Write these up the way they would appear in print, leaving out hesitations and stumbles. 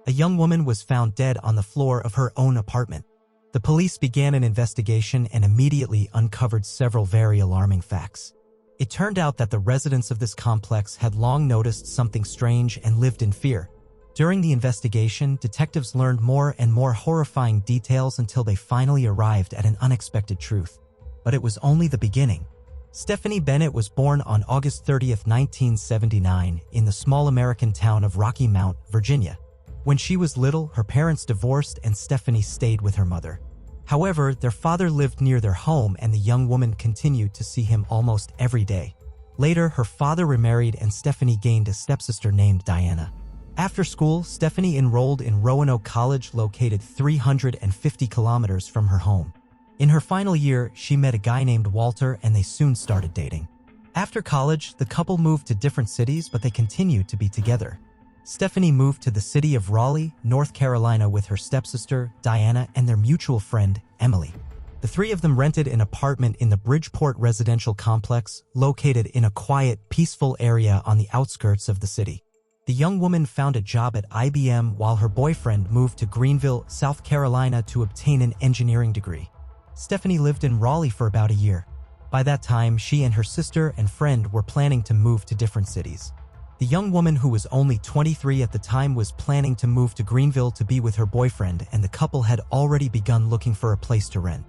A young woman was found dead on the floor of her own apartment. The police began an investigation and immediately uncovered several very alarming facts. It turned out that the residents of this complex had long noticed something strange and lived in fear. During the investigation, detectives learned more and more horrifying details until they finally arrived at an unexpected truth. But it was only the beginning. Stephanie Bennett was born on August 30, 1979, in the small American town of Rocky Mount, Virginia. When she was little, her parents divorced and Stephanie stayed with her mother. However, their father lived near their home and the young woman continued to see him almost every day. Later, her father remarried and Stephanie gained a stepsister named Diana. After school, Stephanie enrolled in Roanoke College, located 350 kilometers from her home. In her final year, she met a guy named Walter and they soon started dating. After college, the couple moved to different cities, but they continued to be together. Stephanie moved to the city of Raleigh, North Carolina with her stepsister, Diana, and their mutual friend, Emily. The three of them rented an apartment in the Bridgeport residential complex, located in a quiet, peaceful area on the outskirts of the city. The young woman found a job at IBM while her boyfriend moved to Greenville, South Carolina to obtain an engineering degree. Stephanie lived in Raleigh for about a year. By that time, she and her sister and friend were planning to move to different cities. The young woman, who was only 23 at the time, was planning to move to Greenville to be with her boyfriend, and the couple had already begun looking for a place to rent.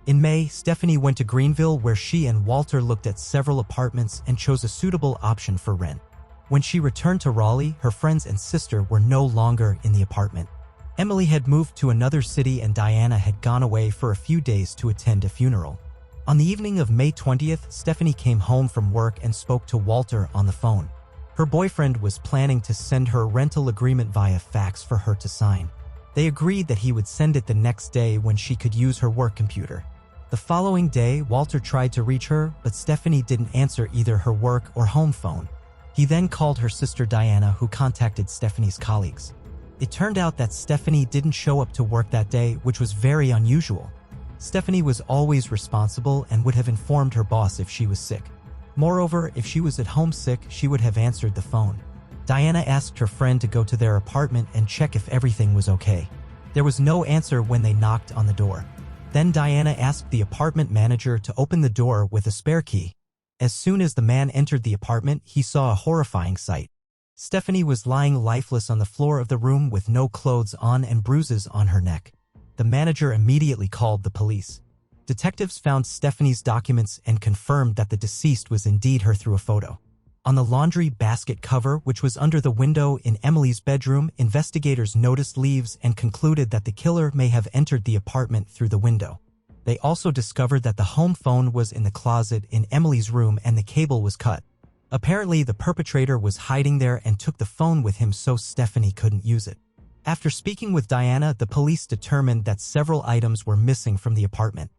In May, Stephanie went to Greenville where she and Walter looked at several apartments and chose a suitable option for rent. When she returned to Raleigh, her friends and sister were no longer in the apartment. Emily had moved to another city and Diana had gone away for a few days to attend a funeral. On the evening of May 20th, Stephanie came home from work and spoke to Walter on the phone. Her boyfriend was planning to send her a rental agreement via fax for her to sign. They agreed that he would send it the next day when she could use her work computer. The following day, Walter tried to reach her, but Stephanie didn't answer either her work or home phone. He then called her sister Diana, who contacted Stephanie's colleagues. It turned out that Stephanie didn't show up to work that day, which was very unusual. Stephanie was always responsible and would have informed her boss if she was sick. Moreover, if she was at home sick, she would have answered the phone. Diana asked her friend to go to their apartment and check if everything was okay. There was no answer when they knocked on the door. Then Diana asked the apartment manager to open the door with a spare key. As soon as the man entered the apartment, he saw a horrifying sight. Stephanie was lying lifeless on the floor of the room with no clothes on and bruises on her neck. The manager immediately called the police. Detectives found Stephanie's documents and confirmed that the deceased was indeed her through a photo. On the laundry basket cover, which was under the window in Emily's bedroom, investigators noticed leaves and concluded that the killer may have entered the apartment through the window. They also discovered that the home phone was in the closet in Emily's room and the cable was cut. Apparently, the perpetrator was hiding there and took the phone with him so Stephanie couldn't use it. After speaking with Diana, the police determined that several items were missing from the apartment.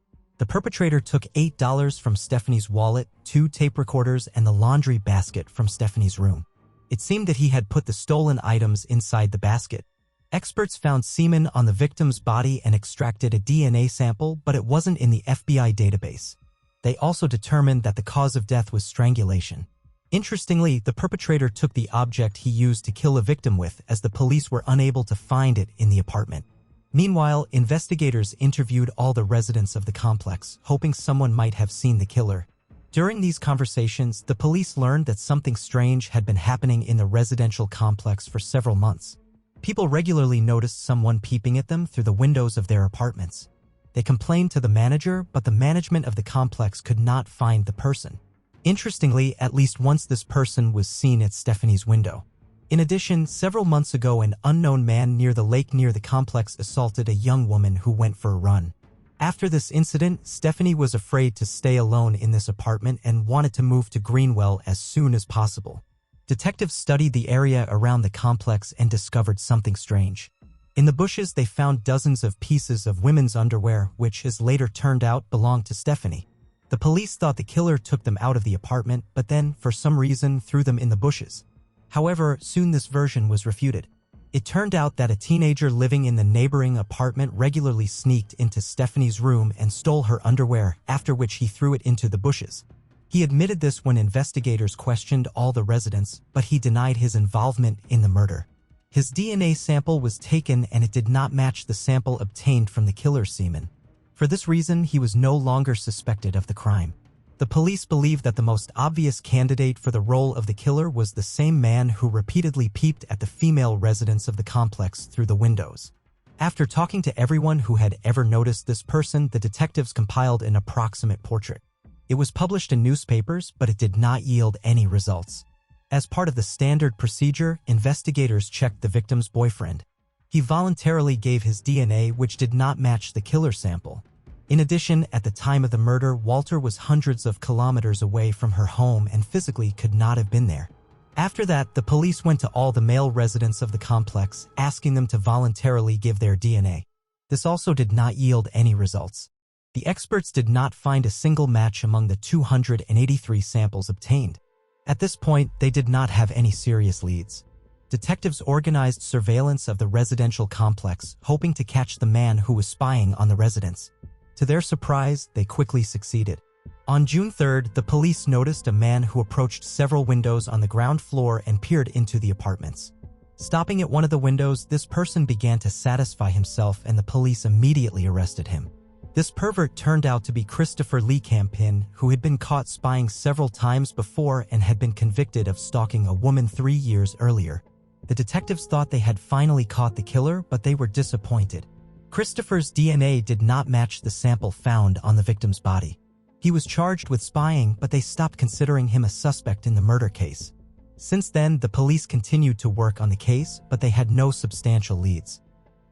The perpetrator took $8 from Stephanie's wallet, 2 tape recorders, and the laundry basket from Stephanie's room. It seemed that he had put the stolen items inside the basket. Experts found semen on the victim's body and extracted a DNA sample, but it wasn't in the FBI database. They also determined that the cause of death was strangulation. Interestingly, the perpetrator took the object he used to kill a victim with, as the police were unable to find it in the apartment. Meanwhile, investigators interviewed all the residents of the complex, hoping someone might have seen the killer. During these conversations, the police learned that something strange had been happening in the residential complex for several months. People regularly noticed someone peeping at them through the windows of their apartments. They complained to the manager, but the management of the complex could not find the person. Interestingly, at least once this person was seen at Stephanie's window. In addition, several months ago, an unknown man near the lake near the complex assaulted a young woman who went for a run. After this incident, Stephanie was afraid to stay alone in this apartment and wanted to move to Greenville as soon as possible. Detectives studied the area around the complex and discovered something strange. In the bushes, they found dozens of pieces of women's underwear, which, as later turned out, belonged to Stephanie. The police thought the killer took them out of the apartment, but then, for some reason, threw them in the bushes. However, soon this version was refuted. It turned out that a teenager living in the neighboring apartment regularly sneaked into Stephanie's room and stole her underwear, after which he threw it into the bushes. He admitted this when investigators questioned all the residents, but he denied his involvement in the murder. His DNA sample was taken and it did not match the sample obtained from the killer's semen. For this reason, he was no longer suspected of the crime. The police believed that the most obvious candidate for the role of the killer was the same man who repeatedly peeped at the female residents of the complex through the windows. After talking to everyone who had ever noticed this person, the detectives compiled an approximate portrait. It was published in newspapers, but it did not yield any results. As part of the standard procedure, investigators checked the victim's boyfriend. He voluntarily gave his DNA, which did not match the killer sample. In addition, at the time of the murder, Walter was hundreds of kilometers away from her home and physically could not have been there. After that, the police went to all the male residents of the complex, asking them to voluntarily give their DNA. This also did not yield any results. The experts did not find a single match among the 283 samples obtained. At this point, they did not have any serious leads. Detectives organized surveillance of the residential complex, hoping to catch the man who was spying on the residents. To their surprise, they quickly succeeded. On June 3rd, the police noticed a man who approached several windows on the ground floor and peered into the apartments. Stopping at one of the windows, this person began to satisfy himself and the police immediately arrested him. This pervert turned out to be Christopher Lee Campin, who had been caught spying several times before and had been convicted of stalking a woman 3 years earlier. The detectives thought they had finally caught the killer, but they were disappointed. Christopher's DNA did not match the sample found on the victim's body. He was charged with spying, but they stopped considering him a suspect in the murder case. Since then, the police continued to work on the case, but they had no substantial leads.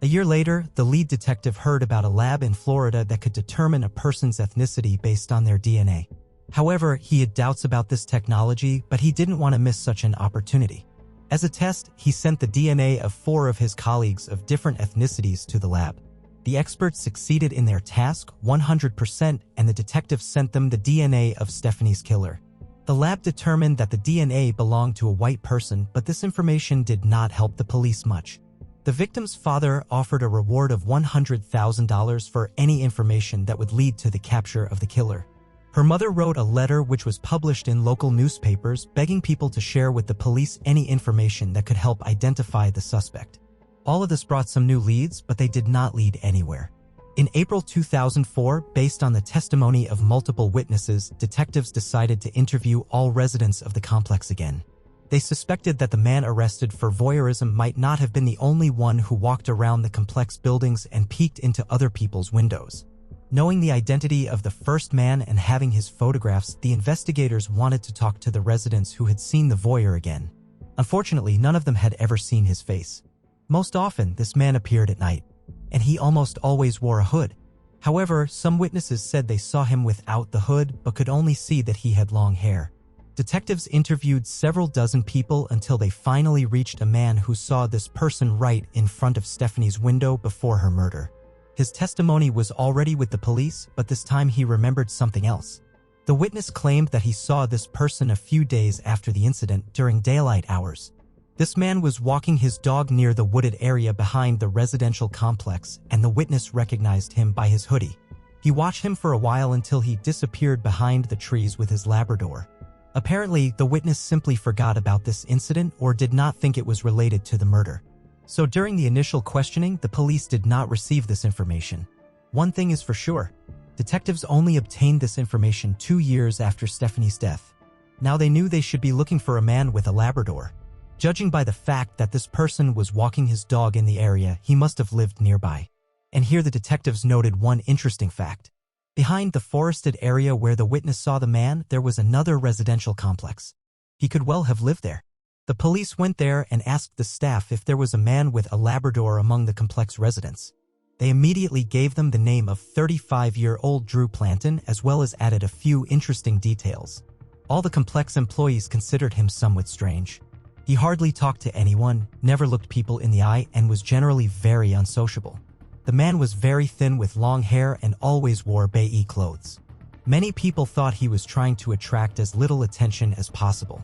A year later, the lead detective heard about a lab in Florida that could determine a person's ethnicity based on their DNA. However, he had doubts about this technology, but he didn't want to miss such an opportunity. As a test, he sent the DNA of 4 of his colleagues of different ethnicities to the lab. The experts succeeded in their task 100%, and the detectives sent them the DNA of Stephanie's killer. The lab determined that the DNA belonged to a white person, but this information did not help the police much. The victim's father offered a reward of $100,000 for any information that would lead to the capture of the killer. Her mother wrote a letter which was published in local newspapers, begging people to share with the police any information that could help identify the suspect. All of this brought some new leads, but they did not lead anywhere. In April 2004, based on the testimony of multiple witnesses, detectives decided to interview all residents of the complex again. They suspected that the man arrested for voyeurism might not have been the only one who walked around the complex buildings and peeked into other people's windows. Knowing the identity of the first man and having his photographs, the investigators wanted to talk to the residents who had seen the voyeur again. Unfortunately, none of them had ever seen his face. Most often, this man appeared at night, and he almost always wore a hood. However, some witnesses said they saw him without the hood but could only see that he had long hair. Detectives interviewed several dozen people until they finally reached a man who saw this person right in front of Stephanie's window before her murder. His testimony was already with the police, but this time he remembered something else. The witness claimed that he saw this person a few days after the incident during daylight hours. This man was walking his dog near the wooded area behind the residential complex, and the witness recognized him by his hoodie. He watched him for a while until he disappeared behind the trees with his Labrador. Apparently, the witness simply forgot about this incident or did not think it was related to the murder. So during the initial questioning, the police did not receive this information. One thing is for sure, detectives only obtained this information 2 years after Stephanie's death. Now they knew they should be looking for a man with a Labrador. Judging by the fact that this person was walking his dog in the area, he must have lived nearby. And here the detectives noted one interesting fact. Behind the forested area where the witness saw the man, there was another residential complex. He could well have lived there. The police went there and asked the staff if there was a man with a Labrador among the complex residents. They immediately gave them the name of 35-year-old Drew Planton, as well as added a few interesting details. All the complex employees considered him somewhat strange. He hardly talked to anyone, never looked people in the eye, and was generally very unsociable. The man was very thin with long hair and always wore beige clothes. Many people thought he was trying to attract as little attention as possible.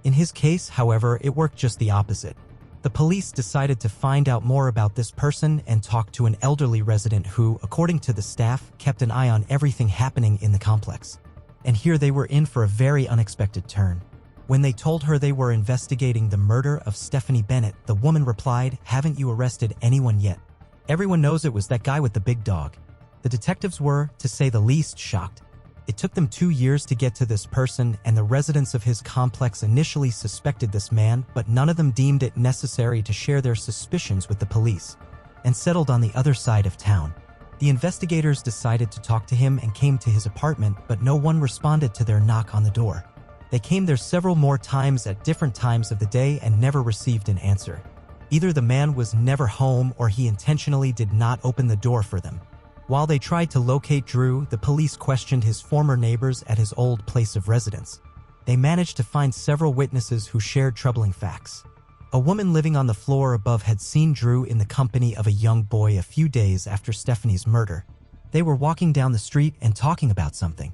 In his case, however, it worked just the opposite. The police decided to find out more about this person and talk to an elderly resident who, according to the staff, kept an eye on everything happening in the complex. And here they were in for a very unexpected turn. When they told her they were investigating the murder of Stephanie Bennett, the woman replied, "Haven't you arrested anyone yet? Everyone knows it was that guy with the big dog." The detectives were, to say the least, shocked. It took them 2 years to get to this person, and the residents of his complex initially suspected this man, but none of them deemed it necessary to share their suspicions with the police, and settled on the other side of town. The investigators decided to talk to him and came to his apartment, but no one responded to their knock on the door. They came there several more times at different times of the day and never received an answer. Either the man was never home or he intentionally did not open the door for them. While they tried to locate Drew, the police questioned his former neighbors at his old place of residence. They managed to find several witnesses who shared troubling facts. A woman living on the floor above had seen Drew in the company of a young boy a few days after Stephanie's murder. They were walking down the street and talking about something.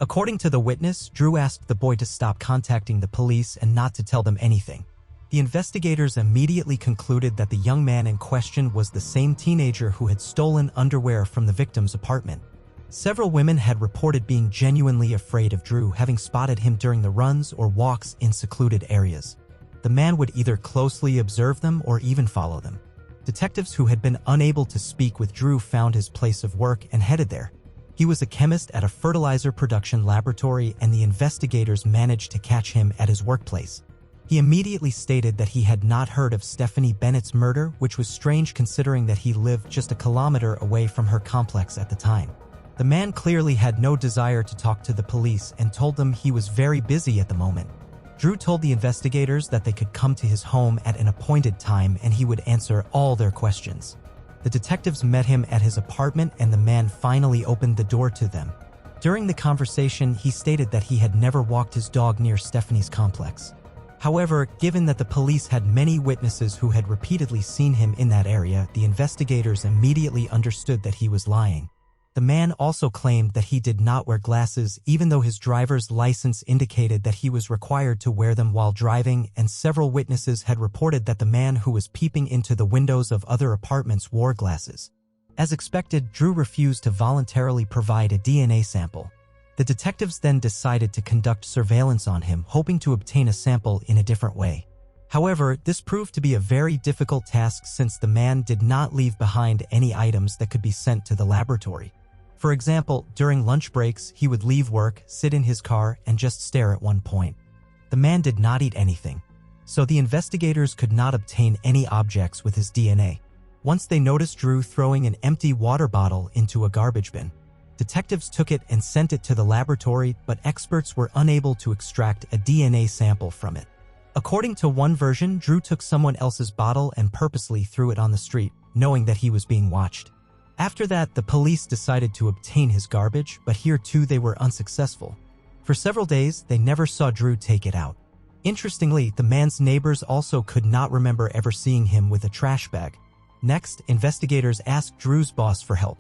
According to the witness, Drew asked the boy to stop contacting the police and not to tell them anything. The investigators immediately concluded that the young man in question was the same teenager who had stolen underwear from the victim's apartment. Several women had reported being genuinely afraid of Drew, having spotted him during the runs or walks in secluded areas. The man would either closely observe them or even follow them. Detectives who had been unable to speak with Drew found his place of work and headed there. He was a chemist at a fertilizer production laboratory, and the investigators managed to catch him at his workplace. He immediately stated that he had not heard of Stephanie Bennett's murder, which was strange considering that he lived just a kilometer away from her complex at the time. The man clearly had no desire to talk to the police and told them he was very busy at the moment. Drew told the investigators that they could come to his home at an appointed time and he would answer all their questions. The detectives met him at his apartment and the man finally opened the door to them. During the conversation, he stated that he had never walked his dog near Stephanie's complex. However, given that the police had many witnesses who had repeatedly seen him in that area, the investigators immediately understood that he was lying. The man also claimed that he did not wear glasses, even though his driver's license indicated that he was required to wear them while driving, and several witnesses had reported that the man who was peeping into the windows of other apartments wore glasses. As expected, Drew refused to voluntarily provide a DNA sample. The detectives then decided to conduct surveillance on him, hoping to obtain a sample in a different way. However, this proved to be a very difficult task since the man did not leave behind any items that could be sent to the laboratory. For example, during lunch breaks, he would leave work, sit in his car, and just stare at one point. The man did not eat anything, so the investigators could not obtain any objects with his DNA. Once they noticed Drew throwing an empty water bottle into a garbage bin. Detectives took it and sent it to the laboratory, but experts were unable to extract a DNA sample from it. According to one version, Drew took someone else's bottle and purposely threw it on the street, knowing that he was being watched. After that, the police decided to obtain his garbage, but here too they were unsuccessful. For several days, they never saw Drew take it out. Interestingly, the man's neighbors also could not remember ever seeing him with a trash bag. Next, investigators asked Drew's boss for help.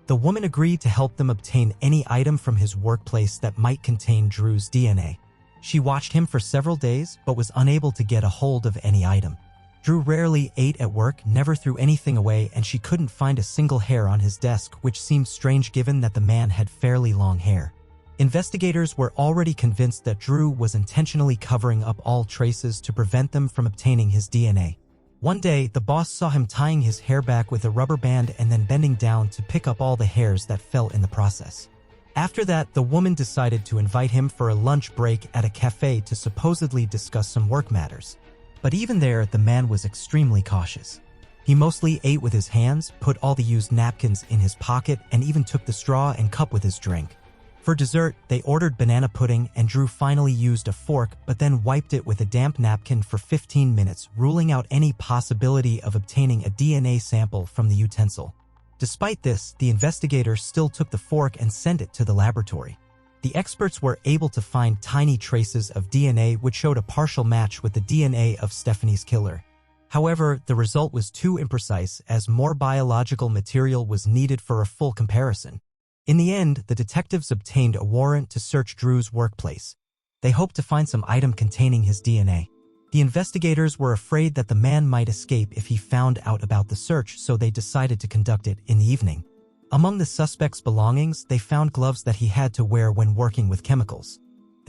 The woman agreed to help them obtain any item from his workplace that might contain Drew's DNA. She watched him for several days, but was unable to get a hold of any item. Drew rarely ate at work, never threw anything away, and she couldn't find a single hair on his desk, which seemed strange given that the man had fairly long hair. Investigators were already convinced that Drew was intentionally covering up all traces to prevent them from obtaining his DNA. One day, the boss saw him tying his hair back with a rubber band and then bending down to pick up all the hairs that fell in the process. After that, the woman decided to invite him for a lunch break at a cafe to supposedly discuss some work matters. But even there, the man was extremely cautious. He mostly ate with his hands, put all the used napkins in his pocket, and even took the straw and cup with his drink. For dessert, they ordered banana pudding, and Drew finally used a fork but then wiped it with a damp napkin for 15 minutes, ruling out any possibility of obtaining a DNA sample from the utensil. Despite this, the investigators still took the fork and sent it to the laboratory. The experts were able to find tiny traces of DNA which showed a partial match with the DNA of Stephanie's killer. However, the result was too imprecise as more biological material was needed for a full comparison. In the end, the detectives obtained a warrant to search Drew's workplace. They hoped to find some item containing his DNA. The investigators were afraid that the man might escape if he found out about the search, so they decided to conduct it in the evening. Among the suspect's belongings, they found gloves that he had to wear when working with chemicals.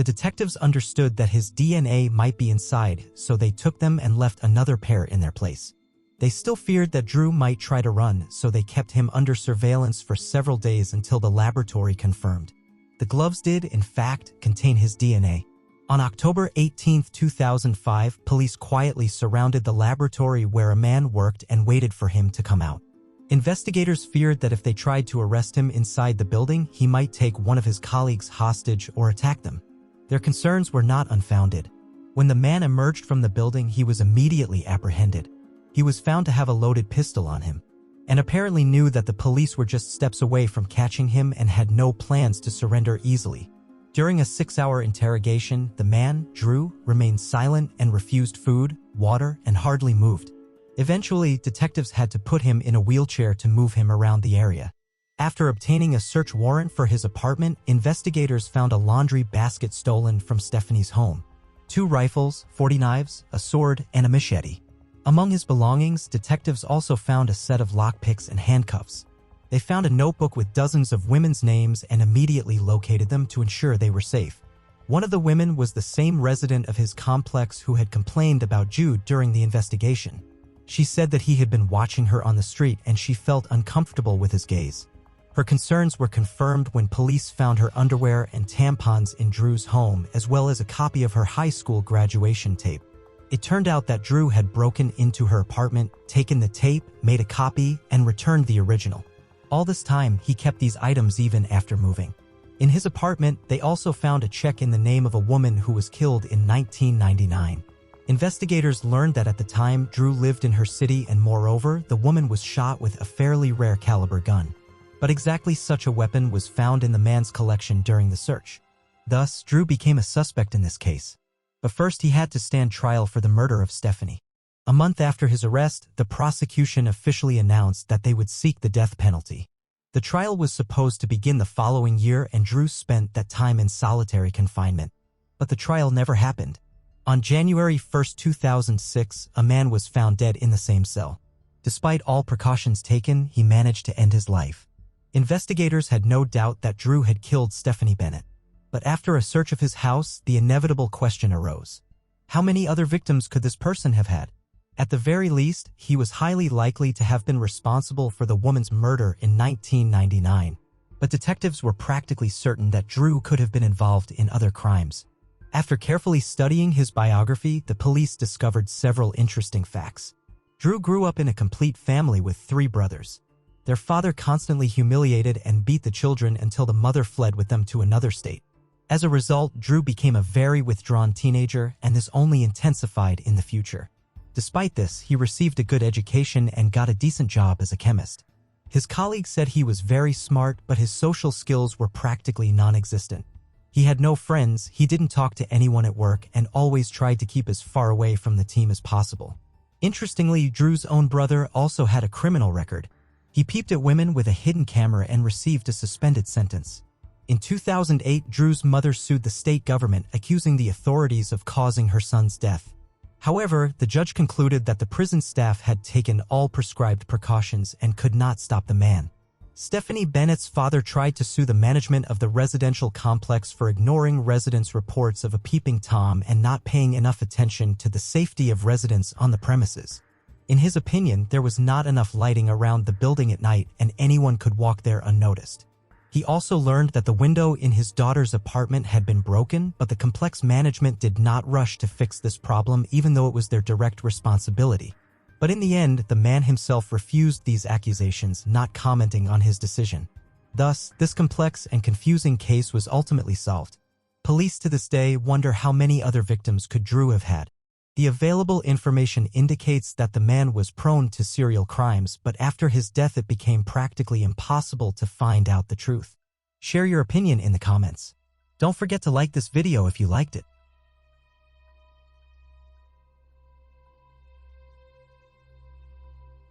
The detectives understood that his DNA might be inside, so they took them and left another pair in their place. They still feared that Drew might try to run, so they kept him under surveillance for several days until the laboratory confirmed. The gloves did, in fact, contain his DNA. On October 18, 2005, police quietly surrounded the laboratory where a man worked and waited for him to come out. Investigators feared that if they tried to arrest him inside the building, he might take one of his colleagues hostage or attack them. Their concerns were not unfounded. When the man emerged from the building, he was immediately apprehended. He was found to have a loaded pistol on him, and apparently knew that the police were just steps away from catching him and had no plans to surrender easily. During a 6-hour interrogation, the man, Drew, remained silent and refused food, water, and hardly moved. Eventually, detectives had to put him in a wheelchair to move him around the area. After obtaining a search warrant for his apartment, investigators found a laundry basket stolen from Stephanie's home. 2 rifles, 40 knives, a sword, and a machete. Among his belongings, detectives also found a set of lockpicks and handcuffs. They found a notebook with dozens of women's names and immediately located them to ensure they were safe. One of the women was the same resident of his complex who had complained about Jude during the investigation. She said that he had been watching her on the street and she felt uncomfortable with his gaze. Her concerns were confirmed when police found her underwear and tampons in Drew's home, as well as a copy of her high school graduation tape. It turned out that Drew had broken into her apartment, taken the tape, made a copy, and returned the original. All this time, he kept these items even after moving. In his apartment, they also found a check in the name of a woman who was killed in 1999. Investigators learned that at the time, Drew lived in her city, and moreover, the woman was shot with a fairly rare caliber gun. But exactly such a weapon was found in the man's collection during the search. Thus, Drew became a suspect in this case. But first, he had to stand trial for the murder of Stephanie. A month after his arrest, the prosecution officially announced that they would seek the death penalty. The trial was supposed to begin the following year, and Drew spent that time in solitary confinement. But the trial never happened. On January 1, 2006, a man was found dead in the same cell. Despite all precautions taken, he managed to end his life. Investigators had no doubt that Drew had killed Stephanie Bennett. But after a search of his house, the inevitable question arose. How many other victims could this person have had? At the very least, he was highly likely to have been responsible for the woman's murder in 1999. But detectives were practically certain that Drew could have been involved in other crimes. After carefully studying his biography, the police discovered several interesting facts. Drew grew up in a complete family with 3 brothers. Their father constantly humiliated and beat the children until the mother fled with them to another state. As a result, Drew became a very withdrawn teenager, and this only intensified in the future. Despite this, he received a good education and got a decent job as a chemist. His colleagues said he was very smart, but his social skills were practically non-existent. He had no friends, he didn't talk to anyone at work, and always tried to keep as far away from the team as possible. Interestingly, Drew's own brother also had a criminal record. He peeped at women with a hidden camera and received a suspended sentence. In 2008, Drew's mother sued the state government, accusing the authorities of causing her son's death. However, the judge concluded that the prison staff had taken all prescribed precautions and could not stop the man. Stephanie Bennett's father tried to sue the management of the residential complex for ignoring residents' reports of a peeping Tom and not paying enough attention to the safety of residents on the premises. In his opinion, there was not enough lighting around the building at night and anyone could walk there unnoticed. He also learned that the window in his daughter's apartment had been broken, but the complex management did not rush to fix this problem even though it was their direct responsibility. But in the end, the man himself refused these accusations, not commenting on his decision. Thus, this complex and confusing case was ultimately solved. Police to this day wonder how many other victims could Drew have had. The available information indicates that the man was prone to serial crimes, but after his death it became practically impossible to find out the truth. Share your opinion in the comments. Don't forget to like this video if you liked it.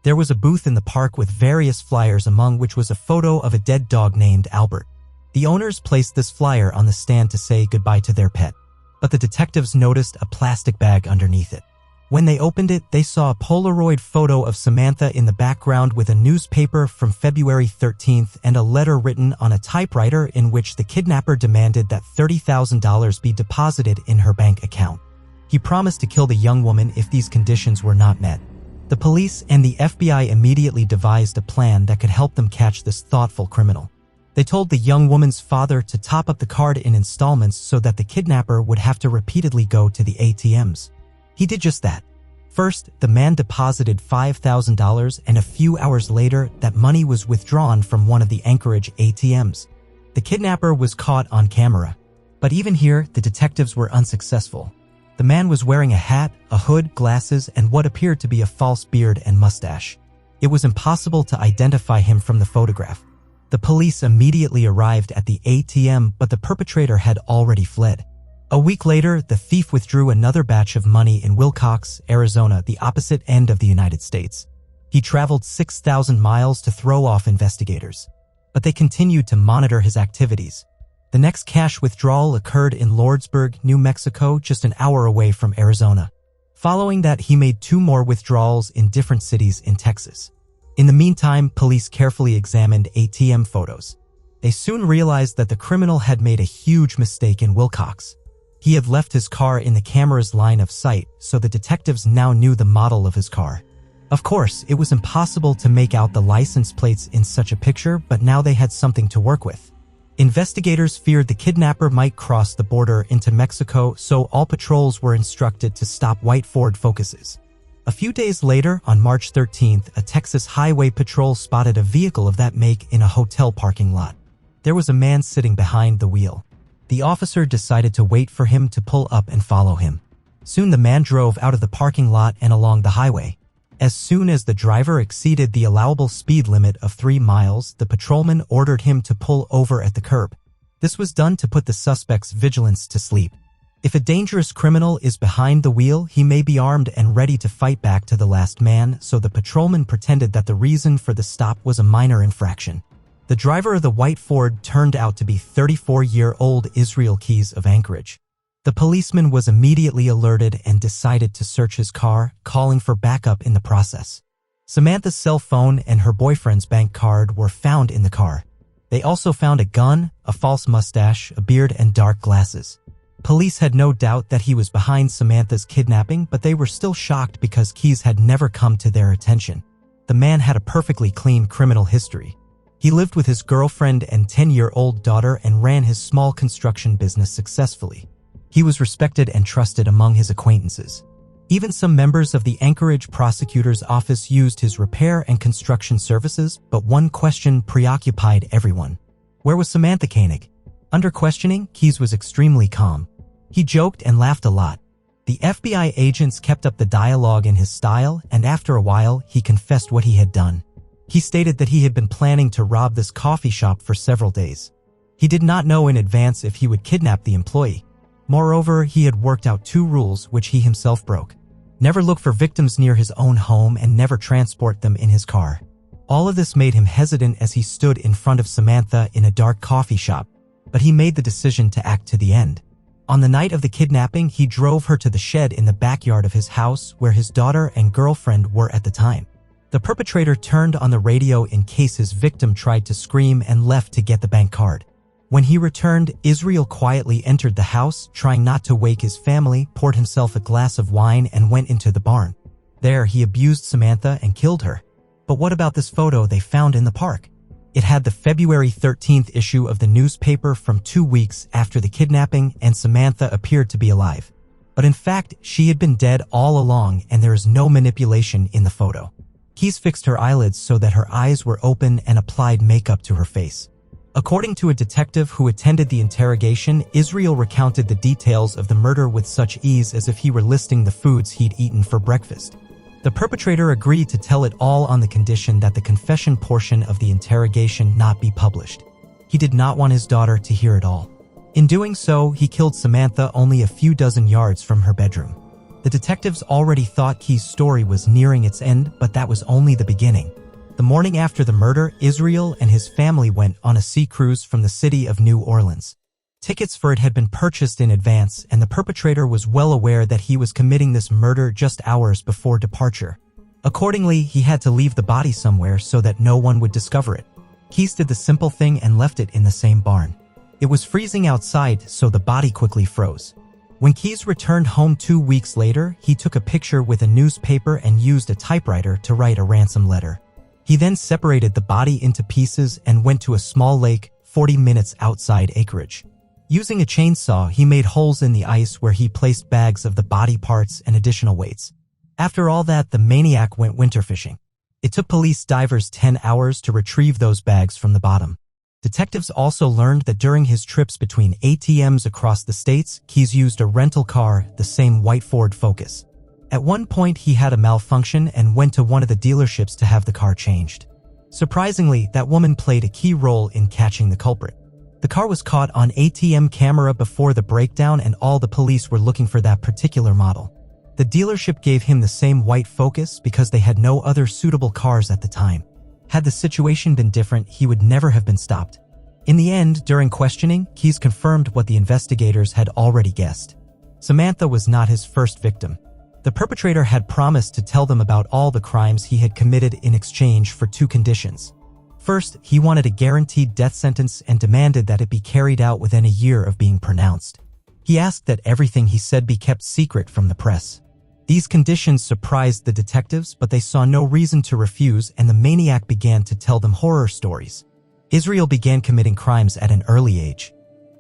There was a booth in the park with various flyers, among which was a photo of a dead dog named Albert. The owners placed this flyer on the stand to say goodbye to their pet, but the detectives noticed a plastic bag underneath it. When they opened it, they saw a Polaroid photo of Samantha in the background with a newspaper from February 13th and a letter written on a typewriter in which the kidnapper demanded that $30,000 be deposited in her bank account. He promised to kill the young woman if these conditions were not met. The police and the FBI immediately devised a plan that could help them catch this thoughtful criminal. They told the young woman's father to top up the card in installments so that the kidnapper would have to repeatedly go to the ATMs. He did just that. First, the man deposited $5,000 and a few hours later, that money was withdrawn from one of the Anchorage ATMs. The kidnapper was caught on camera. But even here, the detectives were unsuccessful. The man was wearing a hat, a hood, glasses, and what appeared to be a false beard and mustache. It was impossible to identify him from the photograph. The police immediately arrived at the ATM, but the perpetrator had already fled. A week later, the thief withdrew another batch of money in Willcox, Arizona, the opposite end of the United States. He traveled 6,000 miles to throw off investigators. But they continued to monitor his activities. The next cash withdrawal occurred in Lordsburg, New Mexico, just an hour away from Arizona. Following that, he made 2 more withdrawals in different cities in Texas. In the meantime, police carefully examined ATM photos. They soon realized that the criminal had made a huge mistake in Willcox. He had left his car in the camera's line of sight, so the detectives now knew the model of his car. Of course, it was impossible to make out the license plates in such a picture, but now they had something to work with. Investigators feared the kidnapper might cross the border into Mexico, so all patrols were instructed to stop white Ford Focuses. A few days later, on March 13th, a Texas highway patrol spotted a vehicle of that make in a hotel parking lot. There was a man sitting behind the wheel. The officer decided to wait for him to pull up and follow him. Soon the man drove out of the parking lot and along the highway. As soon as the driver exceeded the allowable speed limit of 3 miles, the patrolman ordered him to pull over at the curb. This was done to put the suspect's vigilance to sleep. If a dangerous criminal is behind the wheel, he may be armed and ready to fight back to the last man, so the patrolman pretended that the reason for the stop was a minor infraction. The driver of the white Ford turned out to be 34-year-old Israel Keys of Anchorage. The policeman was immediately alerted and decided to search his car, calling for backup in the process. Samantha's cell phone and her boyfriend's bank card were found in the car. They also found a gun, a false mustache, a beard, and dark glasses. Police had no doubt that he was behind Samantha's kidnapping, but they were still shocked because Keys had never come to their attention. The man had a perfectly clean criminal history. He lived with his girlfriend and 10-year-old daughter and ran his small construction business successfully. He was respected and trusted among his acquaintances. Even some members of the Anchorage prosecutor's office used his repair and construction services, but one question preoccupied everyone. Where was Samantha Koenig? Under questioning, Keys was extremely calm. He joked and laughed a lot. The FBI agents kept up the dialogue in his style, and after a while, he confessed what he had done. He stated that he had been planning to rob this coffee shop for several days. He did not know in advance if he would kidnap the employee. Moreover, he had worked out 2 rules which he himself broke. Never look for victims near his own home and never transport them in his car. All of this made him hesitant as he stood in front of Samantha in a dark coffee shop, but he made the decision to act to the end. On the night of the kidnapping, he drove her to the shed in the backyard of his house where his daughter and girlfriend were at the time. The perpetrator turned on the radio in case his victim tried to scream and left to get the bank card. When he returned, Israel quietly entered the house, trying not to wake his family, poured himself a glass of wine, and went into the barn. There, he abused Samantha and killed her. But what about this photo they found in the park? It had the February 13th issue of the newspaper from 2 weeks after the kidnapping, and Samantha appeared to be alive. But in fact, she had been dead all along, and there is no manipulation in the photo. Keys fixed her eyelids so that her eyes were open and applied makeup to her face. According to a detective who attended the interrogation, Israel recounted the details of the murder with such ease as if he were listing the foods he'd eaten for breakfast. The perpetrator agreed to tell it all on the condition that the confession portion of the interrogation not be published. He did not want his daughter to hear it all. In doing so, he killed Samantha only a few dozen yards from her bedroom. The detectives already thought Keys' story was nearing its end, but that was only the beginning. The morning after the murder, Israel and his family went on a sea cruise from the city of New Orleans. Tickets for it had been purchased in advance, and the perpetrator was well aware that he was committing this murder just hours before departure. Accordingly, he had to leave the body somewhere so that no one would discover it. Keyes did the simple thing and left it in the same barn. It was freezing outside, so the body quickly froze. When Keyes returned home 2 weeks later, he took a picture with a newspaper and used a typewriter to write a ransom letter. He then separated the body into pieces and went to a small lake 40 minutes outside acreage. Using a chainsaw, he made holes in the ice where he placed bags of the body parts and additional weights. After all that, the maniac went winter fishing. It took police divers 10 hours to retrieve those bags from the bottom. Detectives also learned that during his trips between ATMs across the states, Keyes used a rental car, the same white Ford Focus. At one point, he had a malfunction and went to one of the dealerships to have the car changed. Surprisingly, that woman played a key role in catching the culprit. The car was caught on ATM camera before the breakdown, and all the police were looking for that particular model. The dealership gave him the same white Focus because they had no other suitable cars at the time. Had the situation been different, he would never have been stopped. In the end, during questioning, Keyes confirmed what the investigators had already guessed. Samantha was not his first victim. The perpetrator had promised to tell them about all the crimes he had committed in exchange for 2 conditions. First, he wanted a guaranteed death sentence and demanded that it be carried out within a year of being pronounced. He asked that everything he said be kept secret from the press. These conditions surprised the detectives, but they saw no reason to refuse, and the maniac began to tell them horror stories. Israel began committing crimes at an early age.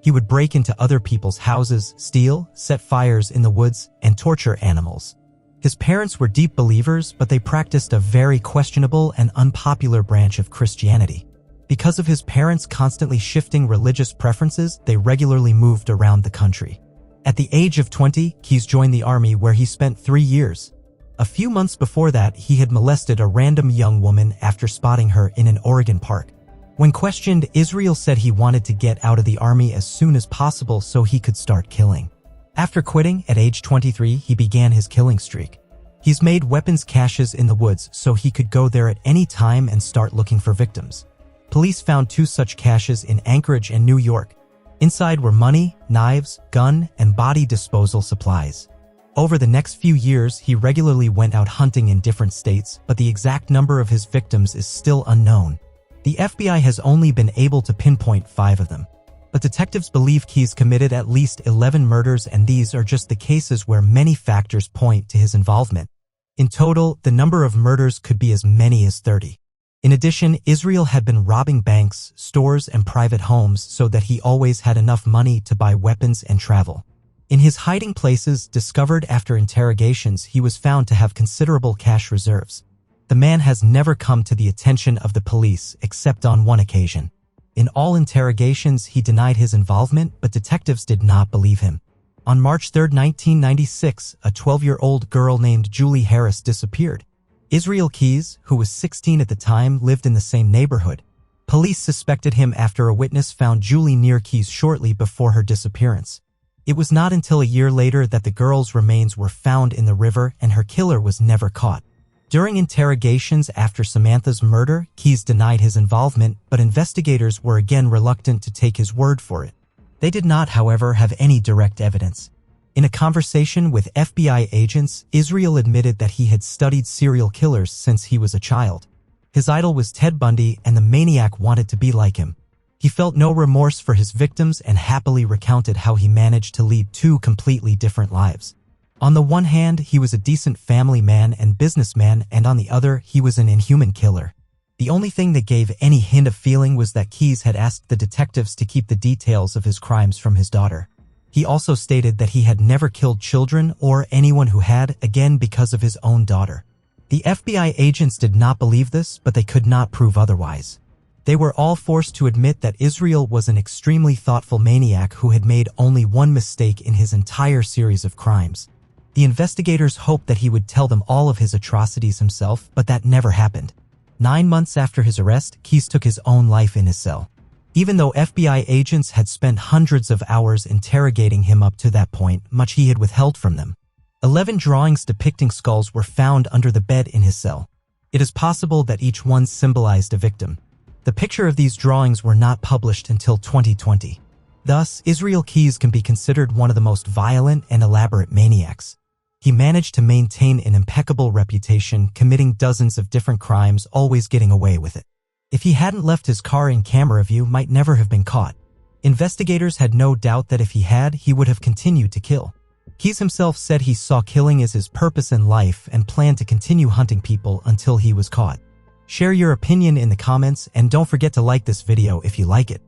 He would break into other people's houses, steal, set fires in the woods, and torture animals. His parents were deep believers, but they practiced a very questionable and unpopular branch of Christianity. Because of his parents' constantly shifting religious preferences, they regularly moved around the country. At the age of 20, Keyes joined the army, where he spent 3 years. A few months before that, he had molested a random young woman after spotting her in an Oregon park. When questioned, Israel said he wanted to get out of the army as soon as possible so he could start killing. After quitting at age 23, he began his killing streak. He's made weapons caches in the woods so he could go there at any time and start looking for victims. Police found 2 such caches in Anchorage and New York. Inside were money, knives, gun, and body disposal supplies. Over the next few years, he regularly went out hunting in different states, but the exact number of his victims is still unknown. The FBI has only been able to pinpoint 5 of them. But detectives believe Keyes committed at least 11 murders, and these are just the cases where many factors point to his involvement. In total, the number of murders could be as many as 30. In addition, Israel had been robbing banks, stores, and private homes so that he always had enough money to buy weapons and travel. In his hiding places, discovered after interrogations, he was found to have considerable cash reserves. The man has never come to the attention of the police except on one occasion. In all interrogations, he denied his involvement, but detectives did not believe him. On March 3, 1996, a 12-year-old girl named Julie Harris disappeared. Israel Keyes, who was 16 at the time, lived in the same neighborhood. Police suspected him after a witness found Julie near Keyes shortly before her disappearance. It was not until a year later that the girl's remains were found in the river and her killer was never caught. During interrogations after Samantha's murder, Keyes denied his involvement, but investigators were again reluctant to take his word for it. They did not, however, have any direct evidence. In a conversation with FBI agents, Israel admitted that he had studied serial killers since he was a child. His idol was Ted Bundy, and the maniac wanted to be like him. He felt no remorse for his victims and happily recounted how he managed to lead 2 completely different lives. On the one hand, he was a decent family man and businessman, and on the other, he was an inhuman killer. The only thing that gave any hint of feeling was that Keyes had asked the detectives to keep the details of his crimes from his daughter. He also stated that he had never killed children or anyone who had, again because of his own daughter. The FBI agents did not believe this, but they could not prove otherwise. They were all forced to admit that Israel was an extremely thoughtful maniac who had made only one mistake in his entire series of crimes. The investigators hoped that he would tell them all of his atrocities himself, but that never happened. 9 months after his arrest, Keyes took his own life in his cell. Even though FBI agents had spent hundreds of hours interrogating him up to that point, much he had withheld from them. 11 drawings depicting skulls were found under the bed in his cell. It is possible that each one symbolized a victim. The picture of these drawings were not published until 2020. Thus, Israel Keyes can be considered one of the most violent and elaborate maniacs. He managed to maintain an impeccable reputation, committing dozens of different crimes, always getting away with it. If he hadn't left his car in camera view, might never have been caught. Investigators had no doubt that if he had, he would have continued to kill. Keyes himself said he saw killing as his purpose in life and planned to continue hunting people until he was caught. Share your opinion in the comments and don't forget to like this video if you like it.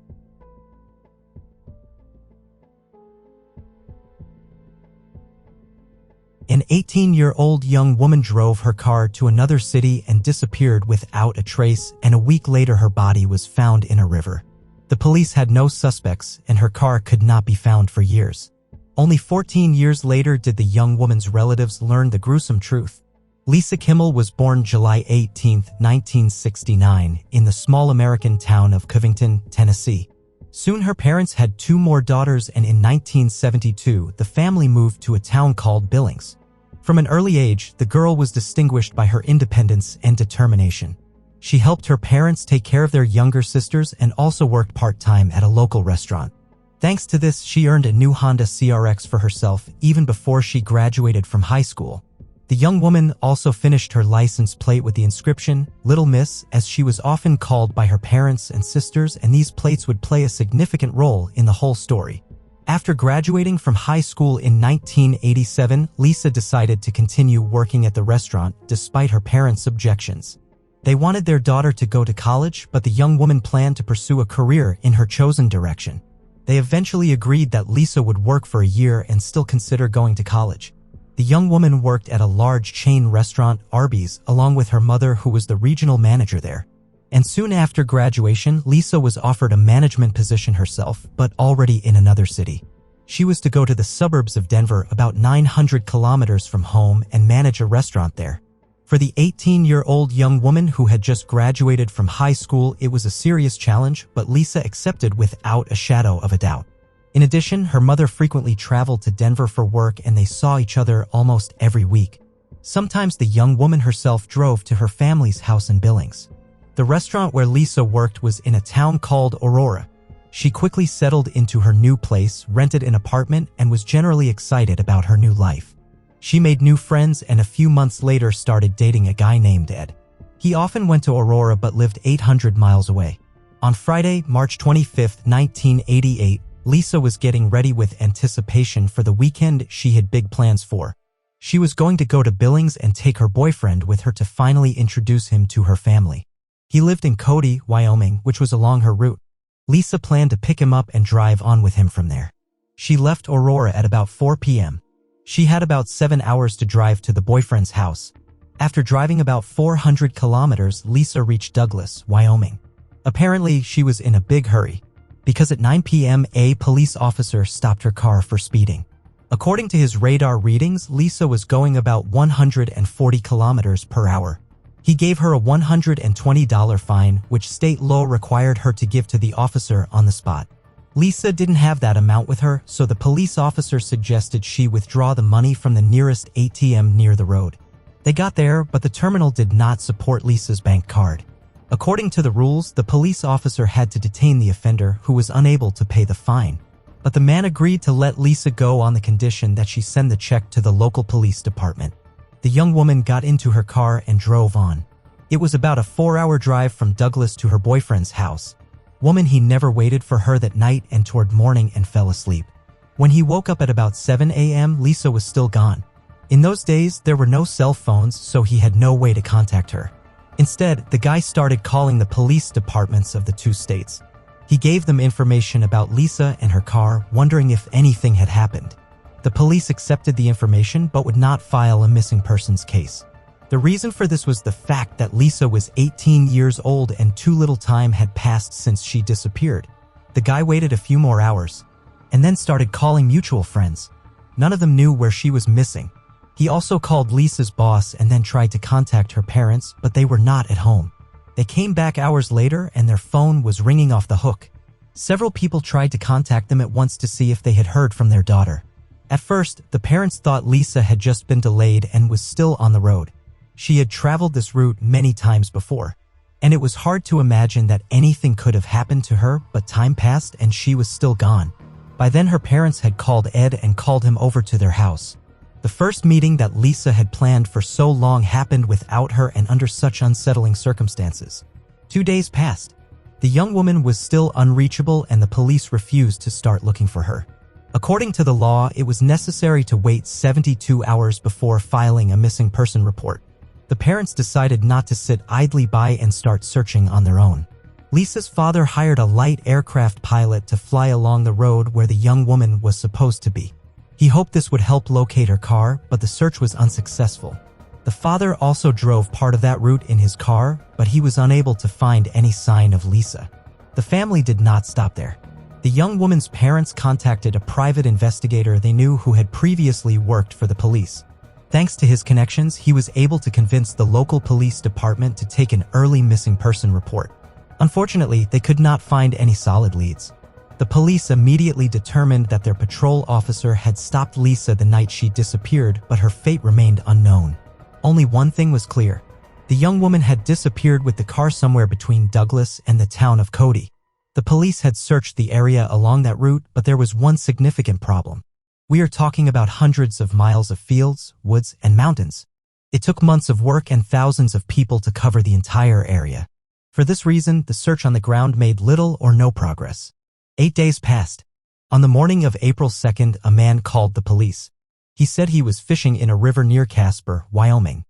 An 18-year-old young woman drove her car to another city and disappeared without a trace, and a week later her body was found in a river. The police had no suspects, and her car could not be found for years. Only 14 years later did the young woman's relatives learn the gruesome truth. Lisa Kimmel was born July 18, 1969, in the small American town of Covington, Tennessee. Soon her parents had 2 more daughters, and in 1972, the family moved to a town called Billings. From an early age, the girl was distinguished by her independence and determination. She helped her parents take care of their younger sisters and also worked part-time at a local restaurant. Thanks to this, she earned a new Honda CRX for herself even before she graduated from high school. The young woman also finished her license plate with the inscription, "Little Miss," as she was often called by her parents and sisters, and these plates would play a significant role in the whole story. After graduating from high school in 1987, Lisa decided to continue working at the restaurant despite her parents' objections. They wanted their daughter to go to college, but the young woman planned to pursue a career in her chosen direction. They eventually agreed that Lisa would work for a year and still consider going to college. The young woman worked at a large chain restaurant, Arby's, along with her mother, who was the regional manager there. And soon after graduation, Lisa was offered a management position herself, but already in another city. She was to go to the suburbs of Denver, about 900 kilometers from home, and manage a restaurant there. For the 18-year-old young woman who had just graduated from high school, it was a serious challenge, but Lisa accepted without a shadow of a doubt. In addition, her mother frequently traveled to Denver for work, and they saw each other almost every week. Sometimes the young woman herself drove to her family's house in Billings. The restaurant where Lisa worked was in a town called Aurora. She quickly settled into her new place, rented an apartment, and was generally excited about her new life. She made new friends and a few months later started dating a guy named Ed. He often went to Aurora but lived 800 miles away. On Friday, March 25, 1988, Lisa was getting ready with anticipation for the weekend she had big plans for. She was going to go to Billings and take her boyfriend with her to finally introduce him to her family. He lived in Cody, Wyoming, which was along her route. Lisa planned to pick him up and drive on with him from there. She left Aurora at about 4 p.m. She had about 7 hours to drive to the boyfriend's house. After driving about 400 kilometers, Lisa reached Douglas, Wyoming. Apparently, she was in a big hurry, because at 9 p.m. a police officer stopped her car for speeding. According to his radar readings, Lisa was going about 140 kilometers per hour. He gave her a $120 fine, which state law required her to give to the officer on the spot. Lisa didn't have that amount with her, so the police officer suggested she withdraw the money from the nearest ATM near the road. They got there, but the terminal did not support Lisa's bank card. According to the rules, the police officer had to detain the offender, who was unable to pay the fine. But the man agreed to let Lisa go on the condition that she send the check to the local police department. The young woman got into her car and drove on. It was about a 4-hour drive from Douglas to her boyfriend's house. He never waited for her that night and toward morning and fell asleep. When he woke up at about 7 a.m., Lisa was still gone. In those days, there were no cell phones, so he had no way to contact her. Instead, the guy started calling the police departments of the 2 states. He gave them information about Lisa and her car, wondering if anything had happened. The police accepted the information but would not file a missing persons case. The reason for this was the fact that Lisa was 18 years old and too little time had passed since she disappeared. The guy waited a few more hours and then started calling mutual friends. None of them knew where she was missing. He also called Lisa's boss and then tried to contact her parents, but they were not at home. They came back hours later and their phone was ringing off the hook. Several people tried to contact them at once to see if they had heard from their daughter. At first, the parents thought Lisa had just been delayed and was still on the road. She had traveled this route many times before, and it was hard to imagine that anything could have happened to her, but time passed and she was still gone. By then her parents had called Ed and called him over to their house. The first meeting that Lisa had planned for so long happened without her and under such unsettling circumstances. 2 days passed. The young woman was still unreachable and the police refused to start looking for her. According to the law, it was necessary to wait 72 hours before filing a missing person report. The parents decided not to sit idly by and start searching on their own. Lisa's father hired a light aircraft pilot to fly along the road where the young woman was supposed to be. He hoped this would help locate her car, but the search was unsuccessful. The father also drove part of that route in his car, but he was unable to find any sign of Lisa. The family did not stop there. The young woman's parents contacted a private investigator they knew who had previously worked for the police. Thanks to his connections, he was able to convince the local police department to take an early missing person report. Unfortunately, they could not find any solid leads. The police immediately determined that their patrol officer had stopped Lisa the night she disappeared, but her fate remained unknown. Only one thing was clear. The young woman had disappeared with the car somewhere between Douglas and the town of Cody. The police had searched the area along that route, but there was one significant problem. We are talking about hundreds of miles of fields, woods, and mountains. It took months of work and thousands of people to cover the entire area. For this reason, the search on the ground made little or no progress. 8 days passed. On the morning of April 2nd, a man called the police. He said he was fishing in a river near Casper, Wyoming.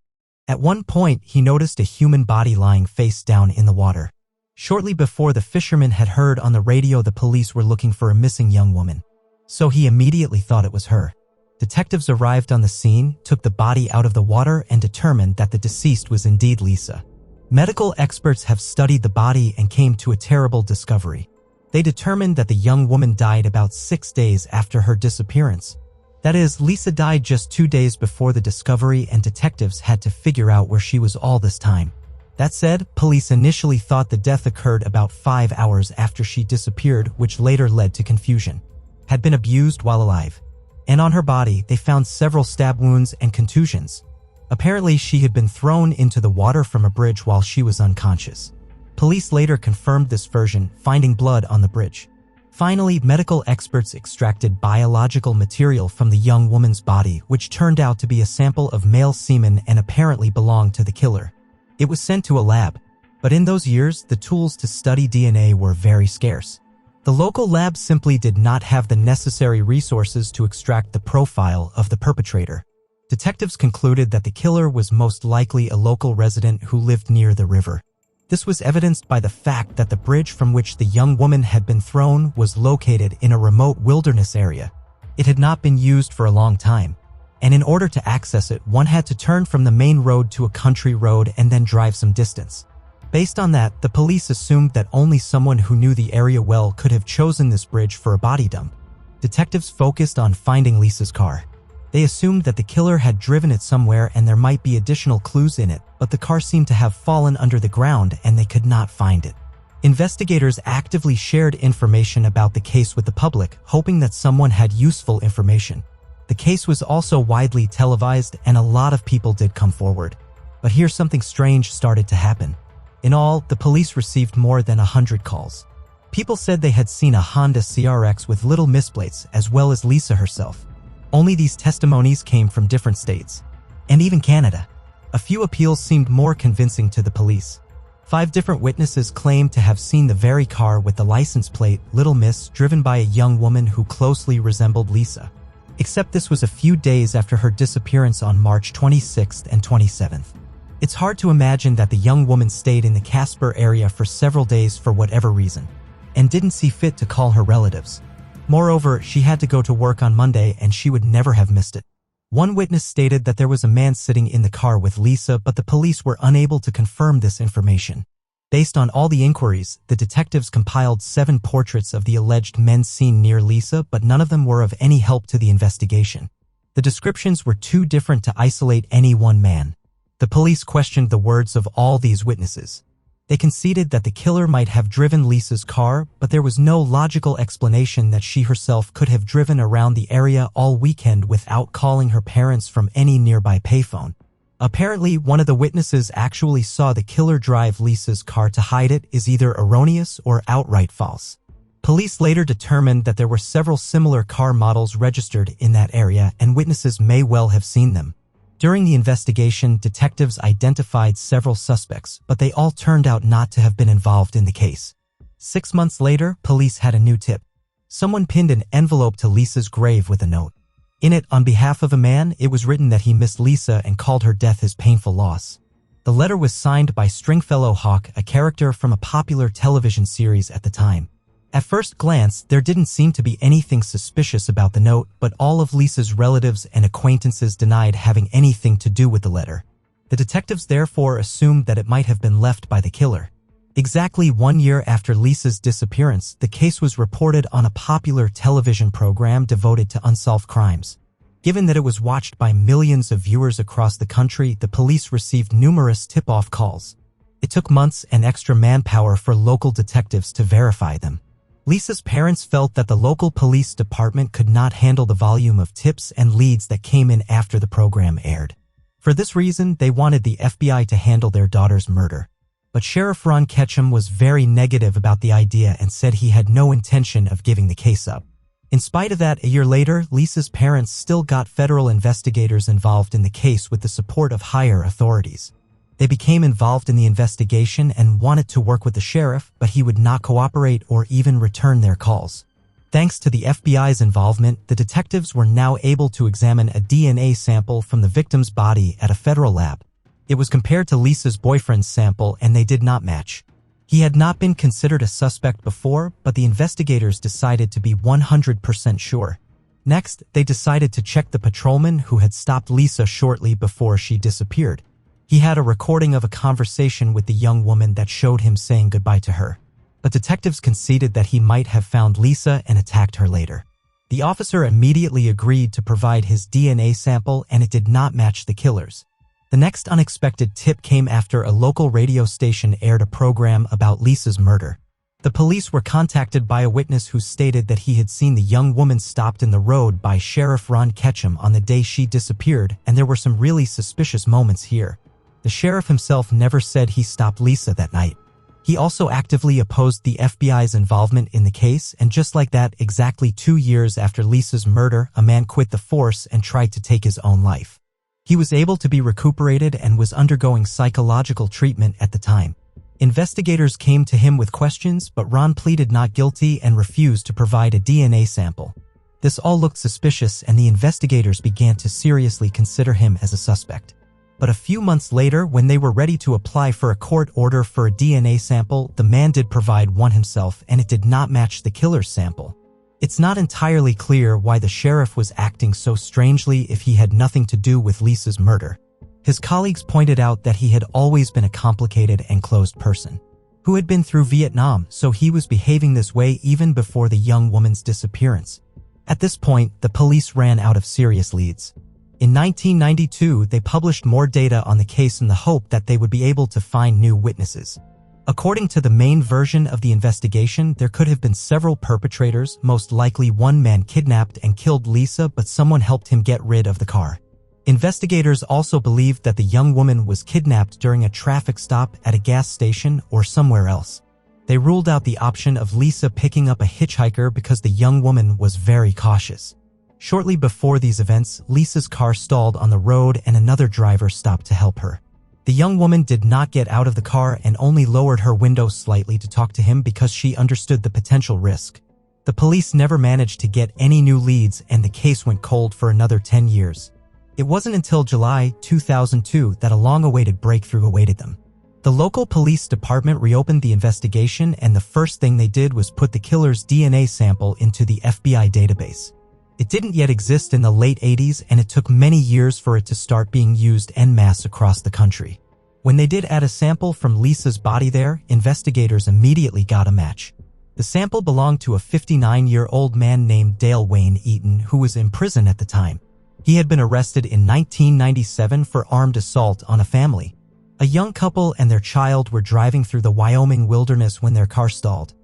At one point, he noticed a human body lying face down in the water. Shortly before, the fisherman had heard on the radio the police were looking for a missing young woman. So he immediately thought it was her. Detectives arrived on the scene, took the body out of the water, and determined that the deceased was indeed Lisa. Medical experts have studied the body and came to a terrible discovery. They determined that the young woman died about 6 days after her disappearance. That is, Lisa died just 2 days before the discovery, and detectives had to figure out where she was all this time. That said, police initially thought the death occurred about 5 hours after she disappeared, which later led to confusion. Had been abused while alive. And on her body, they found several stab wounds and contusions. Apparently, she had been thrown into the water from a bridge while she was unconscious. Police later confirmed this version, finding blood on the bridge. Finally, medical experts extracted biological material from the young woman's body, which turned out to be a sample of male semen and apparently belonged to the killer. It was sent to a lab, but in those years, the tools to study DNA were very scarce. The local lab simply did not have the necessary resources to extract the profile of the perpetrator. Detectives concluded that the killer was most likely a local resident who lived near the river. This was evidenced by the fact that the bridge from which the young woman had been thrown was located in a remote wilderness area. It had not been used for a long time, and in order to access it, one had to turn from the main road to a country road and then drive some distance. Based on that, the police assumed that only someone who knew the area well could have chosen this bridge for a body dump. Detectives focused on finding Lisa's car. They assumed that the killer had driven it somewhere and there might be additional clues in it, but the car seemed to have fallen under the ground and they could not find it. Investigators actively shared information about the case with the public, hoping that someone had useful information. The case was also widely televised and a lot of people did come forward. But here something strange started to happen. In all, the police received more than 100 calls. People said they had seen a Honda CRX with little misplates, as well as Lisa herself. Only these testimonies came from different states, and even Canada. A few appeals seemed more convincing to the police. 5 different witnesses claimed to have seen the very car with the license plate Little Miss driven by a young woman who closely resembled Lisa. Except this was a few days after her disappearance on March 26th and 27th. It's hard to imagine that the young woman stayed in the Casper area for several days for whatever reason, and didn't see fit to call her relatives. Moreover, she had to go to work on Monday and she would never have missed it. One witness stated that there was a man sitting in the car with Lisa, but the police were unable to confirm this information. Based on all the inquiries, the detectives compiled 7 portraits of the alleged men seen near Lisa, but none of them were of any help to the investigation. The descriptions were too different to isolate any one man. The police questioned the words of all these witnesses. They conceded that the killer might have driven Lisa's car, but there was no logical explanation that she herself could have driven around the area all weekend without calling her parents from any nearby payphone. Apparently, one of the witnesses actually saw the killer drive Lisa's car to hide it is either erroneous or outright false. Police later determined that there were several similar car models registered in that area and witnesses may well have seen them. During the investigation, detectives identified several suspects, but they all turned out not to have been involved in the case. 6 months later, police had a new tip. Someone pinned an envelope to Lisa's grave with a note. In it, on behalf of a man, it was written that he missed Lisa and called her death his painful loss. The letter was signed by Stringfellow Hawk, a character from a popular television series at the time. At first glance, there didn't seem to be anything suspicious about the note, but all of Lisa's relatives and acquaintances denied having anything to do with the letter. The detectives therefore assumed that it might have been left by the killer. Exactly 1 year after Lisa's disappearance, the case was reported on a popular television program devoted to unsolved crimes. Given that it was watched by millions of viewers across the country, the police received numerous tip-off calls. It took months and extra manpower for local detectives to verify them. Lisa's parents felt that the local police department could not handle the volume of tips and leads that came in after the program aired. For this reason, they wanted the FBI to handle their daughter's murder. But Sheriff Ron Ketchum was very negative about the idea and said he had no intention of giving the case up. In spite of that, a year later, Lisa's parents still got federal investigators involved in the case with the support of higher authorities. They became involved in the investigation and wanted to work with the sheriff, but he would not cooperate or even return their calls. Thanks to the FBI's involvement, the detectives were now able to examine a DNA sample from the victim's body at a federal lab. It was compared to Lisa's boyfriend's sample and they did not match. He had not been considered a suspect before, but the investigators decided to be 100% sure. Next, they decided to check the patrolman who had stopped Lisa shortly before she disappeared. He had a recording of a conversation with the young woman that showed him saying goodbye to her. But detectives conceded that he might have found Lisa and attacked her later. The officer immediately agreed to provide his DNA sample and it did not match the killer's. The next unexpected tip came after a local radio station aired a program about Lisa's murder. The police were contacted by a witness who stated that he had seen the young woman stopped in the road by Sheriff Ron Ketchum on the day she disappeared, and there were some really suspicious moments here. The sheriff himself never said he stopped Lisa that night. He also actively opposed the FBI's involvement in the case, and just like that, exactly 2 years after Lisa's murder, a man quit the force and tried to take his own life. He was able to be recuperated and was undergoing psychological treatment at the time. Investigators came to him with questions, but Ron pleaded not guilty and refused to provide a DNA sample. This all looked suspicious and the investigators began to seriously consider him as a suspect. But a few months later, when they were ready to apply for a court order for a DNA sample, the man did provide one himself and it did not match the killer's sample. It's not entirely clear why the sheriff was acting so strangely if he had nothing to do with Lisa's murder. His colleagues pointed out that he had always been a complicated and closed person who had been through Vietnam, so he was behaving this way even before the young woman's disappearance. At this point, the police ran out of serious leads. In 1992, they published more data on the case in the hope that they would be able to find new witnesses. According to the main version of the investigation, there could have been several perpetrators, most likely one man kidnapped and killed Lisa, but someone helped him get rid of the car. Investigators also believed that the young woman was kidnapped during a traffic stop at a gas station or somewhere else. They ruled out the option of Lisa picking up a hitchhiker because the young woman was very cautious. Shortly before these events, Lisa's car stalled on the road and another driver stopped to help her. The young woman did not get out of the car and only lowered her window slightly to talk to him because she understood the potential risk. The police never managed to get any new leads and the case went cold for another 10 years. It wasn't until July 2002 that a long-awaited breakthrough awaited them. The local police department reopened the investigation and the first thing they did was put the killer's DNA sample into the FBI database. It didn't yet exist in the late 80s and it took many years for it to start being used en masse across the country. When they did add a sample from Lisa's body there, investigators immediately got a match. The sample belonged to a 59-year-old man named Dale Wayne Eaton who was in prison at the time. He had been arrested in 1997 for armed assault on a family. A young couple and their child were driving through the Wyoming wilderness when their car stalled.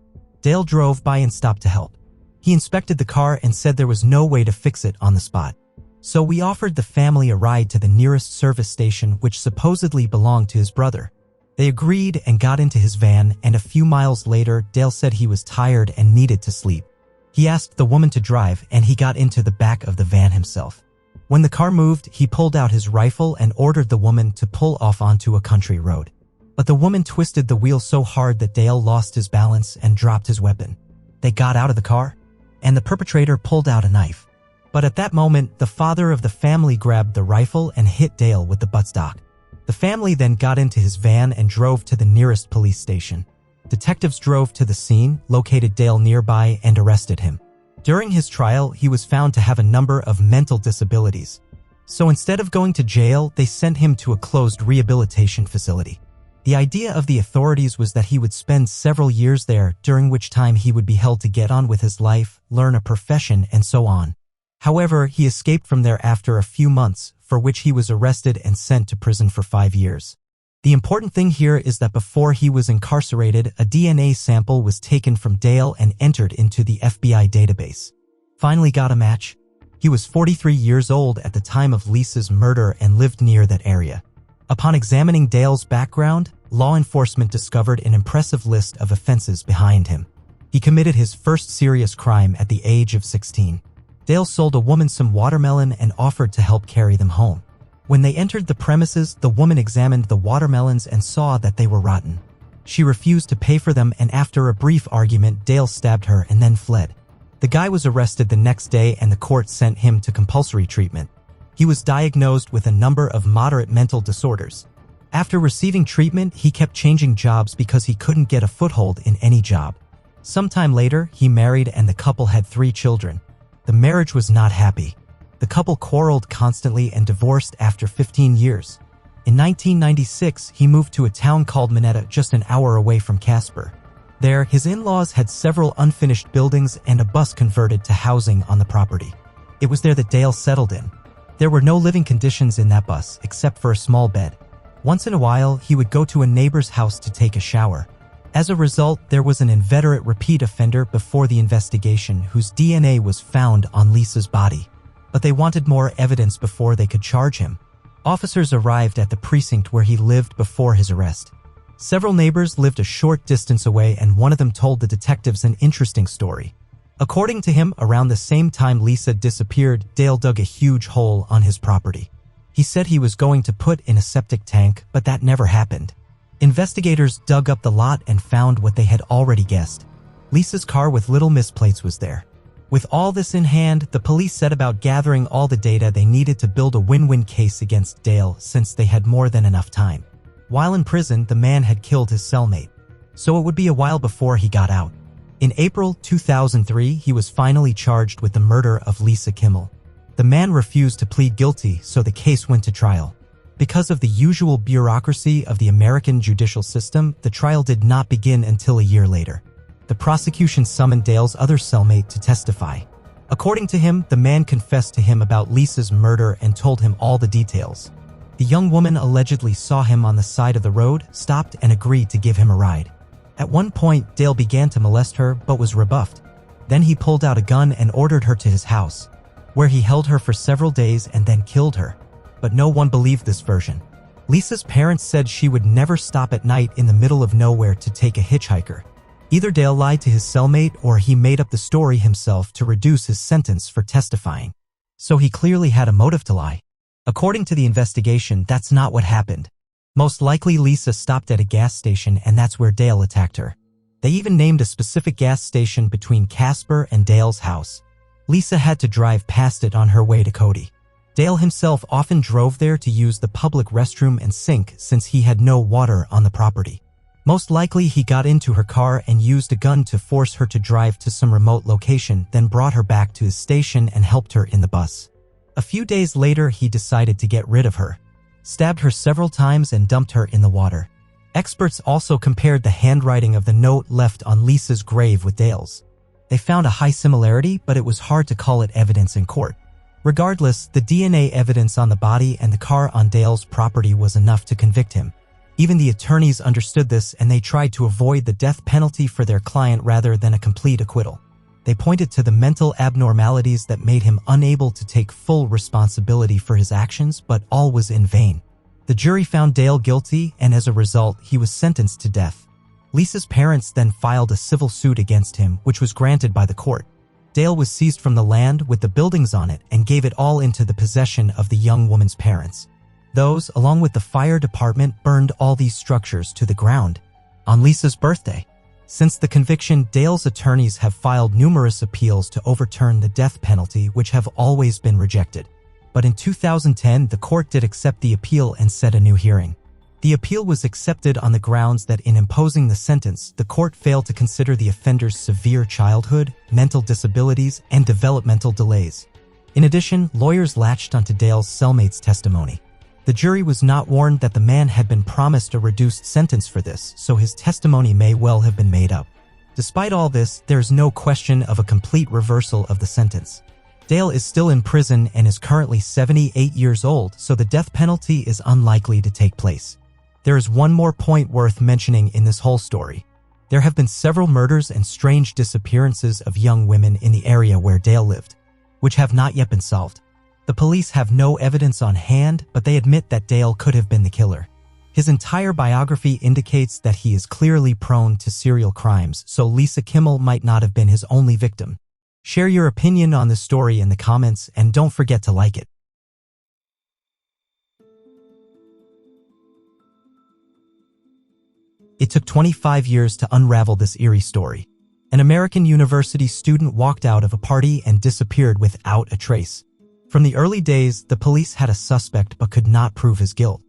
Dale drove by and stopped to help. He inspected the car and said there was no way to fix it on the spot. So we offered the family a ride to the nearest service station which supposedly belonged to his brother. They agreed and got into his van, and a few miles later, Dale said he was tired and needed to sleep. He asked the woman to drive, and he got into the back of the van himself. When the car moved, he pulled out his rifle and ordered the woman to pull off onto a country road. But the woman twisted the wheel so hard that Dale lost his balance and dropped his weapon. They got out of the car, and the perpetrator pulled out a knife. But at that moment, the father of the family grabbed the rifle and hit Dale with the buttstock. The family then got into his van and drove to the nearest police station. Detectives drove to the scene, located Dale nearby, and arrested him. During his trial, he was found to have a number of mental disabilities. So instead of going to jail, they sent him to a closed rehabilitation facility. The idea of the authorities was that he would spend several years there, during which time he would be held to get on with his life, learn a profession, and so on. However, he escaped from there after a few months, for which he was arrested and sent to prison for 5 years. The important thing here is that before he was incarcerated, a DNA sample was taken from Dale and entered into the FBI database. Finally got a match. He was 43 years old at the time of Lisa's murder and lived near that area. Upon examining Dale's background, law enforcement discovered an impressive list of offenses behind him. He committed his first serious crime at the age of 16. Dale sold a woman some watermelon and offered to help carry them home. When they entered the premises, the woman examined the watermelons and saw that they were rotten. She refused to pay for them, and after a brief argument, Dale stabbed her and then fled. The guy was arrested the next day and the court sent him to compulsory treatment. He was diagnosed with a number of moderate mental disorders. After receiving treatment, he kept changing jobs because he couldn't get a foothold in any job. Sometime later, he married and the couple had 3 children. The marriage was not happy. The couple quarreled constantly and divorced after 15 years. In 1996, he moved to a town called Minetta, just an hour away from Casper. There, his in-laws had several unfinished buildings and a bus converted to housing on the property. It was there that Dale settled in. There were no living conditions in that bus, except for a small bed. Once in a while, he would go to a neighbor's house to take a shower. As a result, there was an inveterate repeat offender before the investigation whose DNA was found on Lisa's body. But they wanted more evidence before they could charge him. Officers arrived at the precinct where he lived before his arrest. Several neighbors lived a short distance away, and one of them told the detectives an interesting story. According to him, around the same time Lisa disappeared, Dale dug a huge hole on his property. He said he was going to put in a septic tank, but that never happened. Investigators dug up the lot and found what they had already guessed. Lisa's car with little misplates was there. With all this in hand, the police set about gathering all the data they needed to build a win-win case against Dale, since they had more than enough time. While in prison, the man had killed his cellmate, so it would be a while before he got out. In April 2003, he was finally charged with the murder of Lisa Kimmel. The man refused to plead guilty, so the case went to trial. Because of the usual bureaucracy of the American judicial system, the trial did not begin until a year later. The prosecution summoned Dale's other cellmate to testify. According to him, the man confessed to him about Lisa's murder and told him all the details. The young woman allegedly saw him on the side of the road, stopped, and agreed to give him a ride. At one point, Dale began to molest her but was rebuffed. Then he pulled out a gun and ordered her to his house, where he held her for several days and then killed her. But no one believed this version. Lisa's parents said she would never stop at night in the middle of nowhere to take a hitchhiker. Either Dale lied to his cellmate or he made up the story himself to reduce his sentence for testifying. So he clearly had a motive to lie. According to the investigation, that's not what happened. Most likely Lisa stopped at a gas station and that's where Dale attacked her. They even named a specific gas station between Casper and Dale's house. Lisa had to drive past it on her way to Cody. Dale himself often drove there to use the public restroom and sink since he had no water on the property. Most likely he got into her car and used a gun to force her to drive to some remote location, then brought her back to his station and helped her in the bus. A few days later, he decided to get rid of her, stabbed her several times and dumped her in the water. Experts also compared the handwriting of the note left on Lisa's grave with Dale's. They found a high similarity, but it was hard to call it evidence in court. Regardless, the DNA evidence on the body and the car on Dale's property was enough to convict him. Even the attorneys understood this, and they tried to avoid the death penalty for their client rather than a complete acquittal. They pointed to the mental abnormalities that made him unable to take full responsibility for his actions, but all was in vain. The jury found Dale guilty, and as a result, he was sentenced to death. Lisa's parents then filed a civil suit against him, which was granted by the court. Dale was seized from the land with the buildings on it and gave it all into the possession of the young woman's parents. Those, along with the fire department, burned all these structures to the ground on Lisa's birthday. Since the conviction, Dale's attorneys have filed numerous appeals to overturn the death penalty, which have always been rejected. But in 2010, the court did accept the appeal and set a new hearing. The appeal was accepted on the grounds that in imposing the sentence, the court failed to consider the offender's severe childhood, mental disabilities, and developmental delays. In addition, lawyers latched onto Dale's cellmate's testimony. The jury was not warned that the man had been promised a reduced sentence for this, so his testimony may well have been made up. Despite all this, there is no question of a complete reversal of the sentence. Dale is still in prison and is currently 78 years old, so the death penalty is unlikely to take place. There is one more point worth mentioning in this whole story. There have been several murders and strange disappearances of young women in the area where Dale lived, which have not yet been solved. The police have no evidence on hand, but they admit that Dale could have been the killer. His entire biography indicates that he is clearly prone to serial crimes, so Lisa Kimmel might not have been his only victim. Share your opinion on this story in the comments and don't forget to like it. It took 25 years to unravel this eerie story. An American university student walked out of a party and disappeared without a trace. From the early days, the police had a suspect but could not prove his guilt.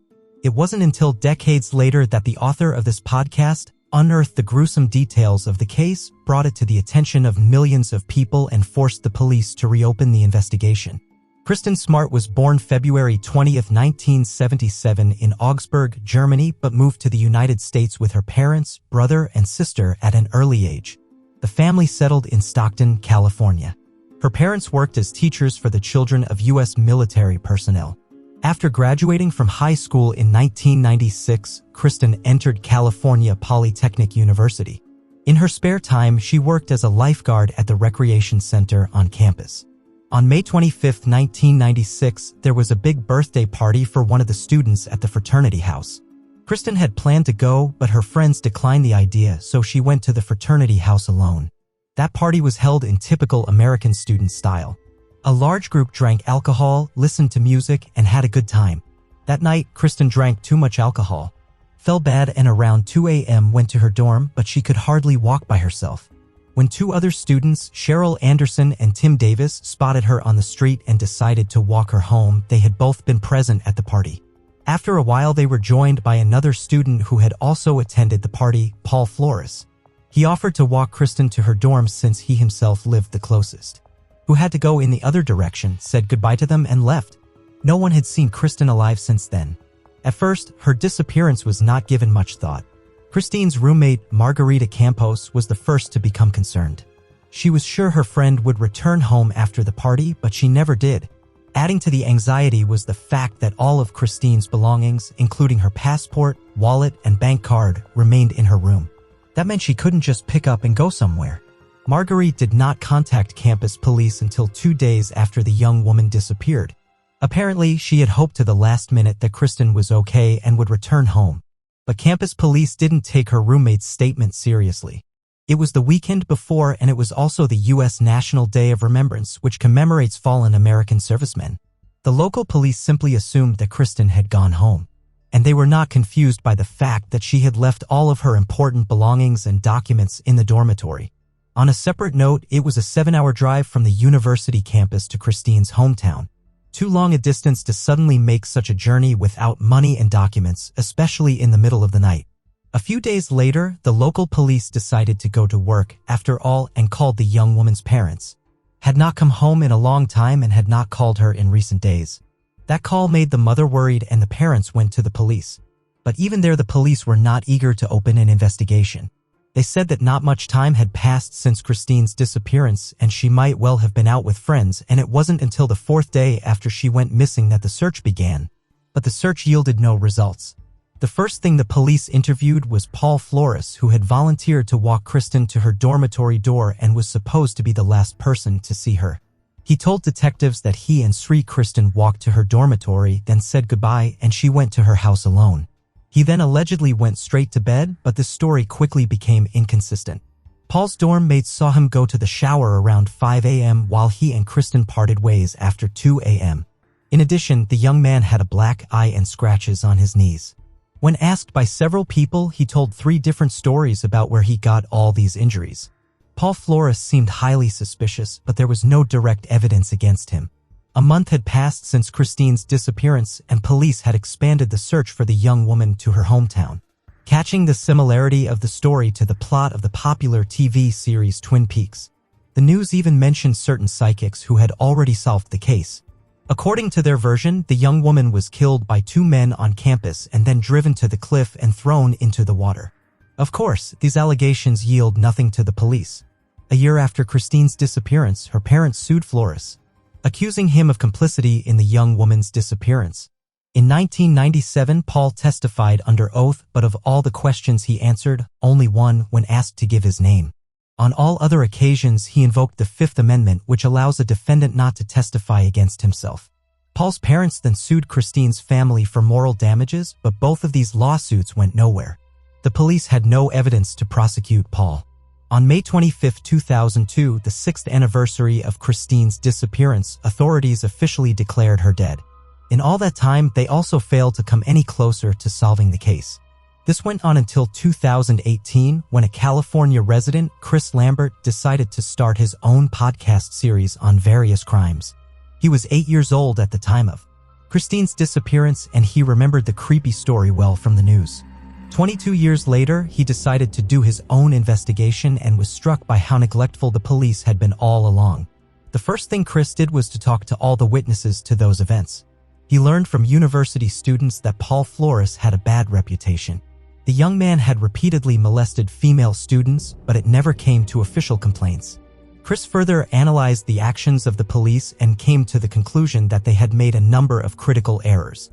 It wasn't until decades later that the author of this podcast unearthed the gruesome details of the case, brought it to the attention of millions of people, and forced the police to reopen the investigation. Kristin Smart was born February 20, 1977 in Augsburg, Germany, but moved to the United States with her parents, brother, and sister at an early age. The family settled in Stockton, California. Her parents worked as teachers for the children of U.S. military personnel. After graduating from high school in 1996, Kristin entered California Polytechnic University. In her spare time, she worked as a lifeguard at the recreation center on campus. On May 25, 1996, there was a big birthday party for one of the students at the fraternity house. Kristin had planned to go, but her friends declined the idea, so she went to the fraternity house alone. That party was held in typical American student style. A large group drank alcohol, listened to music, and had a good time. That night, Kristin drank too much alcohol, felt bad, and around 2 a.m. went to her dorm, but she could hardly walk by herself. When two other students, Cheryl Anderson and Tim Davis, spotted her on the street and decided to walk her home, they had both been present at the party. After a while, they were joined by another student who had also attended the party, Paul Flores. He offered to walk Kristin to her dorm since he himself lived the closest. Who had to go in the other direction, said goodbye to them, and left. No one had seen Kristin alive since then. At first, her disappearance was not given much thought. Kristine's roommate, Margarita Campos, was the first to become concerned. She was sure her friend would return home after the party, but she never did. Adding to the anxiety was the fact that all of Kristine's belongings, including her passport, wallet, and bank card, remained in her room. That meant she couldn't just pick up and go somewhere. Marguerite did not contact campus police until 2 days after the young woman disappeared. Apparently, she had hoped to the last minute that Kristin was okay and would return home. But campus police didn't take her roommate's statement seriously. It was the weekend before, and it was also the U.S. National Day of Remembrance, which commemorates fallen American servicemen. The local police simply assumed that Kristin had gone home, and they were not confused by the fact that she had left all of her important belongings and documents in the dormitory. On a separate note, it was a 7-hour drive from the university campus to Kristine's hometown. Too long a distance to suddenly make such a journey without money and documents, especially in the middle of the night. A few days later, the local police decided to go to work, after all, and called the young woman's parents. Had not come home in a long time and had not called her in recent days. That call made the mother worried, and the parents went to the police. But even there, the police were not eager to open an investigation. They said that not much time had passed since Kristine's disappearance, and she might well have been out with friends, and it wasn't until the 4th day after she went missing that the search began. But the search yielded no results. The first thing the police interviewed was Paul Flores, who had volunteered to walk Kristin to her dormitory door and was supposed to be the last person to see her. He told detectives that he and Kristin walked to her dormitory, then said goodbye, and she went to her house alone. He then allegedly went straight to bed, but this story quickly became inconsistent. Paul's dorm mates saw him go to the shower around 5 a.m. while he and Kristin parted ways after 2 a.m. In addition, the young man had a black eye and scratches on his knees. When asked by several people, he told 3 different stories about where he got all these injuries. Paul Flores seemed highly suspicious, but there was no direct evidence against him. A month had passed since Kristin's disappearance, and police had expanded the search for the young woman to her hometown. Catching the similarity of the story to the plot of the popular TV series Twin Peaks, the news even mentioned certain psychics who had already solved the case. According to their version, the young woman was killed by 2 men on campus and then driven to the cliff and thrown into the water. Of course, these allegations yield nothing to the police. A year after Kristin's disappearance, her parents sued Flores, accusing him of complicity in the young woman's disappearance. In 1997, Paul testified under oath, but of all the questions he answered, only one when asked to give his name. On all other occasions, he invoked the Fifth Amendment, which allows a defendant not to testify against himself. Paul's parents then sued Kristin's family for moral damages, but both of these lawsuits went nowhere. The police had no evidence to prosecute Paul. On May 25, 2002, the 6th anniversary of Kristin's disappearance, authorities officially declared her dead. In all that time, they also failed to come any closer to solving the case. This went on until 2018, when a California resident, Chris Lambert, decided to start his own podcast series on various crimes. He was 8 years old at the time of Kristin's disappearance, and he remembered the creepy story well from the news. 22 years later, he decided to do his own investigation and was struck by how neglectful the police had been all along. The first thing Chris did was to talk to all the witnesses to those events. He learned from university students that Paul Flores had a bad reputation. The young man had repeatedly molested female students, but it never came to official complaints. Chris further analyzed the actions of the police and came to the conclusion that they had made a number of critical errors.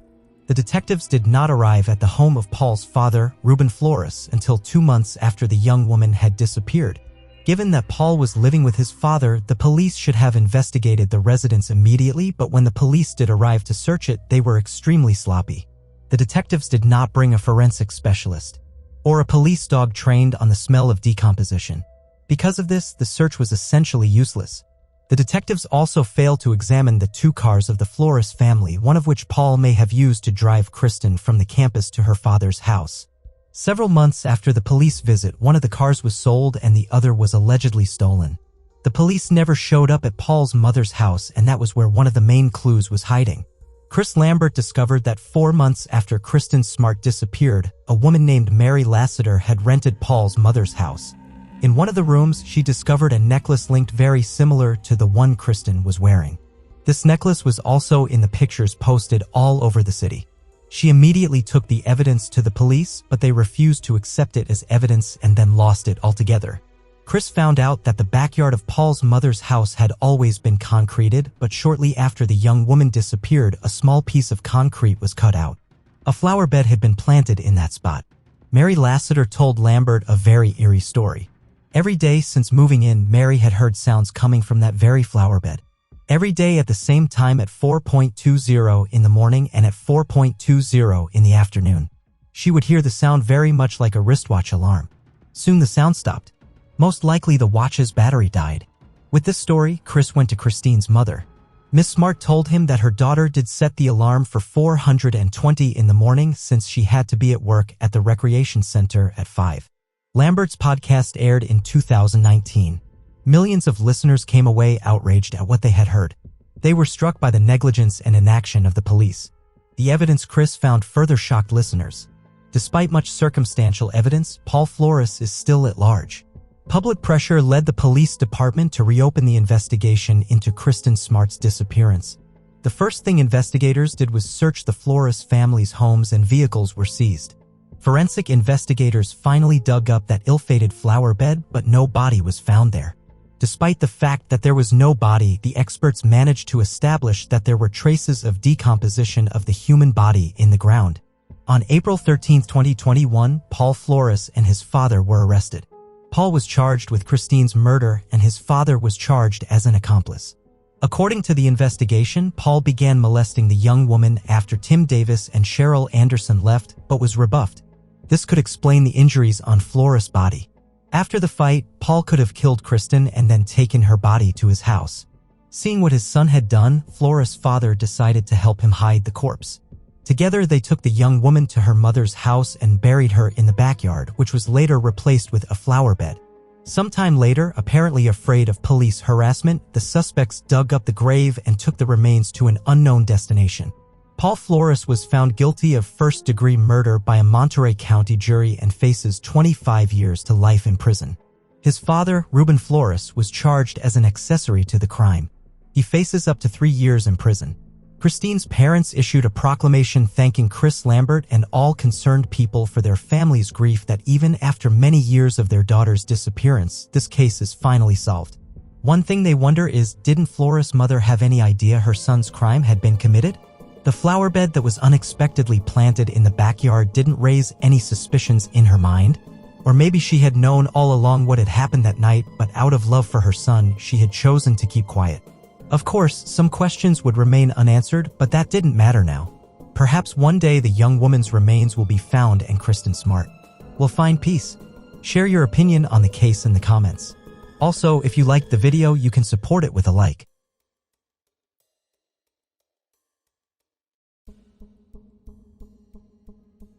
The detectives did not arrive at the home of Paul's father, Ruben Flores, until 2 months after the young woman had disappeared. Given that Paul was living with his father, the police should have investigated the residence immediately, but when the police did arrive to search it, they were extremely sloppy. The detectives did not bring a forensic specialist or a police dog trained on the smell of decomposition. Because of this, the search was essentially useless. The detectives also failed to examine the 2 cars of the Flores family, one of which Paul may have used to drive Kristin from the campus to her father's house. Several months after the police visit, one of the cars was sold and the other was allegedly stolen. The police never showed up at Paul's mother's house, and that was where one of the main clues was hiding. Chris Lambert discovered that 4 months after Kristin Smart disappeared, a woman named Mary Lassiter had rented Paul's mother's house. In one of the rooms, she discovered a necklace linked very similar to the one Kristin was wearing. This necklace was also in the pictures posted all over the city. She immediately took the evidence to the police, but they refused to accept it as evidence and then lost it altogether. Chris found out that the backyard of Paul's mother's house had always been concreted, but shortly after the young woman disappeared, a small piece of concrete was cut out. A flower bed had been planted in that spot. Mary Lassiter told Lambert a very eerie story. Every day since moving in, Mary had heard sounds coming from that very flower bed. Every day at the same time at 4:20 in the morning and at 4:20 in the afternoon. She would hear the sound very much like a wristwatch alarm. Soon the sound stopped. Most likely the watch's battery died. With this story, Chris went to Kristin's mother. Miss Smart told him that her daughter did set the alarm for 4:20 in the morning since she had to be at work at the recreation center at 5. Lambert's podcast aired in 2019. Millions of listeners came away outraged at what they had heard. They were struck by the negligence and inaction of the police. The evidence Chris found further shocked listeners. Despite much circumstantial evidence, Paul Flores is still at large. Public pressure led the police department to reopen the investigation into Kristin Smart's disappearance. The first thing investigators did was search the Flores family's homes, and vehicles were seized. Forensic investigators finally dug up that ill-fated flower bed, but no body was found there. Despite the fact that there was no body, the experts managed to establish that there were traces of decomposition of the human body in the ground. On April 13, 2021, Paul Flores and his father were arrested. Paul was charged with Kristin's murder, and his father was charged as an accomplice. According to the investigation, Paul began molesting the young woman after Tim Davis and Cheryl Anderson left, but was rebuffed. This could explain the injuries on Flores' body. After the fight, Paul could have killed Kristin and then taken her body to his house. Seeing what his son had done, Flores' father decided to help him hide the corpse. Together, they took the young woman to her mother's house and buried her in the backyard, which was later replaced with a flower bed. Sometime later, apparently afraid of police harassment, the suspects dug up the grave and took the remains to an unknown destination. Paul Flores was found guilty of first-degree murder by a Monterey County jury and faces 25 years to life in prison. His father, Ruben Flores, was charged as an accessory to the crime. He faces up to 3 years in prison. Kristin's parents issued a proclamation thanking Chris Lambert and all concerned people for their family's grief that even after many years of their daughter's disappearance, this case is finally solved. One thing they wonder is, didn't Flores' mother have any idea her son's crime had been committed? The flower bed that was unexpectedly planted in the backyard didn't raise any suspicions in her mind? Or maybe she had known all along what had happened that night, but out of love for her son, she had chosen to keep quiet. Of course, some questions would remain unanswered, but that didn't matter now. Perhaps one day the young woman's remains will be found and Kristin Smart will find peace. Share your opinion on the case in the comments. Also, if you liked the video, you can support it with a like.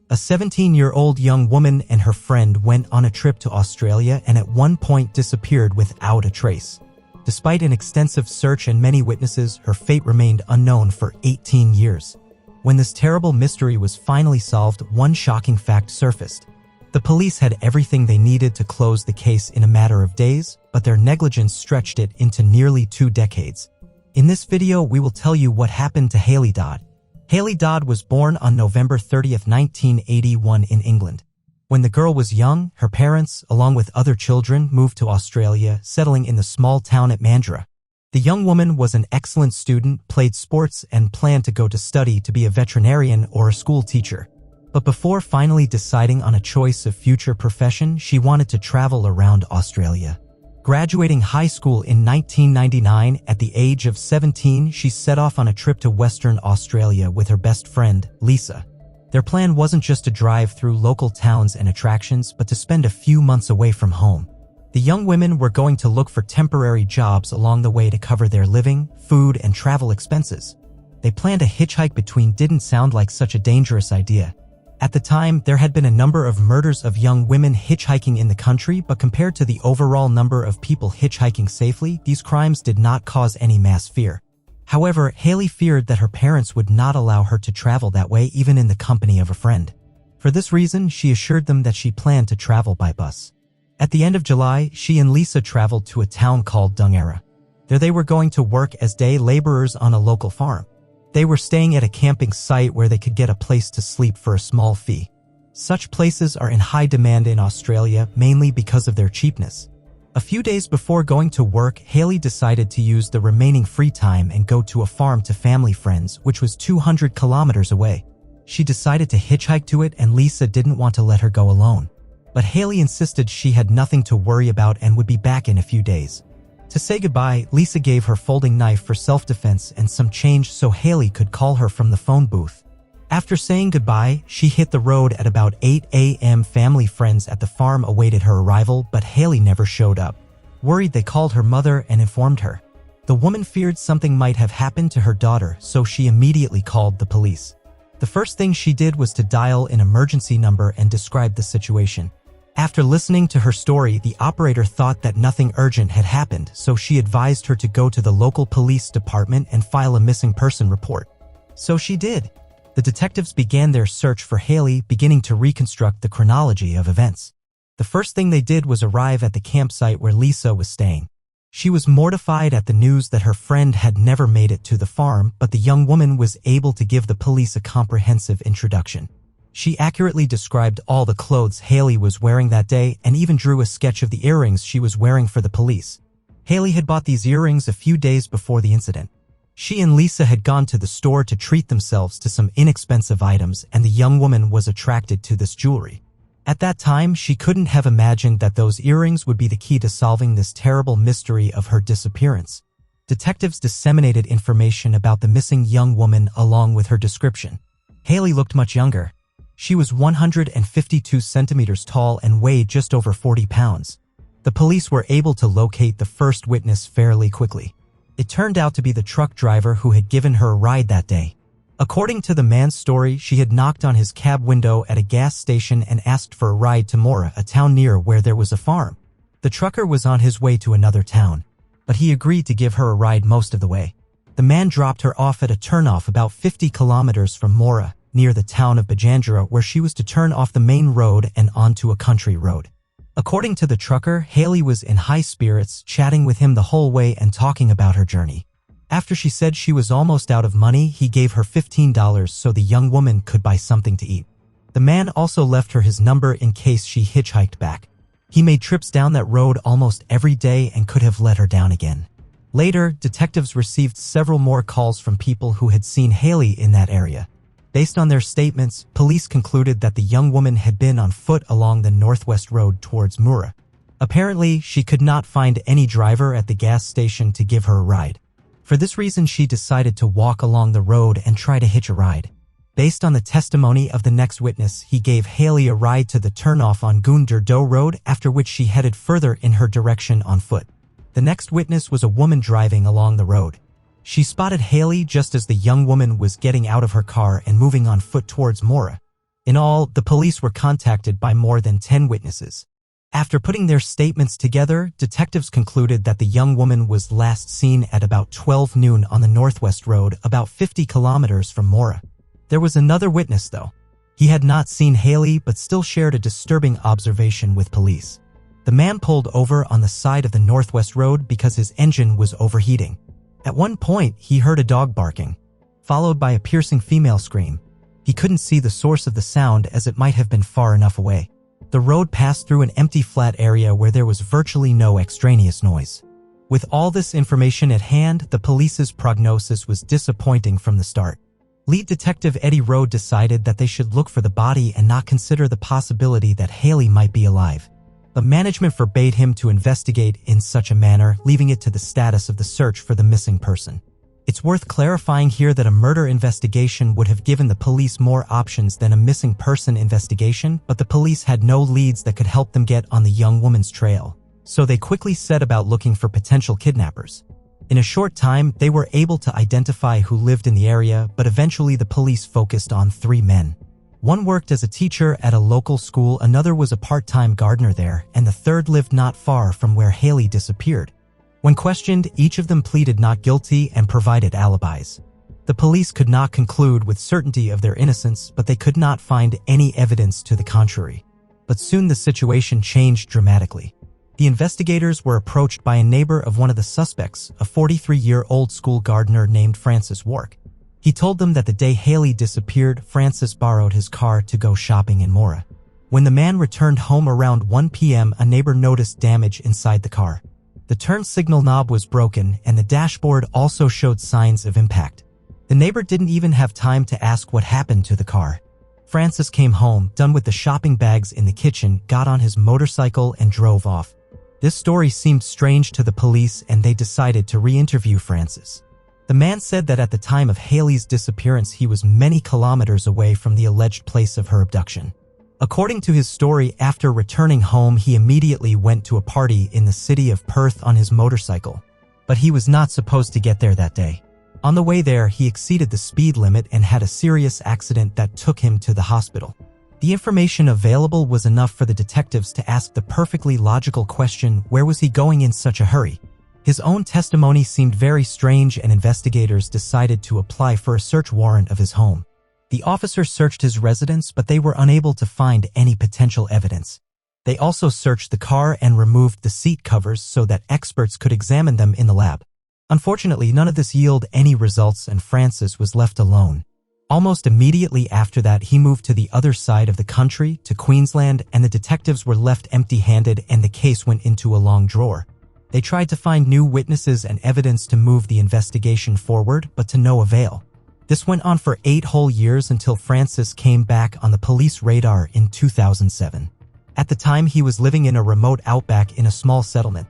A 17-year-old young woman and her friend went on a trip to Australia and at one point disappeared without a trace. Despite an extensive search and many witnesses, her fate remained unknown for 18 years. When this terrible mystery was finally solved, one shocking fact surfaced. The police had everything they needed to close the case in a matter of days, but their negligence stretched it into nearly 2 decades. In this video, we will tell you what happened to Haley Dodd. Haley Dodd was born on November 30, 1981 in England. When the girl was young, her parents, along with other children, moved to Australia, settling in the small town at Mandurah. The young woman was an excellent student, played sports, and planned to go to study to be a veterinarian or a school teacher. But before finally deciding on a choice of future profession, she wanted to travel around Australia. Graduating high school in 1999, at the age of 17, she set off on a trip to Western Australia with her best friend, Lisa. Their plan wasn't just to drive through local towns and attractions, but to spend a few months away from home. The young women were going to look for temporary jobs along the way to cover their living, food, and travel expenses. They planned a hitchhike between didn't sound like such a dangerous idea. At the time, there had been a number of murders of young women hitchhiking in the country, but compared to the overall number of people hitchhiking safely, these crimes did not cause any mass fear. However, Haley feared that her parents would not allow her to travel that way even in the company of a friend. For this reason, she assured them that she planned to travel by bus. At the end of July, she and Lisa traveled to a town called Dungara. There they were going to work as day laborers on a local farm. They were staying at a camping site where they could get a place to sleep for a small fee. Such places are in high demand in Australia, mainly because of their cheapness. A few days before going to work, Haley decided to use the remaining free time and go to a farm to family friends, which was 200 kilometers away. She decided to hitchhike to it, and Lisa didn't want to let her go alone. But Haley insisted she had nothing to worry about and would be back in a few days. To say goodbye, Lisa gave her folding knife for self-defense and some change so Haley could call her from the phone booth. After saying goodbye, she hit the road at about 8 a.m. Family friends at the farm awaited her arrival, but Haley never showed up. Worried, they called her mother and informed her. The woman feared something might have happened to her daughter, so she immediately called the police. The first thing she did was to dial an emergency number and describe the situation. After listening to her story, the operator thought that nothing urgent had happened, so she advised her to go to the local police department and file a missing person report. So she did. The detectives began their search for Haley, beginning to reconstruct the chronology of events. The first thing they did was arrive at the campsite where Lisa was staying. She was mortified at the news that her friend had never made it to the farm, but the young woman was able to give the police a comprehensive introduction. She accurately described all the clothes Haley was wearing that day and even drew a sketch of the earrings she was wearing for the police. Haley had bought these earrings a few days before the incident. She and Lisa had gone to the store to treat themselves to some inexpensive items, and the young woman was attracted to this jewelry. At that time, she couldn't have imagined that those earrings would be the key to solving this terrible mystery of her disappearance. Detectives disseminated information about the missing young woman along with her description. Haley looked much younger. She was 152 centimeters tall and weighed just over 40 pounds. The police were able to locate the first witness fairly quickly. It turned out to be the truck driver who had given her a ride that day. According to the man's story, she had knocked on his cab window at a gas station and asked for a ride to Myra, a town near where there was a farm. The trucker was on his way to another town, but he agreed to give her a ride most of the way. The man dropped her off at a turnoff about 50 kilometers from Myra, near the town of Bajandra, where she was to turn off the main road and onto a country road. According to the trucker, Haley was in high spirits, chatting with him the whole way and talking about her journey. After she said she was almost out of money, he gave her $15 so the young woman could buy something to eat. The man also left her his number in case she hitchhiked back. He made trips down that road almost every day and could have let her down again. Later, detectives received several more calls from people who had seen Haley in that area. Based on their statements, police concluded that the young woman had been on foot along the northwest road towards Myra. Apparently, she could not find any driver at the gas station to give her a ride. For this reason, she decided to walk along the road and try to hitch a ride. Based on the testimony of the next witness, he gave Haley a ride to the turnoff on Gundur Road, after which she headed further in her direction on foot. The next witness was a woman driving along the road. She spotted Haley just as the young woman was getting out of her car and moving on foot towards Myra. In all, the police were contacted by more than 10 witnesses. After putting their statements together, detectives concluded that the young woman was last seen at about 12 noon on the northwest road, about 50 kilometers from Myra. There was another witness, though. He had not seen Haley but still shared a disturbing observation with police. The man pulled over on the side of the northwest road because his engine was overheating. At one point, he heard a dog barking, followed by a piercing female scream. He couldn't see the source of the sound as it might have been far enough away. The road passed through an empty flat area where there was virtually no extraneous noise. With all this information at hand, the police's prognosis was disappointing from the start. Lead detective Eddie Rode decided that they should look for the body and not consider the possibility that Haley might be alive. But management forbade him to investigate in such a manner, leaving it to the status of the search for the missing person. It's worth clarifying here that a murder investigation would have given the police more options than a missing person investigation, but the police had no leads that could help them get on the young woman's trail. So they quickly set about looking for potential kidnappers. In a short time, they were able to identify who lived in the area, but eventually the police focused on 3 men. One worked as a teacher at a local school, another was a part-time gardener there, and the third lived not far from where Haley disappeared. When questioned, each of them pleaded not guilty and provided alibis. The police could not conclude with certainty of their innocence, but they could not find any evidence to the contrary. But soon the situation changed dramatically. The investigators were approached by a neighbor of one of the suspects, a 43-year-old school gardener named Francis Wark. He told them that the day Haley disappeared, Francis borrowed his car to go shopping in Myra. When the man returned home around 1 p.m., a neighbor noticed damage inside the car. The turn signal knob was broken, and the dashboard also showed signs of impact. The neighbor didn't even have time to ask what happened to the car. Francis came home, done with the shopping bags in the kitchen, got on his motorcycle and drove off. This story seemed strange to the police, and they decided to re-interview Francis. The man said that at the time of Haley's disappearance, he was many kilometers away from the alleged place of her abduction. According to his story, after returning home, he immediately went to a party in the city of Perth on his motorcycle. But he was not supposed to get there that day. On the way there, he exceeded the speed limit and had a serious accident that took him to the hospital. The information available was enough for the detectives to ask the perfectly logical question, where was he going in such a hurry? His own testimony seemed very strange, and investigators decided to apply for a search warrant of his home. The officers searched his residence, but they were unable to find any potential evidence. They also searched the car and removed the seat covers so that experts could examine them in the lab. Unfortunately, none of this yielded any results, and Francis was left alone. Almost immediately after that, he moved to the other side of the country, to Queensland, and the detectives were left empty-handed and the case went into a long drawer. They tried to find new witnesses and evidence to move the investigation forward, but to no avail. This went on for 8 whole years until Francis came back on the police radar in 2007. At the time, he was living in a remote outback in a small settlement.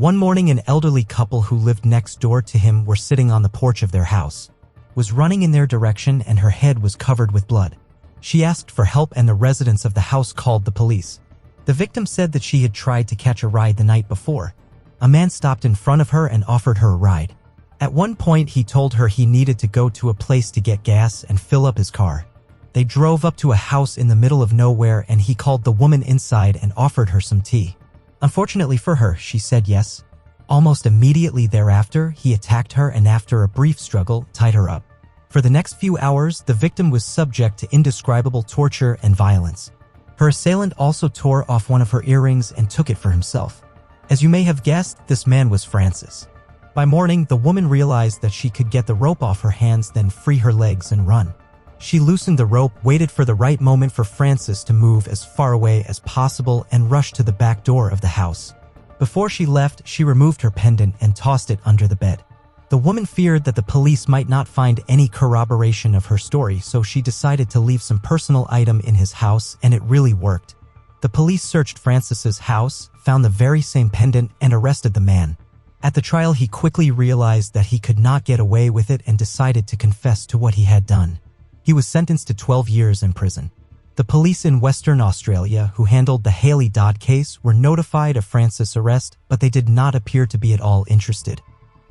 One morning, an elderly couple who lived next door to him were sitting on the porch of their house, was running in their direction, and her head was covered with blood. She asked for help, and the residents of the house called the police. The victim said that she had tried to catch a ride the night before. A man stopped in front of her and offered her a ride. At one point, he told her he needed to go to a place to get gas and fill up his car. They drove up to a house in the middle of nowhere, and he called the woman inside and offered her some tea. Unfortunately for her, she said yes. Almost immediately thereafter, he attacked her and, after a brief struggle, tied her up. For the next few hours, the victim was subject to indescribable torture and violence. Her assailant also tore off one of her earrings and took it for himself. As you may have guessed, this man was Francis. By morning, the woman realized that she could get the rope off her hands, then free her legs and run. She loosened the rope, waited for the right moment for Francis to move as far away as possible, and rushed to the back door of the house. Before she left, she removed her pendant and tossed it under the bed. The woman feared that the police might not find any corroboration of her story, so she decided to leave some personal item in his house, and it really worked. The police searched Francis's house, found the very same pendant, and arrested the man. At the trial, he quickly realized that he could not get away with it and decided to confess to what he had done. He was sentenced to 12 years in prison. The police in Western Australia, who handled the Haley Dodd case, were notified of Francis' arrest, but they did not appear to be at all interested.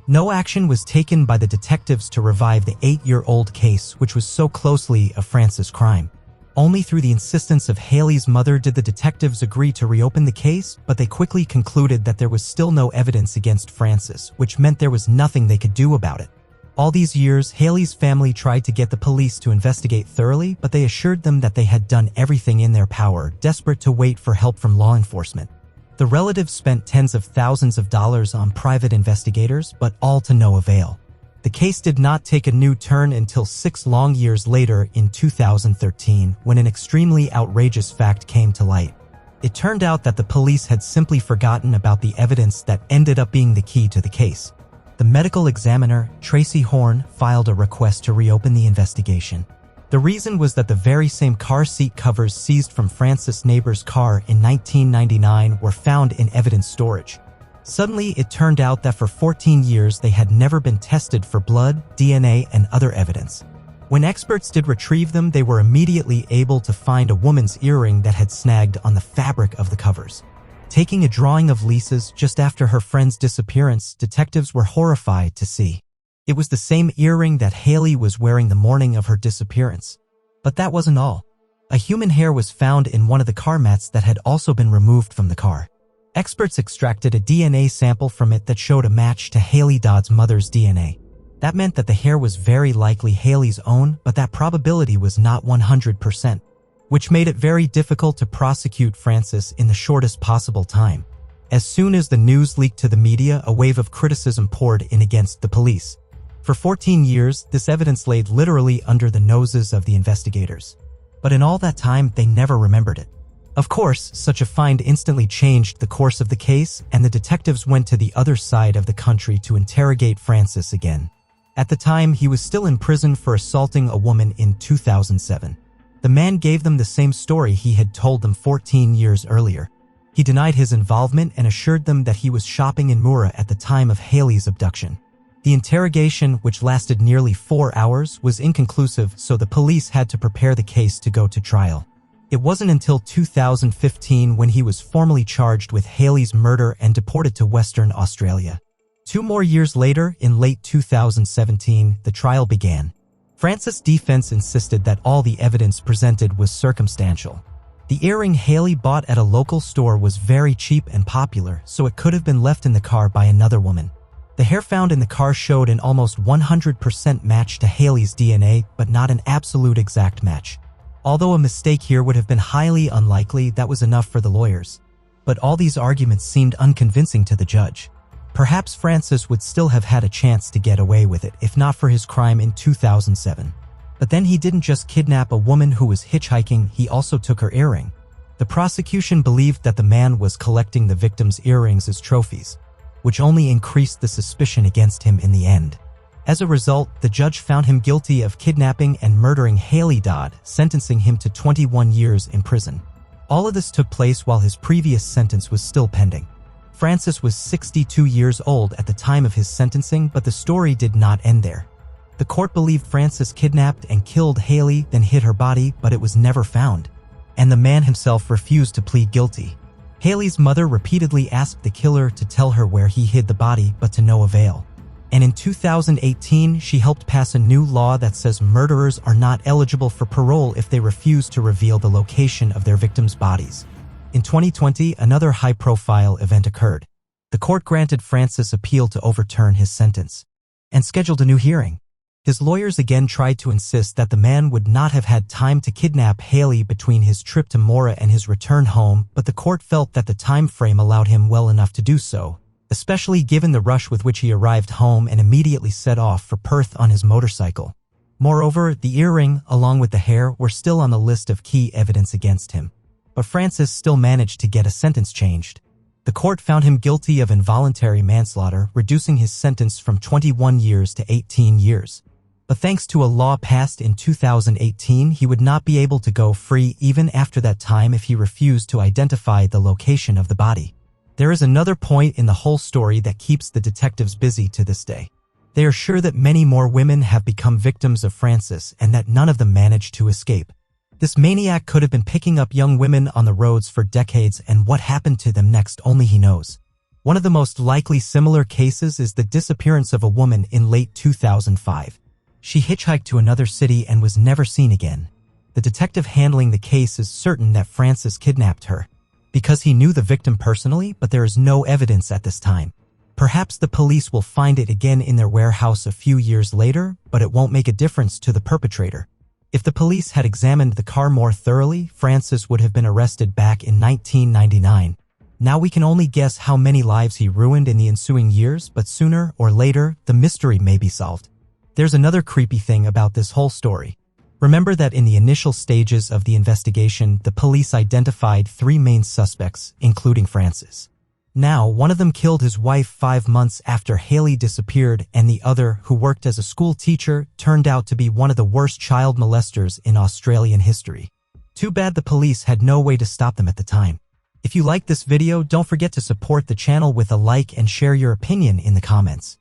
No action was taken by the detectives to revive the 8-year-old case, which was so closely a Francis crime. Only through the insistence of Haley's mother did the detectives agree to reopen the case, but they quickly concluded that there was still no evidence against Francis, which meant there was nothing they could do about it. All these years, Haley's family tried to get the police to investigate thoroughly, but they assured them that they had done everything in their power, desperate to wait for help from law enforcement. The relatives spent tens of thousands of dollars on private investigators, but all to no avail. The case did not take a new turn until 6 long years later in 2013, when an extremely outrageous fact came to light. It turned out that the police had simply forgotten about the evidence that ended up being the key to the case. The medical examiner, Tracy Horn, filed a request to reopen the investigation. The reason was that the very same car seat covers seized from Francis' neighbor's car in 1999 were found in evidence storage. Suddenly, it turned out that for 14 years they had never been tested for blood, DNA, and other evidence. When experts did retrieve them, they were immediately able to find a woman's earring that had snagged on the fabric of the covers. Taking a drawing of Lisa's just after her friend's disappearance, detectives were horrified to see. It was the same earring that Haley was wearing the morning of her disappearance. But that wasn't all. A human hair was found in one of the car mats that had also been removed from the car. Experts extracted a DNA sample from it that showed a match to Haley Dodd's mother's DNA. That meant that the hair was very likely Haley's own, but that probability was not 100%, which made it very difficult to prosecute Francis in the shortest possible time. As soon as the news leaked to the media, a wave of criticism poured in against the police. For 14 years, this evidence laid literally under the noses of the investigators. But in all that time, they never remembered it. Of course, such a find instantly changed the course of the case, and the detectives went to the other side of the country to interrogate Francis again. At the time, he was still in prison for assaulting a woman in 2007. The man gave them the same story he had told them 14 years earlier. He denied his involvement and assured them that he was shopping in Myra at the time of Haley's abduction. The interrogation, which lasted nearly 4 hours, was inconclusive, so the police had to prepare the case to go to trial. It wasn't until 2015 when he was formally charged with Haley's murder and deported to Western Australia. 2 more years later, in late 2017, the trial began. Francis' defense insisted that all the evidence presented was circumstantial. The earring Haley bought at a local store was very cheap and popular, so it could have been left in the car by another woman. The hair found in the car showed an almost 100% match to Haley's DNA, but not an absolute exact match. Although a mistake here would have been highly unlikely, that was enough for the lawyers. But all these arguments seemed unconvincing to the judge. Perhaps Francis would still have had a chance to get away with it if not for his crime in 2007. But then he didn't just kidnap a woman who was hitchhiking, he also took her earring. The prosecution believed that the man was collecting the victim's earrings as trophies, which only increased the suspicion against him in the end. As a result, the judge found him guilty of kidnapping and murdering Haley Dodd, sentencing him to 21 years in prison. All of this took place while his previous sentence was still pending. Francis was 62 years old at the time of his sentencing, but the story did not end there. The court believed Francis kidnapped and killed Haley, then hid her body, but it was never found. And the man himself refused to plead guilty. Haley's mother repeatedly asked the killer to tell her where he hid the body, but to no avail. And in 2018, she helped pass a new law that says murderers are not eligible for parole if they refuse to reveal the location of their victims' bodies. In 2020, another high-profile event occurred. The court granted Francis appeal to overturn his sentence and scheduled a new hearing. His lawyers again tried to insist that the man would not have had time to kidnap Haley between his trip to Myra and his return home, but the court felt that the time frame allowed him well enough to do so, especially given the rush with which he arrived home and immediately set off for Perth on his motorcycle. Moreover, the earring, along with the hair, were still on the list of key evidence against him. But Francis still managed to get a sentence changed. The court found him guilty of involuntary manslaughter, reducing his sentence from 21 years to 18 years. But thanks to a law passed in 2018, he would not be able to go free even after that time if he refused to identify the location of the body. There is another point in the whole story that keeps the detectives busy to this day. They are sure that many more women have become victims of Francis and that none of them managed to escape. This maniac could have been picking up young women on the roads for decades, and what happened to them next only he knows. One of the most likely similar cases is the disappearance of a woman in late 2005. She hitchhiked to another city and was never seen again. The detective handling the case is certain that Francis kidnapped her because he knew the victim personally, but there is no evidence at this time. Perhaps the police will find it again in their warehouse a few years later, but it won't make a difference to the perpetrator. If the police had examined the car more thoroughly, Francis would have been arrested back in 1999. Now we can only guess how many lives he ruined in the ensuing years, but sooner or later, the mystery may be solved. There's another creepy thing about this whole story. Remember that in the initial stages of the investigation, the police identified 3 main suspects, including Francis. Now, one of them killed his wife 5 months after Haley disappeared, and the other, who worked as a school teacher, turned out to be one of the worst child molesters in Australian history. Too bad the police had no way to stop them at the time. If you liked this video, don't forget to support the channel with a like and share your opinion in the comments.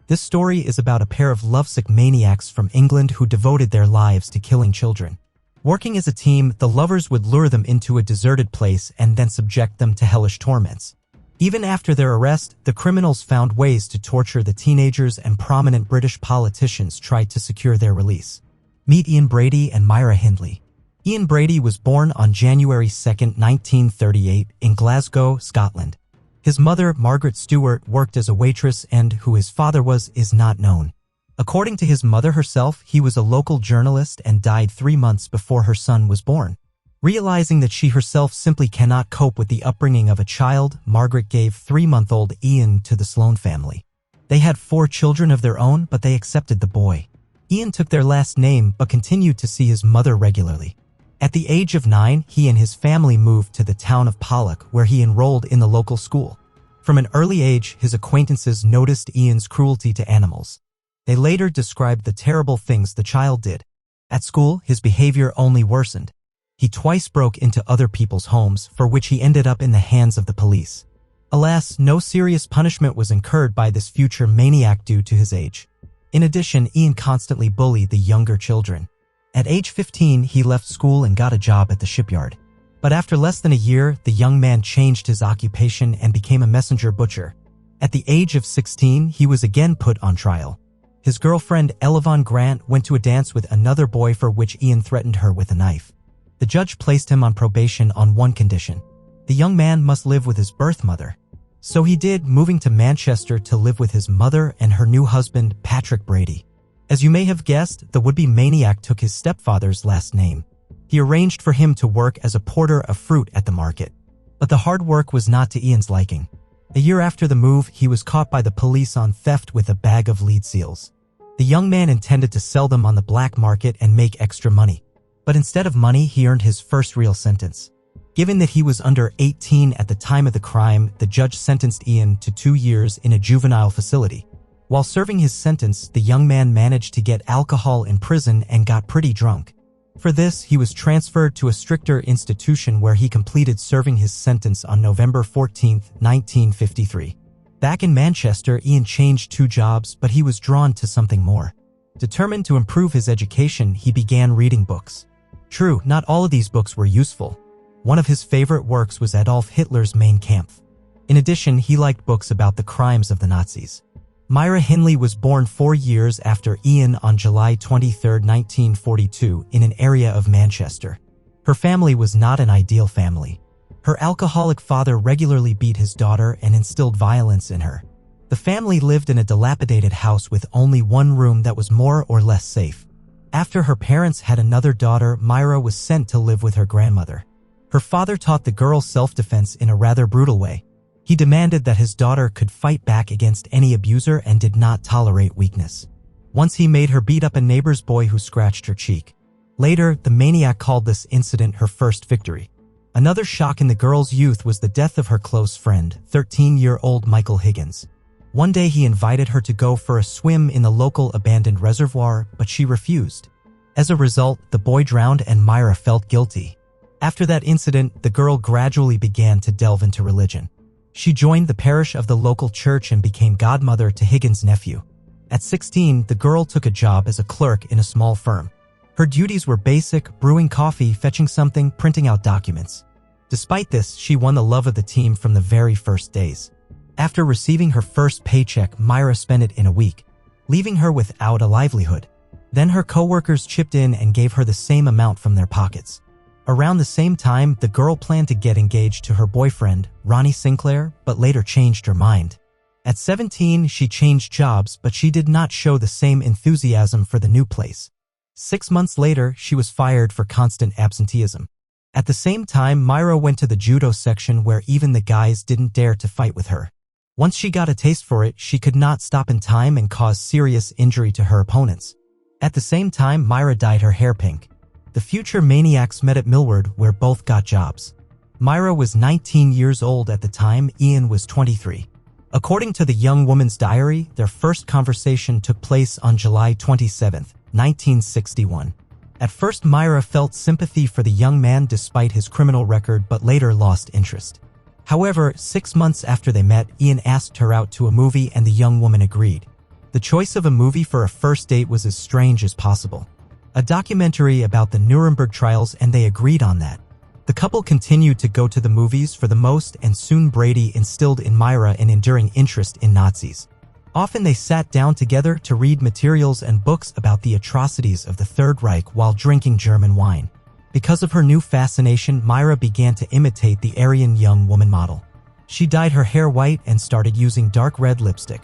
This story is about a pair of lovesick maniacs from England who devoted their lives to killing children. Working as a team, the lovers would lure them into a deserted place and then subject them to hellish torments. Even after their arrest, the criminals found ways to torture the teenagers, and prominent British politicians tried to secure their release. Meet Ian Brady and Myra Hindley. Ian Brady was born on January 2, 1938, in Glasgow, Scotland. His mother, Margaret Stewart, worked as a waitress, and who his father was is not known. According to his mother herself, he was a local journalist and died 3 months before her son was born. Realizing that she herself simply cannot cope with the upbringing of a child, Margaret gave 3-month-old Ian to the Sloane family. They had 4 children of their own, but they accepted the boy. Ian took their last name but continued to see his mother regularly. At the age of 9, he and his family moved to the town of Pollock, where he enrolled in the local school. From an early age, his acquaintances noticed Ian's cruelty to animals. They later described the terrible things the child did. At school, his behavior only worsened. He twice broke into other people's homes, for which he ended up in the hands of the police. Alas, no serious punishment was incurred by this future maniac due to his age. In addition, Ian constantly bullied the younger children. At age 15, he left school and got a job at the shipyard. But after less than a year, the young man changed his occupation and became a messenger butcher. At the age of 16, he was again put on trial. His girlfriend, Elevon Grant, went to a dance with another boy for which Ian threatened her with a knife. The judge placed him on probation on one condition. The young man must live with his birth mother. So he did, moving to Manchester to live with his mother and her new husband, Patrick Brady. As you may have guessed, the would-be maniac took his stepfather's last name. He arranged for him to work as a porter of fruit at the market. But the hard work was not to Ian's liking. A year after the move, he was caught by the police on theft with a bag of lead seals. The young man intended to sell them on the black market and make extra money. But instead of money, he earned his first real sentence. Given that he was under 18 at the time of the crime, the judge sentenced Ian to 2 years in a juvenile facility. While serving his sentence, the young man managed to get alcohol in prison and got pretty drunk. For this, he was transferred to a stricter institution where he completed serving his sentence on November 14, 1953. Back in Manchester, Ian changed 2 jobs, but he was drawn to something more. Determined to improve his education, he began reading books. True, not all of these books were useful. One of his favorite works was Adolf Hitler's Mein Kampf. In addition, he liked books about the crimes of the Nazis. Myra Hindley was born 4 years after Ian on July 23, 1942, in an area of Manchester. Her family was not an ideal family. Her alcoholic father regularly beat his daughter and instilled violence in her. The family lived in a dilapidated house with only one room that was more or less safe. After her parents had another daughter, Myra was sent to live with her grandmother. Her father taught the girl self-defense in a rather brutal way. He demanded that his daughter could fight back against any abuser and did not tolerate weakness. Once he made her beat up a neighbor's boy who scratched her cheek. Later, the maniac called this incident her first victory. Another shock in the girl's youth was the death of her close friend, 13-year-old Michael Higgins. One day he invited her to go for a swim in the local abandoned reservoir, but she refused. As a result, the boy drowned and Myra felt guilty. After that incident, the girl gradually began to delve into religion. She joined the parish of the local church and became godmother to Higgins' nephew. At 16, the girl took a job as a clerk in a small firm. Her duties were basic: brewing coffee, fetching something, printing out documents. Despite this, she won the love of the team from the very first days. After receiving her first paycheck, Myra spent it in a week, leaving her without a livelihood. Then her co-workers chipped in and gave her the same amount from their pockets. Around the same time, the girl planned to get engaged to her boyfriend, Ronnie Sinclair, but later changed her mind. At 17, she changed jobs, but she did not show the same enthusiasm for the new place. 6 months later, she was fired for constant absenteeism. At the same time, Myra went to the judo section where even the guys didn't dare to fight with her. Once she got a taste for it, she could not stop in time and caused serious injury to her opponents. At the same time, Myra dyed her hair pink. The future maniacs met at Millward, where both got jobs. Myra was 19 years old at the time, Ian was 23. According to the young woman's diary, their first conversation took place on July 27, 1961. At first, Myra felt sympathy for the young man despite his criminal record, but later lost interest. However, 6 months after they met, Ian asked her out to a movie and the young woman agreed. The choice of a movie for a first date was as strange as possible. A documentary about the Nuremberg trials, and they agreed on that. The couple continued to go to the movies for the most, and soon Brady instilled in Myra an enduring interest in Nazis. Often they sat down together to read materials and books about the atrocities of the Third Reich while drinking German wine. Because of her new fascination, Myra began to imitate the Aryan young woman model. She dyed her hair white and started using dark red lipstick.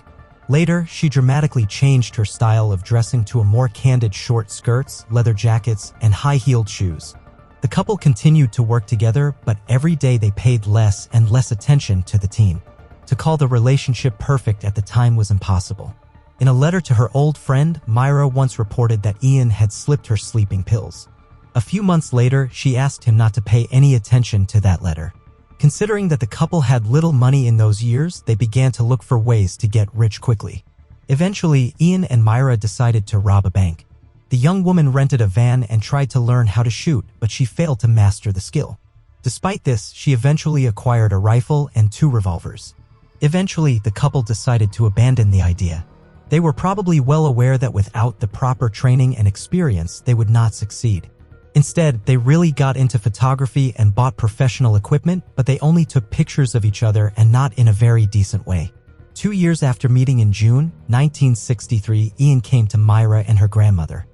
Later, she dramatically changed her style of dressing to a more candid short skirts, leather jackets, and high-heeled shoes. The couple continued to work together, but every day they paid less and less attention to the team. To call the relationship perfect at the time was impossible. In a letter to her old friend, Myra once reported that Ian had slipped her sleeping pills. A few months later, she asked him not to pay any attention to that letter. Considering that the couple had little money in those years, they began to look for ways to get rich quickly. Eventually, Ian and Myra decided to rob a bank. The young woman rented a van and tried to learn how to shoot, but she failed to master the skill. Despite this, she eventually acquired a rifle and 2 revolvers. Eventually, the couple decided to abandon the idea. They were probably well aware that without the proper training and experience, they would not succeed. Instead, they really got into photography and bought professional equipment, but they only took pictures of each other and not in a very decent way. 2 years after meeting in June 1963, Ian came to Myra and her grandmother.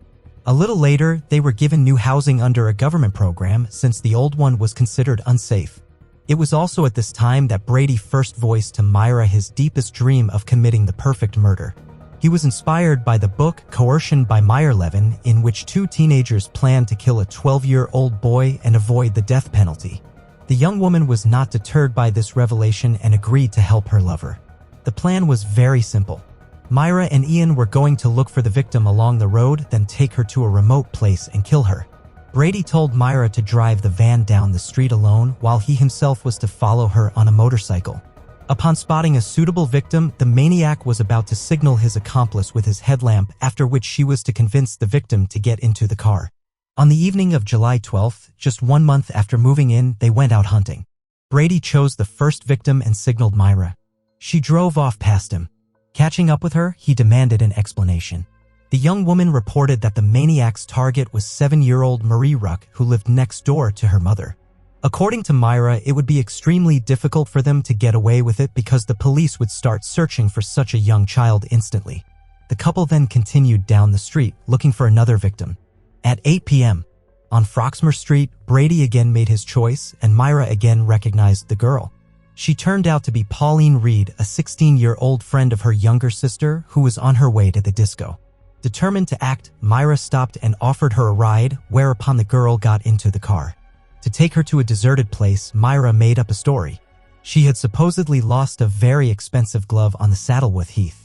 A little later, they were given new housing under a government program since the old one was considered unsafe. It was also at this time that Brady first voiced to Myra his deepest dream of committing the perfect murder. He was inspired by the book Coercion by Meyerlevin, in which 2 teenagers planned to kill a 12-year-old boy and avoid the death penalty. The young woman was not deterred by this revelation and agreed to help her lover. The plan was very simple. Myra and Ian were going to look for the victim along the road, then take her to a remote place and kill her. Brady told Myra to drive the van down the street alone, while he himself was to follow her on a motorcycle. Upon spotting a suitable victim, the maniac was about to signal his accomplice with his headlamp, after which she was to convince the victim to get into the car. On the evening of July 12th, just 1 month after moving in, they went out hunting. Brady chose the first victim and signaled Myra. She drove off past him. Catching up with her, he demanded an explanation. The young woman reported that the maniac's target was 7-year-old Marie Ruck, who lived next door to her mother. According to Myra, it would be extremely difficult for them to get away with it because the police would start searching for such a young child instantly. The couple then continued down the street, looking for another victim. At 8 p.m., on Froxmore Street, Brady again made his choice, and Myra again recognized the girl. She turned out to be Pauline Reed, a 16-year-old friend of her younger sister who was on her way to the disco. Determined to act, Myra stopped and offered her a ride, whereupon the girl got into the car. To take her to a deserted place, Myra made up a story. She had supposedly lost a very expensive glove on the Saddleworth Heath.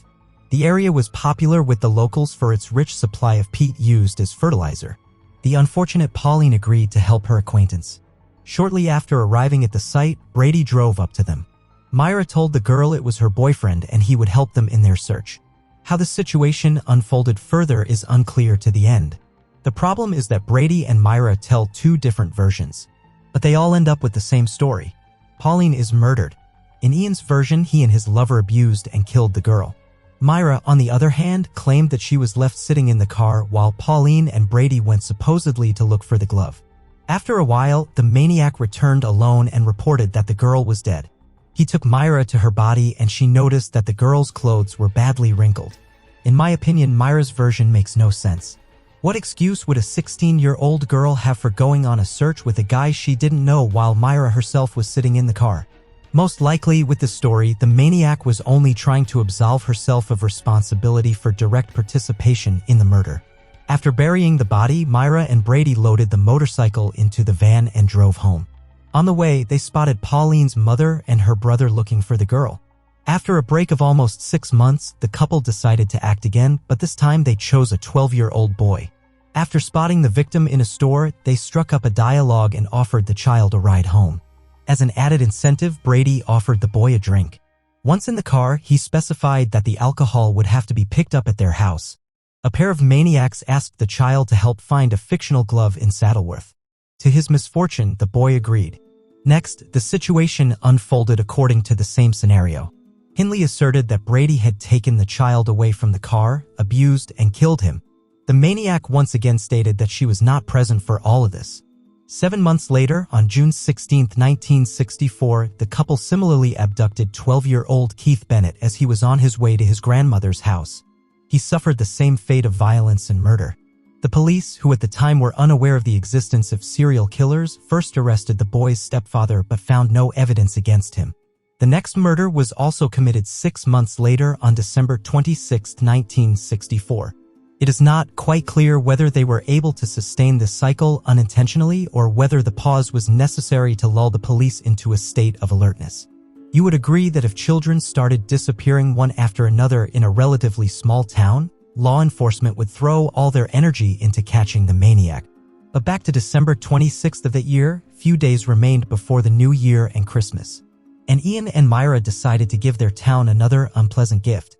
The area was popular with the locals for its rich supply of peat used as fertilizer. The unfortunate Pauline agreed to help her acquaintance. Shortly after arriving at the site, Brady drove up to them. Myra told the girl it was her boyfriend and he would help them in their search. How the situation unfolded further is unclear to the end. The problem is that Brady and Myra tell two different versions, but they all end up with the same story. Pauline is murdered. In Ian's version, he and his lover abused and killed the girl. Myra, on the other hand, claimed that she was left sitting in the car while Pauline and Brady went supposedly to look for the glove. After a while, the maniac returned alone and reported that the girl was dead. He took Myra to her body and she noticed that the girl's clothes were badly wrinkled. In my opinion, Myra's version makes no sense. What excuse would a 16-year-old girl have for going on a search with a guy she didn't know while Myra herself was sitting in the car? Most likely, with this story, the maniac was only trying to absolve herself of responsibility for direct participation in the murder. After burying the body, Myra and Brady loaded the motorcycle into the van and drove home. On the way, they spotted Pauline's mother and her brother looking for the girl. After a break of almost 6 months, the couple decided to act again, but this time they chose a 12-year-old boy. After spotting the victim in a store, they struck up a dialogue and offered the child a ride home. As an added incentive, Brady offered the boy a drink. Once in the car, he specified that the alcohol would have to be picked up at their house. A pair of maniacs asked the child to help find a fictional glove in Saddleworth. To his misfortune, the boy agreed. Next, the situation unfolded according to the same scenario. Hindley asserted that Brady had taken the child away from the car, abused, and killed him. The maniac once again stated that she was not present for all of this. 7 months later, on June 16, 1964, the couple similarly abducted 12-year-old Keith Bennett as he was on his way to his grandmother's house. He suffered the same fate of violence and murder. The police, who at the time were unaware of the existence of serial killers, first arrested the boy's stepfather but found no evidence against him. The next murder was also committed 6 months later on December 26, 1964. It is not quite clear whether they were able to sustain this cycle unintentionally or whether the pause was necessary to lull the police into a state of alertness. You would agree that if children started disappearing one after another in a relatively small town, law enforcement would throw all their energy into catching the maniac. But back to December 26th of that year, few days remained before the New Year and Christmas. And Ian and Myra decided to give their town another unpleasant gift.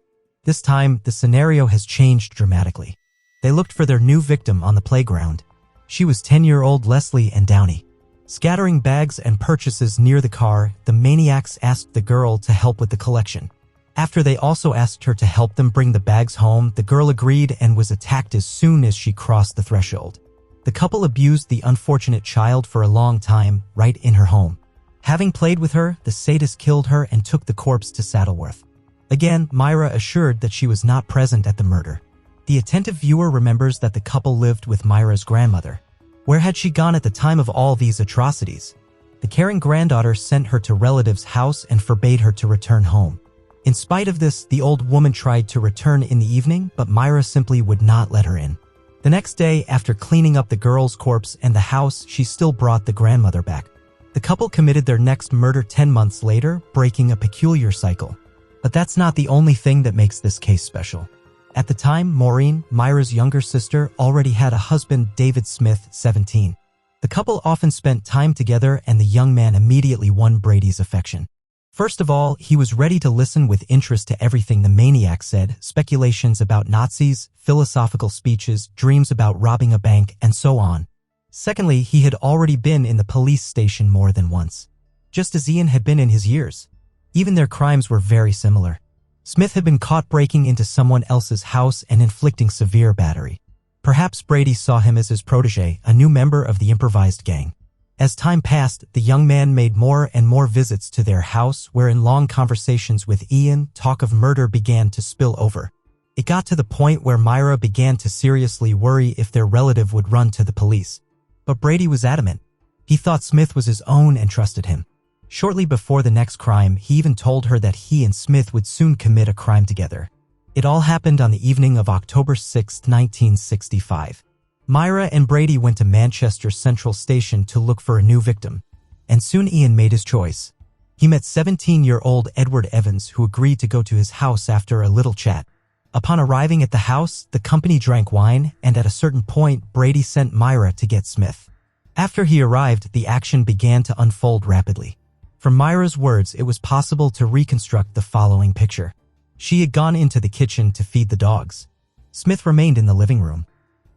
This time, the scenario has changed dramatically. They looked for their new victim on the playground. She was 10-year-old Leslie and Downey. Scattering bags and purchases near the car, the maniacs asked the girl to help with the collection. After they also asked her to help them bring the bags home, the girl agreed and was attacked as soon as she crossed the threshold. The couple abused the unfortunate child for a long time, right in her home. Having played with her, the sadist killed her and took the corpse to Saddleworth. Again, Myra assured that she was not present at the murder. The attentive viewer remembers that the couple lived with Myra's grandmother. Where had she gone at the time of all these atrocities? The caring granddaughter sent her to relatives' house and forbade her to return home. In spite of this, the old woman tried to return in the evening, but Myra simply would not let her in. The next day, after cleaning up the girl's corpse and the house, she still brought the grandmother back. The couple committed their next murder 10 months later, breaking a peculiar cycle. But that's not the only thing that makes this case special. At the time, Maureen, Myra's younger sister, already had a husband, David Smith, 17. The couple often spent time together and the young man immediately won Brady's affection. First of all, he was ready to listen with interest to everything the maniac said, speculations about Nazis, philosophical speeches, dreams about robbing a bank, and so on. Secondly, he had already been in the police station more than once, just as Ian had been in his years. Even their crimes were very similar. Smith had been caught breaking into someone else's house and inflicting severe battery. Perhaps Brady saw him as his protege, a new member of the improvised gang. As time passed, the young man made more and more visits to their house, wherein long conversations with Ian, talk of murder began to spill over. It got to the point where Myra began to seriously worry if their relative would run to the police. But Brady was adamant. He thought Smith was his own and trusted him. Shortly before the next crime, he even told her that he and Smith would soon commit a crime together. It all happened on the evening of October 6, 1965. Myra and Brady went to Manchester Central Station to look for a new victim. And soon Ian made his choice. He met 17-year-old Edward Evans, who agreed to go to his house after a little chat. Upon arriving at the house, the company drank wine, and at a certain point, Brady sent Myra to get Smith. After he arrived, the action began to unfold rapidly. From Myra's words, it was possible to reconstruct the following picture. She had gone into the kitchen to feed the dogs. Smith remained in the living room.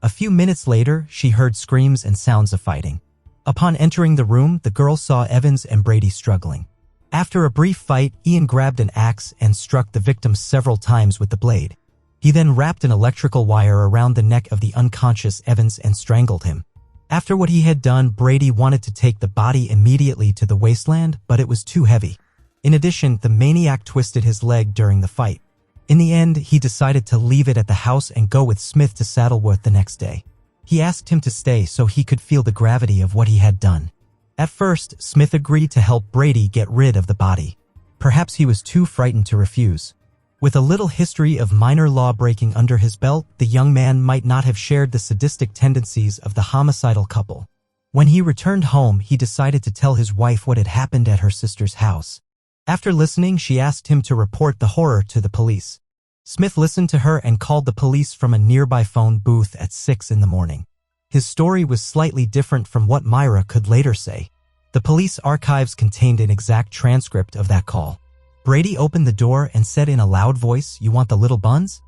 A few minutes later, she heard screams and sounds of fighting. Upon entering the room, the girl saw Evans and Brady struggling. After a brief fight, Ian grabbed an axe and struck the victim several times with the blade. He then wrapped an electrical wire around the neck of the unconscious Evans and strangled him. After what he had done, Brady wanted to take the body immediately to the wasteland, but it was too heavy. In addition, the maniac twisted his leg during the fight. In the end, he decided to leave it at the house and go with Smith to Saddleworth the next day. He asked him to stay so he could feel the gravity of what he had done. At first, Smith agreed to help Brady get rid of the body. Perhaps he was too frightened to refuse. With a little history of minor law-breaking under his belt, the young man might not have shared the sadistic tendencies of the homicidal couple. When he returned home, he decided to tell his wife what had happened at her sister's house. After listening, she asked him to report the horror to the police. Smith listened to her and called the police from a nearby phone booth at 6 in the morning. His story was slightly different from what Myra could later say. The police archives contained an exact transcript of that call. Brady opened the door and said in a loud voice, "You want the little buns?"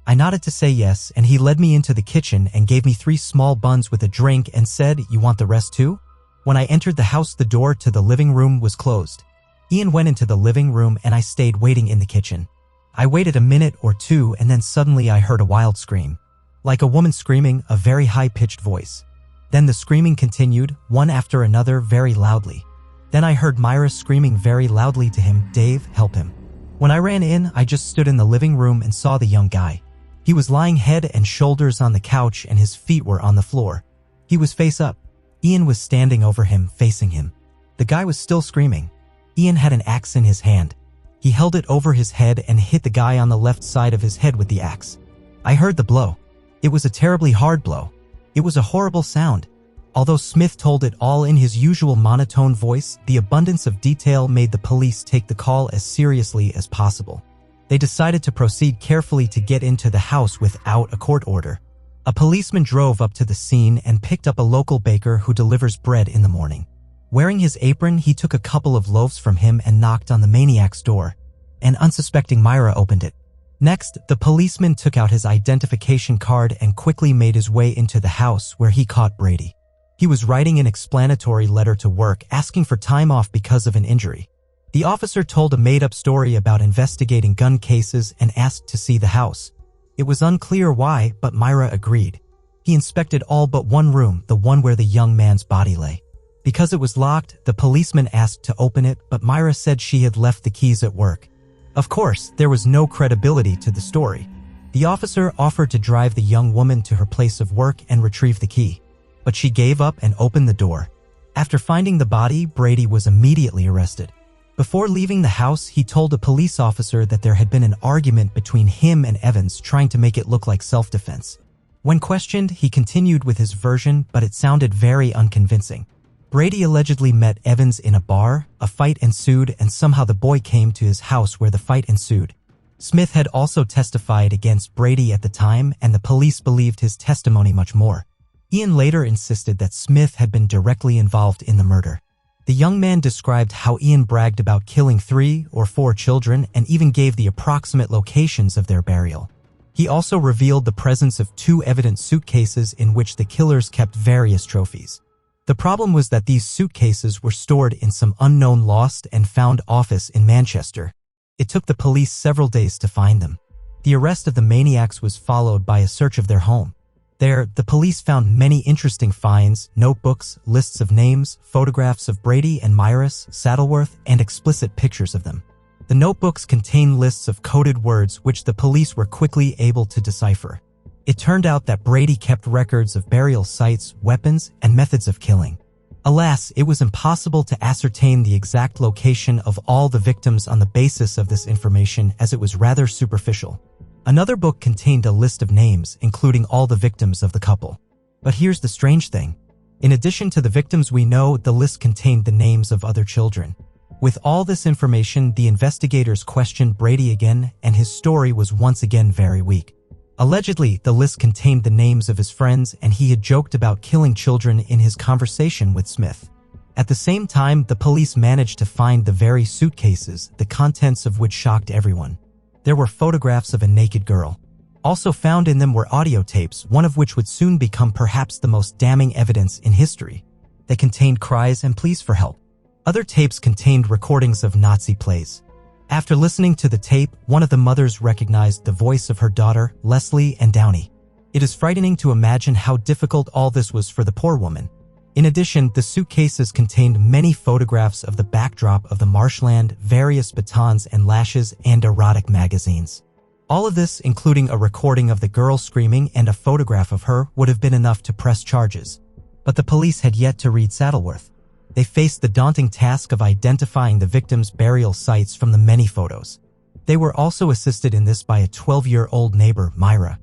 I nodded to say yes, and he led me into the kitchen and gave me 3 small buns with a drink and said, "You want the rest too?" When I entered the house, the door to the living room was closed. Ian went into the living room and I stayed waiting in the kitchen. I waited a minute or two and then suddenly I heard a wild scream. Like a woman screaming, a very high-pitched voice. Then the screaming continued, one after another, very loudly. Then I heard Myra screaming very loudly to him, "Dave, help him." When I ran in, I just stood in the living room and saw the young guy. He was lying head and shoulders on the couch and his feet were on the floor. He was face up. Ian was standing over him, facing him. The guy was still screaming. Ian had an axe in his hand. He held it over his head and hit the guy on the left side of his head with the axe. I heard the blow. It was a terribly hard blow. It was a horrible sound. Although Smith told it all in his usual monotone voice, the abundance of detail made the police take the call as seriously as possible. They decided to proceed carefully to get into the house without a court order. A policeman drove up to the scene and picked up a local baker who delivers bread in the morning. Wearing his apron, he took a couple of loaves from him and knocked on the maniac's door. An unsuspecting Myra opened it. Next, the policeman took out his identification card and quickly made his way into the house where he caught Brady. He was writing an explanatory letter to work asking for time off because of an injury. The officer told a made-up story about investigating gun cases and asked to see the house. It was unclear why, but Myra agreed. He inspected all but one room, the one where the young man's body lay. Because it was locked, the policeman asked to open it, but Myra said she had left the keys at work. Of course, there was no credibility to the story. The officer offered to drive the young woman to her place of work and retrieve the key. But she gave up and opened the door. After finding the body, Brady was immediately arrested. Before leaving the house, he told a police officer that there had been an argument between him and Evans, trying to make it look like self-defense. When questioned, he continued with his version, but it sounded very unconvincing. Brady allegedly met Evans in a bar, a fight ensued, and somehow the boy came to his house where the fight ensued. Smith had also testified against Brady at the time, and the police believed his testimony much more. Ian later insisted that Smith had been directly involved in the murder. The young man described how Ian bragged about killing 3 or 4 children and even gave the approximate locations of their burial. He also revealed the presence of 2 evident suitcases in which the killers kept various trophies. The problem was that these suitcases were stored in some unknown lost and found office in Manchester. It took the police several days to find them. The arrest of the maniacs was followed by a search of their home. There, the police found many interesting finds: notebooks, lists of names, photographs of Brady and Myra, Saddleworth, and explicit pictures of them. The notebooks contain lists of coded words which the police were quickly able to decipher. It turned out that Brady kept records of burial sites, weapons, and methods of killing. Alas, it was impossible to ascertain the exact location of all the victims on the basis of this information, as it was rather superficial. Another book contained a list of names, including all the victims of the couple. But here's the strange thing. In addition to the victims we know, the list contained the names of other children. With all this information, the investigators questioned Brady again, and his story was once again very weak. Allegedly, the list contained the names of his friends, and he had joked about killing children in his conversation with Smith. At the same time, the police managed to find the very suitcases, the contents of which shocked everyone. There were photographs of a naked girl. Also found in them were audio tapes, one of which would soon become perhaps the most damning evidence in history. They contained cries and pleas for help. Other tapes contained recordings of Nazi plays. After listening to the tape, one of the mothers recognized the voice of her daughter, Leslie and Downey. It is frightening to imagine how difficult all this was for the poor woman. In addition, the suitcases contained many photographs of the backdrop of the marshland, various batons and lashes, and erotic magazines. All of this, including a recording of the girl screaming and a photograph of her, would have been enough to press charges. But the police had yet to read Saddleworth. They faced the daunting task of identifying the victims' burial sites from the many photos. They were also assisted in this by a 12-year-old neighbor, Myra,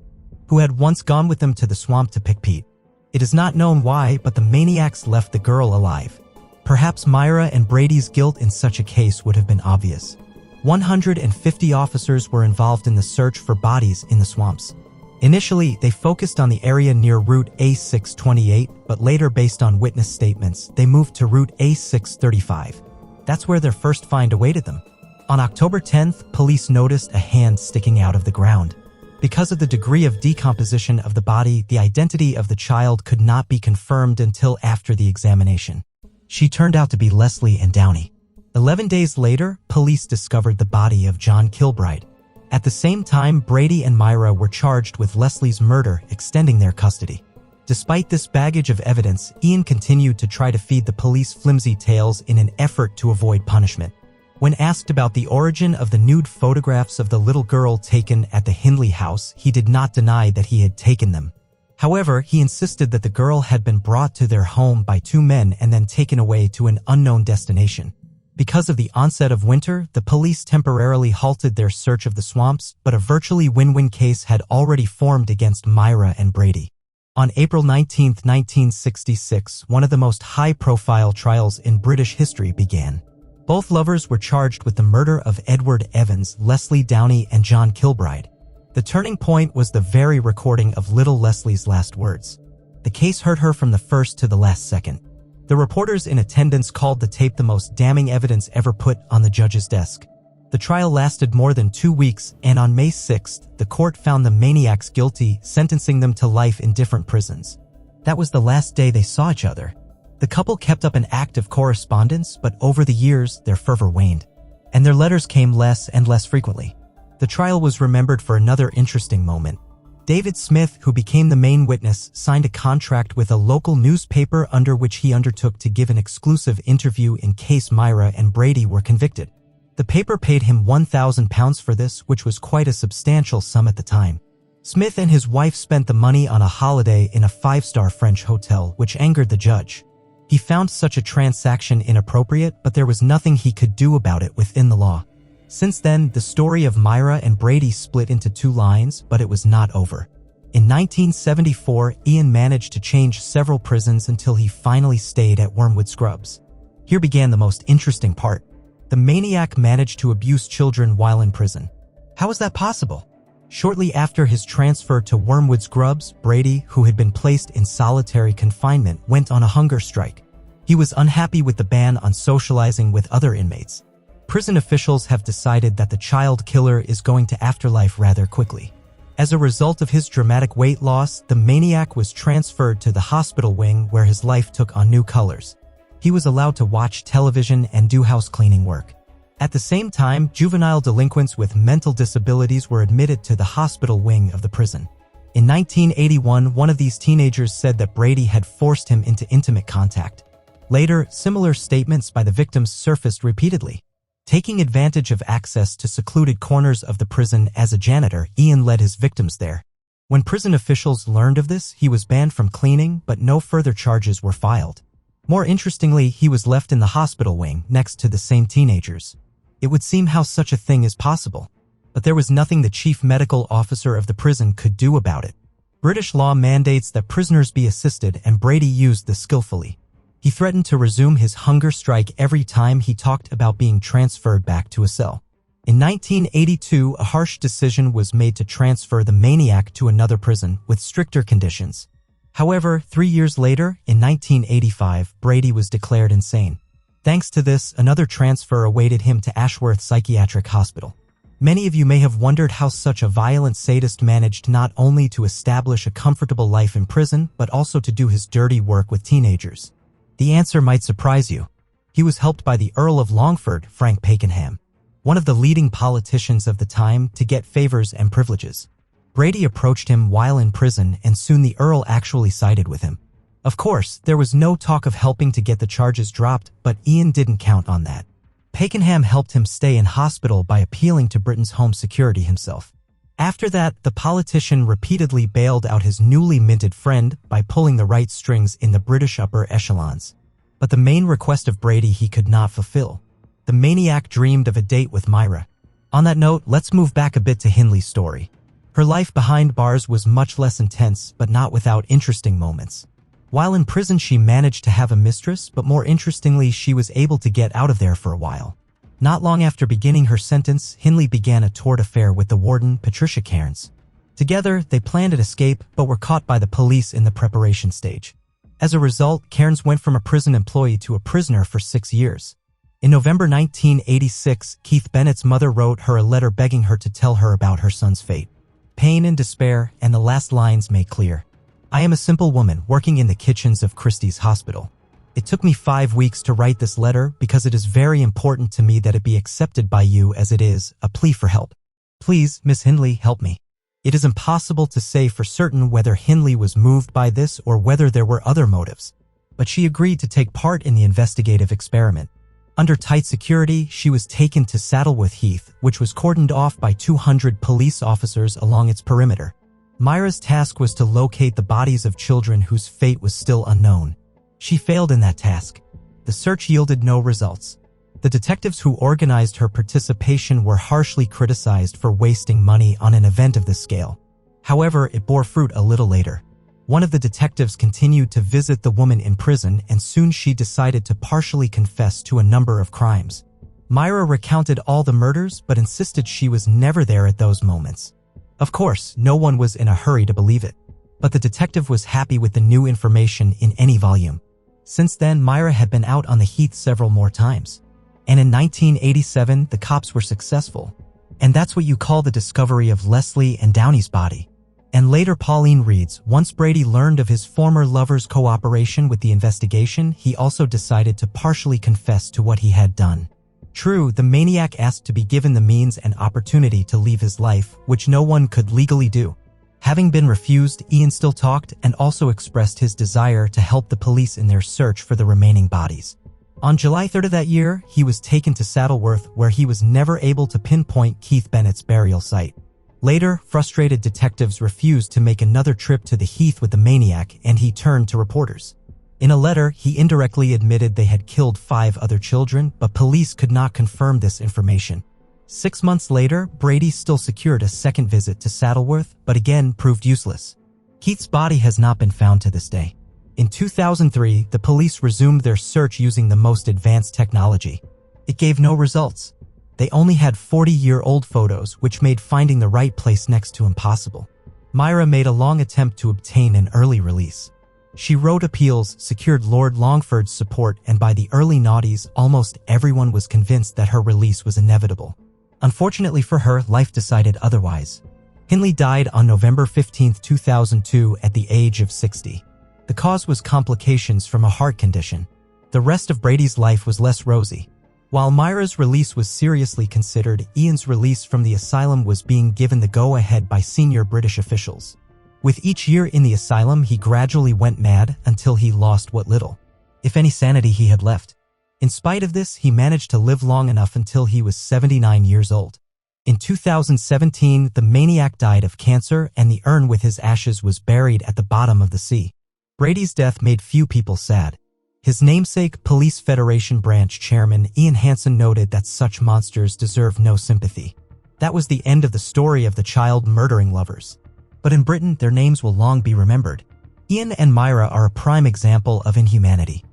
who had once gone with them to the swamp to pick peat. It is not known why, but the maniacs left the girl alive. Perhaps Myra and Brady's guilt in such a case would have been obvious. 150 officers were involved in the search for bodies in the swamps. Initially, they focused on the area near Route A628, but later, based on witness statements, they moved to Route A635. That's where their first find awaited them. On October 10th, police noticed a hand sticking out of the ground. Because of the degree of decomposition of the body, the identity of the child could not be confirmed until after the examination. She turned out to be Leslie and Downey. 11 days later, police discovered the body of John Kilbride. At the same time, Brady and Myra were charged with Leslie's murder, extending their custody. Despite this baggage of evidence, Ian continued to try to feed the police flimsy tales in an effort to avoid punishment. When asked about the origin of the nude photographs of the little girl taken at the Hindley house, he did not deny that he had taken them. However, he insisted that the girl had been brought to their home by 2 men and then taken away to an unknown destination. Because of the onset of winter, the police temporarily halted their search of the swamps, but a virtually win-win case had already formed against Myra and Brady. On April 19, 1966, one of the most high-profile trials in British history began. Both lovers were charged with the murder of Edward Evans, Leslie Downey, and John Kilbride. The turning point was the very recording of little Leslie's last words. The case hurt her from the first to the last second. The reporters in attendance called the tape the most damning evidence ever put on the judge's desk. The trial lasted more than 2 weeks, and on May 6th, the court found the maniacs guilty, sentencing them to life in different prisons. That was the last day they saw each other. The couple kept up an active correspondence, but over the years, their fervor waned, and their letters came less and less frequently. The trial was remembered for another interesting moment. David Smith, who became the main witness, signed a contract with a local newspaper under which he undertook to give an exclusive interview in case Myra and Brady were convicted. The paper paid him £1,000 for this, which was quite a substantial sum at the time. Smith and his wife spent the money on a holiday in a 5-star French hotel, which angered the judge. He found such a transaction inappropriate, but there was nothing he could do about it within the law. Since then, the story of Myra and Brady split into 2 lines, but it was not over. In 1974, Ian managed to change several prisons until he finally stayed at Wormwood Scrubs. Here began the most interesting part. The maniac managed to abuse children while in prison. How was that possible? Shortly after his transfer to Wormwood Scrubs, Brady, who had been placed in solitary confinement, went on a hunger strike. He was unhappy with the ban on socializing with other inmates. Prison officials have decided that the child killer is going to afterlife rather quickly. As a result of his dramatic weight loss, the maniac was transferred to the hospital wing where his life took on new colors. He was allowed to watch television and do house cleaning work. At the same time, juvenile delinquents with mental disabilities were admitted to the hospital wing of the prison. In 1981, one of these teenagers said that Brady had forced him into intimate contact. Later, similar statements by the victims surfaced repeatedly. Taking advantage of access to secluded corners of the prison as a janitor, Ian led his victims there. When prison officials learned of this, he was banned from cleaning, but no further charges were filed. More interestingly, he was left in the hospital wing next to the same teenagers. It would seem how such a thing is possible, but there was nothing the chief medical officer of the prison could do about it. British law mandates that prisoners be assisted, and Brady used this skillfully. He threatened to resume his hunger strike every time he talked about being transferred back to a cell. In 1982, a harsh decision was made to transfer the maniac to another prison with stricter conditions. However, 3 years later, in 1985, Brady was declared insane. Thanks to this, another transfer awaited him to Ashworth Psychiatric Hospital. Many of you may have wondered how such a violent sadist managed not only to establish a comfortable life in prison, but also to do his dirty work with teenagers. The answer might surprise you. He was helped by the Earl of Longford, Frank Pakenham, one of the leading politicians of the time, to get favors and privileges. Brady approached him while in prison, and soon the Earl actually sided with him. Of course, there was no talk of helping to get the charges dropped, but Ian didn't count on that. Pakenham helped him stay in hospital by appealing to Britain's Home Security himself. After that, the politician repeatedly bailed out his newly minted friend by pulling the right strings in the British upper echelons. But the main request of Brady he could not fulfill. The maniac dreamed of a date with Myra. On that note, let's move back a bit to Hindley's story. Her life behind bars was much less intense, but not without interesting moments. While in prison, she managed to have a mistress, but more interestingly, she was able to get out of there for a while. Not long after beginning her sentence, Hindley began a torrid affair with the warden, Patricia Cairns. Together, they planned an escape, but were caught by the police in the preparation stage. As a result, Cairns went from a prison employee to a prisoner for 6 years. In November 1986, Keith Bennett's mother wrote her a letter begging her to tell her about her son's fate. Pain and despair, and the last lines make clear. I am a simple woman working in the kitchens of Christie's Hospital. It took me 5 weeks to write this letter because it is very important to me that it be accepted by you as it is, a plea for help. Please, Miss Hindley, help me. It is impossible to say for certain whether Hindley was moved by this or whether there were other motives, but she agreed to take part in the investigative experiment. Under tight security, she was taken to Saddleworth Heath, which was cordoned off by 200 police officers along its perimeter. Myra's task was to locate the bodies of children whose fate was still unknown. She failed in that task. The search yielded no results. The detectives who organized her participation were harshly criticized for wasting money on an event of this scale. However, it bore fruit a little later. One of the detectives continued to visit the woman in prison, and soon she decided to partially confess to a number of crimes. Myra recounted all the murders, but insisted she was never there at those moments. Of course, no one was in a hurry to believe it, but the detective was happy with the new information in any volume. Since then, Myra had been out on the heath several more times. And in 1987, the cops were successful. And that's what you call the discovery of Leslie and Downey's body. And later, Pauline reads, once Brady learned of his former lover's cooperation with the investigation, he also decided to partially confess to what he had done. True, the maniac asked to be given the means and opportunity to leave his life, which no one could legally do. Having been refused, Ian still talked and also expressed his desire to help the police in their search for the remaining bodies. On July 3rd of that year, he was taken to Saddleworth, where he was never able to pinpoint Keith Bennett's burial site. Later, frustrated detectives refused to make another trip to the heath with the maniac, and he turned to reporters. In a letter, he indirectly admitted they had killed 5 other children, but police could not confirm this information. 6 months later, Brady still secured a second visit to Saddleworth, but again proved useless. Keith's body has not been found to this day. In 2003, the police resumed their search using the most advanced technology. It gave no results. They only had 40-year-old photos, which made finding the right place next to impossible. Myra made a long attempt to obtain an early release. She wrote appeals, secured Lord Longford's support, and by the early noughties, almost everyone was convinced that her release was inevitable. Unfortunately for her, life decided otherwise. Hindley died on November 15, 2002 at the age of 60. The cause was complications from a heart condition. The rest of Brady's life was less rosy. While Myra's release was seriously considered, Ian's release from the asylum was being given the go-ahead by senior British officials. With each year in the asylum, he gradually went mad until he lost what little, if any, sanity he had left. In spite of this, he managed to live long enough until he was 79 years old. In 2017, the maniac died of cancer, and the urn with his ashes was buried at the bottom of the sea. Brady's death made few people sad. His namesake, Police Federation branch chairman Ian Hansen noted that such monsters deserve no sympathy. That was the end of the story of the child-murdering lovers. But in Britain, their names will long be remembered. Ian and Myra are a prime example of inhumanity.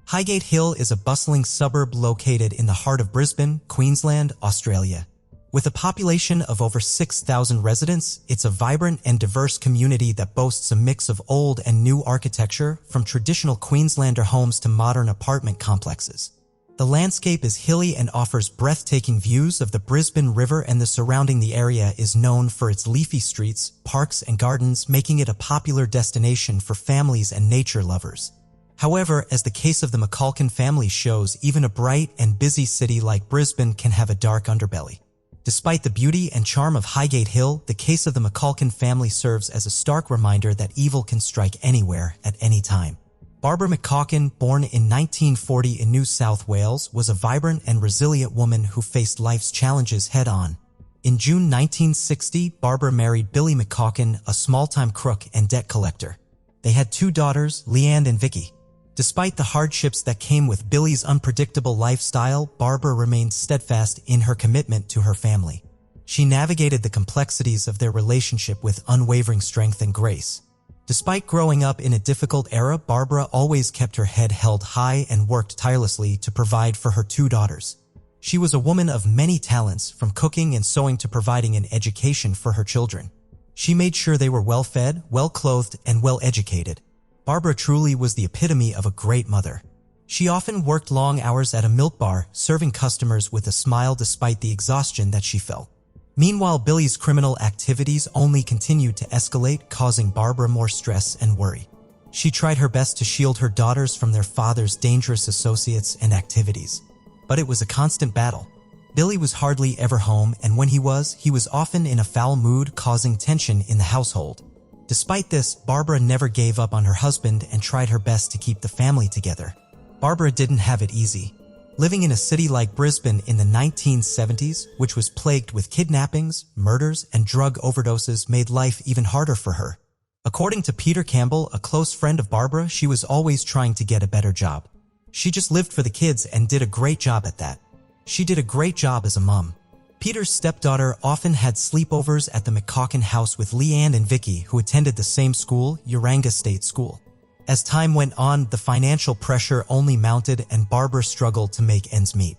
Highgate Hill is a bustling suburb located in the heart of Brisbane, Queensland, Australia. With a population of over 6,000 residents, it's a vibrant and diverse community that boasts a mix of old and new architecture, from traditional Queenslander homes to modern apartment complexes. The landscape is hilly and offers breathtaking views of the Brisbane River, and the surrounding area is known for its leafy streets, parks, and gardens, making it a popular destination for families and nature lovers. However, as the case of the Mculkin family shows, even a bright and busy city like Brisbane can have a dark underbelly. Despite the beauty and charm of Highgate Hill, the case of the Mculkin family serves as a stark reminder that evil can strike anywhere, at any time. Barbara Mculkin, born in 1940 in New South Wales, was a vibrant and resilient woman who faced life's challenges head-on. In June 1960, Barbara married Billy Mculkin, a small-time crook and debt collector. They had two daughters, Leanne and Vicky. Despite the hardships that came with Billy's unpredictable lifestyle, Barbara remained steadfast in her commitment to her family. She navigated the complexities of their relationship with unwavering strength and grace. Despite growing up in a difficult era, Barbara always kept her head held high and worked tirelessly to provide for her two daughters. She was a woman of many talents, from cooking and sewing to providing an education for her children. She made sure they were well-fed, well-clothed, and well-educated. Barbara truly was the epitome of a great mother. She often worked long hours at a milk bar, serving customers with a smile despite the exhaustion that she felt. Meanwhile, Billy's criminal activities only continued to escalate, causing Barbara more stress and worry. She tried her best to shield her daughters from their father's dangerous associates and activities. But it was a constant battle. Billy was hardly ever home, and when he was often in a foul mood, causing tension in the household. Despite this, Barbara never gave up on her husband and tried her best to keep the family together. Barbara didn't have it easy. Living in a city like Brisbane in the 1970s, which was plagued with kidnappings, murders, and drug overdoses, made life even harder for her. According to Peter Campbell, a close friend of Barbara, she was always trying to get a better job. She just lived for the kids and did a great job at that. She did a great job as a mom. Peter's stepdaughter often had sleepovers at the Mculkin house with Leanne and Vicky, who attended the same school, Uranga State School. As time went on, the financial pressure only mounted and Barbara struggled to make ends meet.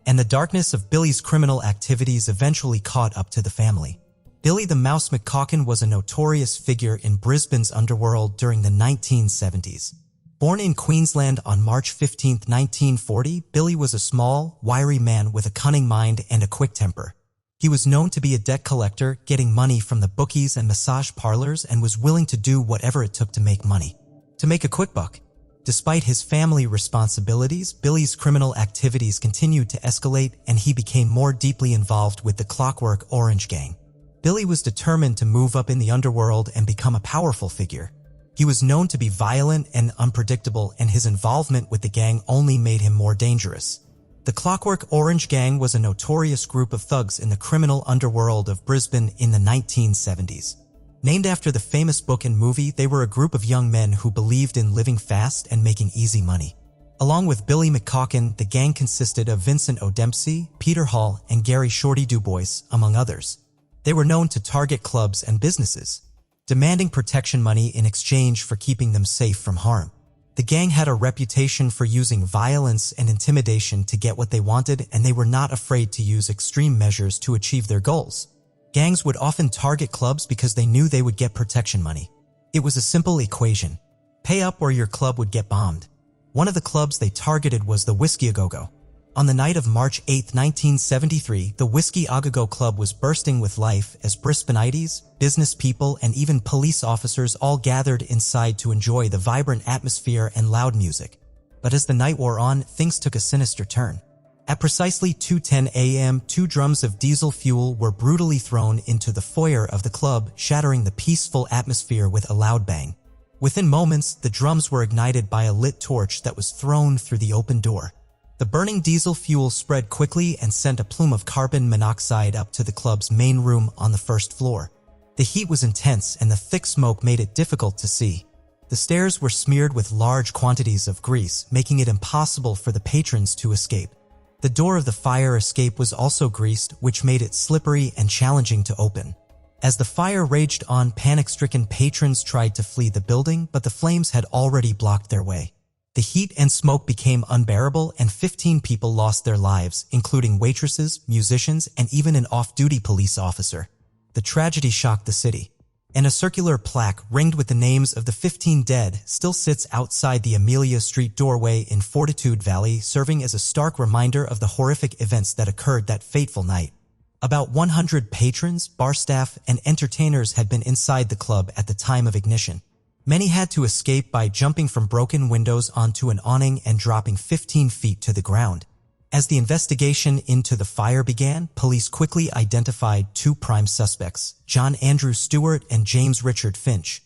And the darkness of Billy's criminal activities eventually caught up to the family. Billy the Mouse Mculkin was a notorious figure in Brisbane's underworld during the 1970s. Born in Queensland on March 15, 1940, Billy was a small, wiry man with a cunning mind and a quick temper. He was known to be a debt collector, getting money from the bookies and massage parlors, and was willing to do whatever it took to make money. To make a quick buck. Despite his family responsibilities, Billy's criminal activities continued to escalate, and he became more deeply involved with the Clockwork Orange gang. Billy was determined to move up in the underworld and become a powerful figure. He was known to be violent and unpredictable, and his involvement with the gang only made him more dangerous. The Clockwork Orange gang was a notorious group of thugs in the criminal underworld of Brisbane in the 1970s. Named after the famous book and movie, they were a group of young men who believed in living fast and making easy money. Along with Billy Mculkin, the gang consisted of Vincent O'Dempsey, Peter Hall, and Gary Shorty Dubois, among others. They were known to target clubs and businesses, demanding protection money in exchange for keeping them safe from harm. The gang had a reputation for using violence and intimidation to get what they wanted, and they were not afraid to use extreme measures to achieve their goals. Gangs would often target clubs because they knew they would get protection money. It was a simple equation. Pay up or your club would get bombed. One of the clubs they targeted was the Whiskey A Go Go. On the night of March 8, 1973, the Whiskey A Go Go Club was bursting with life as Brisbaneites, business people, and even police officers all gathered inside to enjoy the vibrant atmosphere and loud music. But as the night wore on, things took a sinister turn. At precisely 2:10 a.m., 2 drums of diesel fuel were brutally thrown into the foyer of the club, shattering the peaceful atmosphere with a loud bang. Within moments, the drums were ignited by a lit torch that was thrown through the open door. The burning diesel fuel spread quickly and sent a plume of carbon monoxide up to the club's main room on the first floor. The heat was intense and the thick smoke made it difficult to see. The stairs were smeared with large quantities of grease, making it impossible for the patrons to escape. The door of the fire escape was also greased, which made it slippery and challenging to open. As the fire raged on, panic-stricken patrons tried to flee the building, but the flames had already blocked their way. The heat and smoke became unbearable and 15 people lost their lives, including waitresses, musicians, and even an off-duty police officer. The tragedy shocked the city, and a circular plaque ringed with the names of the 15 dead still sits outside the Amelia Street doorway in Fortitude Valley, serving as a stark reminder of the horrific events that occurred that fateful night. About 100 patrons, bar staff, and entertainers had been inside the club at the time of ignition. Many had to escape by jumping from broken windows onto an awning and dropping 15 feet to the ground. As the investigation into the fire began, police quickly identified 2 prime suspects, John Andrew Stewart and James Richard Finch.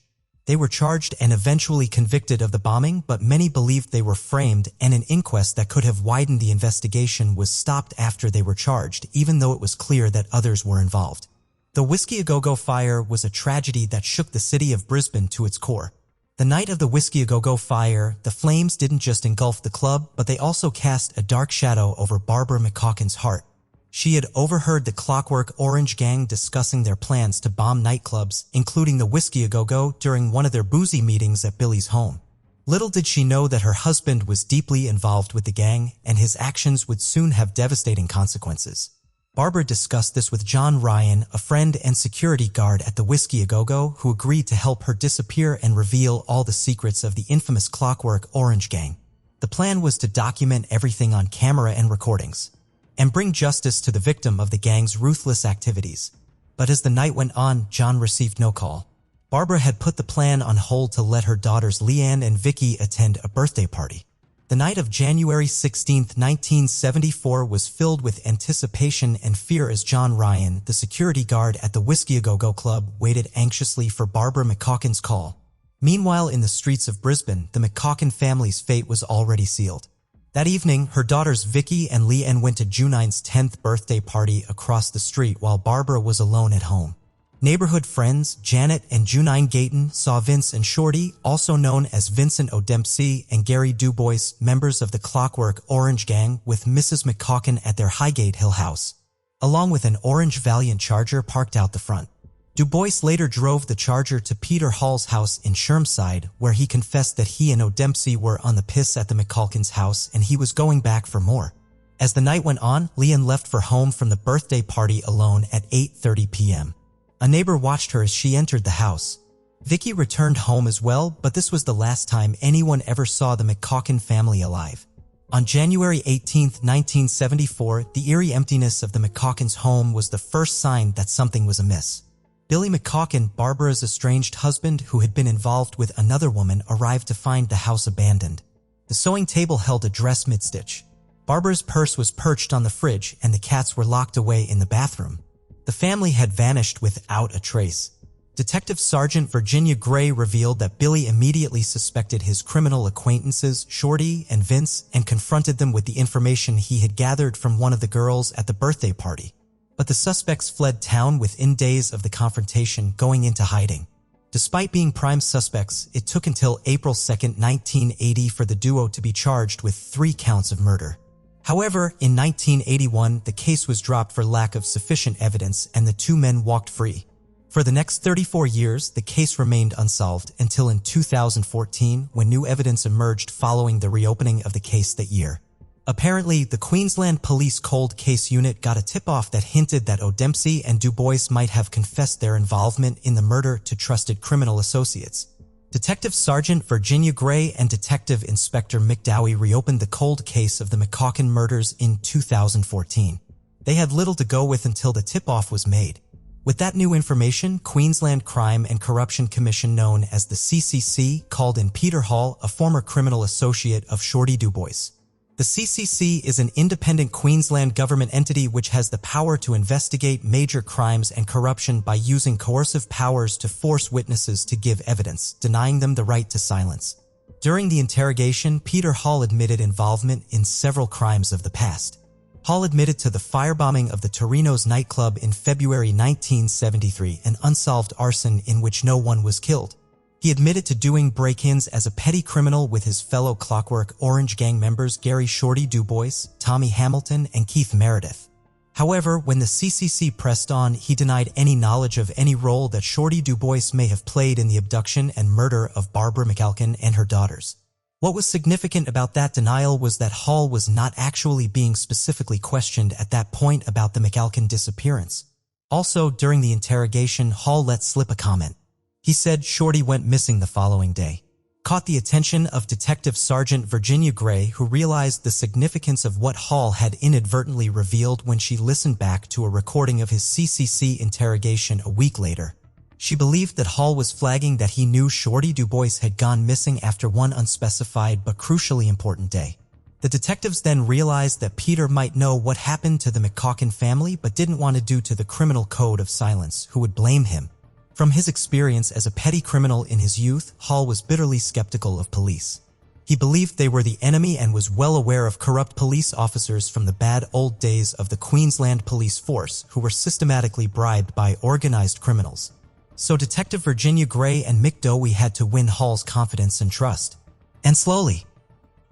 They were charged and eventually convicted of the bombing, but many believed they were framed, and an inquest that could have widened the investigation was stopped after they were charged, even though it was clear that others were involved. The Whiskey A Go Go fire was a tragedy that shook the city of Brisbane to its core. The night of the Whiskey A Go Go fire, the flames didn't just engulf the club, but they also cast a dark shadow over Barbara Mculkin's heart. She had overheard the Clockwork Orange gang discussing their plans to bomb nightclubs, including the Whiskey A Go Go, during one of their boozy meetings at Billy's home. Little did she know that her husband was deeply involved with the gang, and his actions would soon have devastating consequences. Barbara discussed this with John Ryan, a friend and security guard at the Whiskey A Go Go, who agreed to help her disappear and reveal all the secrets of the infamous Clockwork Orange gang. The plan was to document everything on camera and recordings, and bring justice to the victim of the gang's ruthless activities. But as the night went on, John received no call. Barbara had put the plan on hold to let her daughters Leanne and Vicky attend a birthday party. The night of January 16, 1974 was filled with anticipation and fear as John Ryan, the security guard at the Whiskey A Go Go Club, waited anxiously for Barbara Mculkin's call. Meanwhile, in the streets of Brisbane, the Mculkin family's fate was already sealed. That evening, her daughters Vicky and Leanne went to Junine's 10th birthday party across the street while Barbara was alone at home. Neighborhood friends Janet and Junine Gayton saw Vince and Shorty, also known as Vincent O'Dempsey and Gary Dubois, members of the Clockwork Orange gang, with Mrs. Mculkin at their Highgate Hill house, along with an orange Valiant Charger parked out the front. Dubois later drove the Charger to Peter Hall's house in Chermside, where he confessed that he and O'Dempsey were on the piss at the Mculkins' house and he was going back for more. As the night went on, Leanne left for home from the birthday party alone at 8:30 p.m. A neighbor watched her as she entered the house. Vicky returned home as well, but this was the last time anyone ever saw the Mculkin family alive. On January 18, 1974, the eerie emptiness of the Mculkins' home was the first sign that something was amiss. Billy Mculkin, Barbara's estranged husband who had been involved with another woman, arrived to find the house abandoned. The sewing table held a dress mid-stitch. Barbara's purse was perched on the fridge and the cats were locked away in the bathroom. The family had vanished without a trace. Detective Sergeant Virginia Gray revealed that Billy immediately suspected his criminal acquaintances, Shorty and Vince, and confronted them with the information he had gathered from one of the girls at the birthday party. But the suspects fled town within days of the confrontation, going into hiding. Despite being prime suspects, it took until April 2, 1980 for the duo to be charged with 3 counts of murder. However, in 1981, the case was dropped for lack of sufficient evidence and the 2 men walked free. For the next 34 years, the case remained unsolved until in 2014 when new evidence emerged following the reopening of the case that year. Apparently, the Queensland Police Cold Case Unit got a tip-off that hinted that O'Dempsey and Dubois might have confessed their involvement in the murder to trusted criminal associates. Detective Sergeant Virginia Gray and Detective Inspector McDowey reopened the cold case of the Mculkin murders in 2014. They had little to go with until the tip-off was made. With that new information, Queensland Crime and Corruption Commission, known as the CCC, called in Peter Hall, a former criminal associate of Shorty Du Bois. The CCC is an independent Queensland government entity which has the power to investigate major crimes and corruption by using coercive powers to force witnesses to give evidence, denying them the right to silence. During the interrogation, Peter Hall admitted involvement in several crimes of the past. Hall admitted to the firebombing of the Torino's nightclub in February 1973, an unsolved arson in which no one was killed. He admitted to doing break-ins as a petty criminal with his fellow Clockwork Orange gang members Gary Shorty Du Bois, Tommy Hamilton, and Keith Meredith. However, when the CCC pressed on, he denied any knowledge of any role that Shorty Du Bois may have played in the abduction and murder of Barbara Mculkin and her daughters. What was significant about that denial was that Hall was not actually being specifically questioned at that point about the Mculkin disappearance. Also, during the interrogation, Hall let slip a comment. He said Shorty went missing the following day. Caught the attention of Detective Sergeant Virginia Gray, who realized the significance of what Hall had inadvertently revealed when she listened back to a recording of his CCC interrogation a week later. She believed that Hall was flagging that he knew Shorty Du Bois had gone missing after one unspecified but crucially important day. The detectives then realized that Peter might know what happened to the Mculkin family but didn't want to due to the criminal code of silence, who would blame him. From his experience as a petty criminal in his youth, Hall was bitterly skeptical of police. He believed they were the enemy and was well aware of corrupt police officers from the bad old days of the Queensland Police Force who were systematically bribed by organized criminals. So Detective Virginia Gray and McDowey had to win Hall's confidence and trust. And slowly,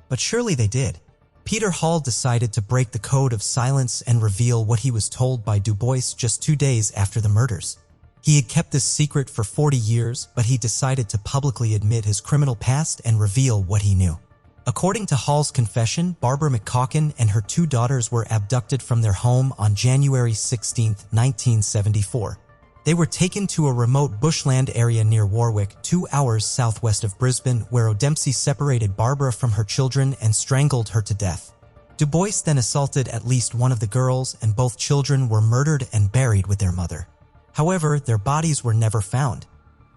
but surely they did. Peter Hall decided to break the code of silence and reveal what he was told by Du Bois just 2 days after the murders. He had kept this secret for 40 years, but he decided to publicly admit his criminal past and reveal what he knew. According to Hall's confession, Barbara Mculkin and her 2 daughters were abducted from their home on January 16, 1974. They were taken to a remote bushland area near Warwick, 2 hours southwest of Brisbane, where O'Dempsey separated Barbara from her children and strangled her to death. Du Bois then assaulted at least one of the girls, and both children were murdered and buried with their mother. However, their bodies were never found.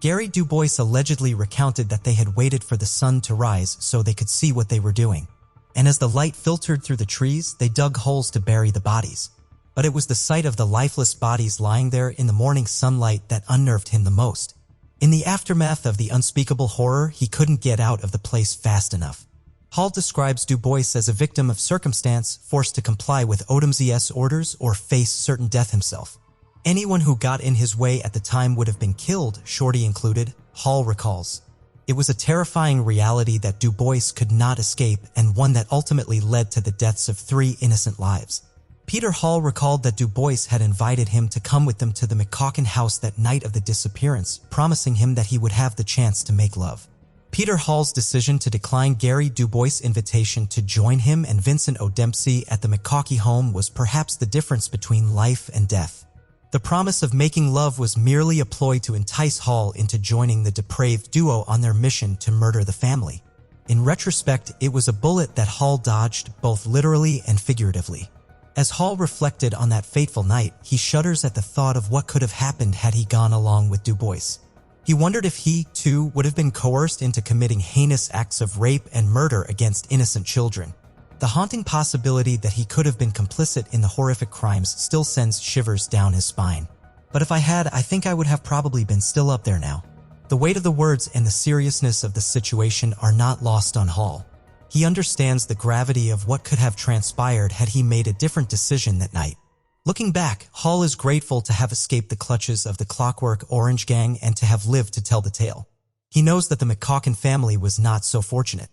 Gary Du Bois allegedly recounted that they had waited for the sun to rise so they could see what they were doing. And as the light filtered through the trees, they dug holes to bury the bodies. But it was the sight of the lifeless bodies lying there in the morning sunlight that unnerved him the most. In the aftermath of the unspeakable horror, he couldn't get out of the place fast enough. Hall describes Du Bois as a victim of circumstance, forced to comply with O'Dempsey's orders or face certain death himself. Anyone who got in his way at the time would have been killed, Shorty included, Hall recalls. It was a terrifying reality that Du Bois could not escape, and one that ultimately led to the deaths of 3 innocent lives. Peter Hall recalled that Du Bois had invited him to come with them to the Mculkin house that night of the disappearance, promising him that he would have the chance to make love. Peter Hall's decision to decline Gary Du Bois' invitation to join him and Vincent O'Dempsey at the Mculkin home was perhaps the difference between life and death. The promise of making love was merely a ploy to entice Hall into joining the depraved duo on their mission to murder the family. In retrospect, it was a bullet that Hall dodged, both literally and figuratively. As Hall reflected on that fateful night, he shudders at the thought of what could have happened had he gone along with Du Bois. He wondered if he, too, would have been coerced into committing heinous acts of rape and murder against innocent children. The haunting possibility that he could have been complicit in the horrific crimes still sends shivers down his spine. But if I had, I think I would have probably been still up there now. The weight of the words and the seriousness of the situation are not lost on Hall. He understands the gravity of what could have transpired had he made a different decision that night. Looking back, Hall is grateful to have escaped the clutches of the Clockwork Orange gang and to have lived to tell the tale. He knows that the Mculkin family was not so fortunate,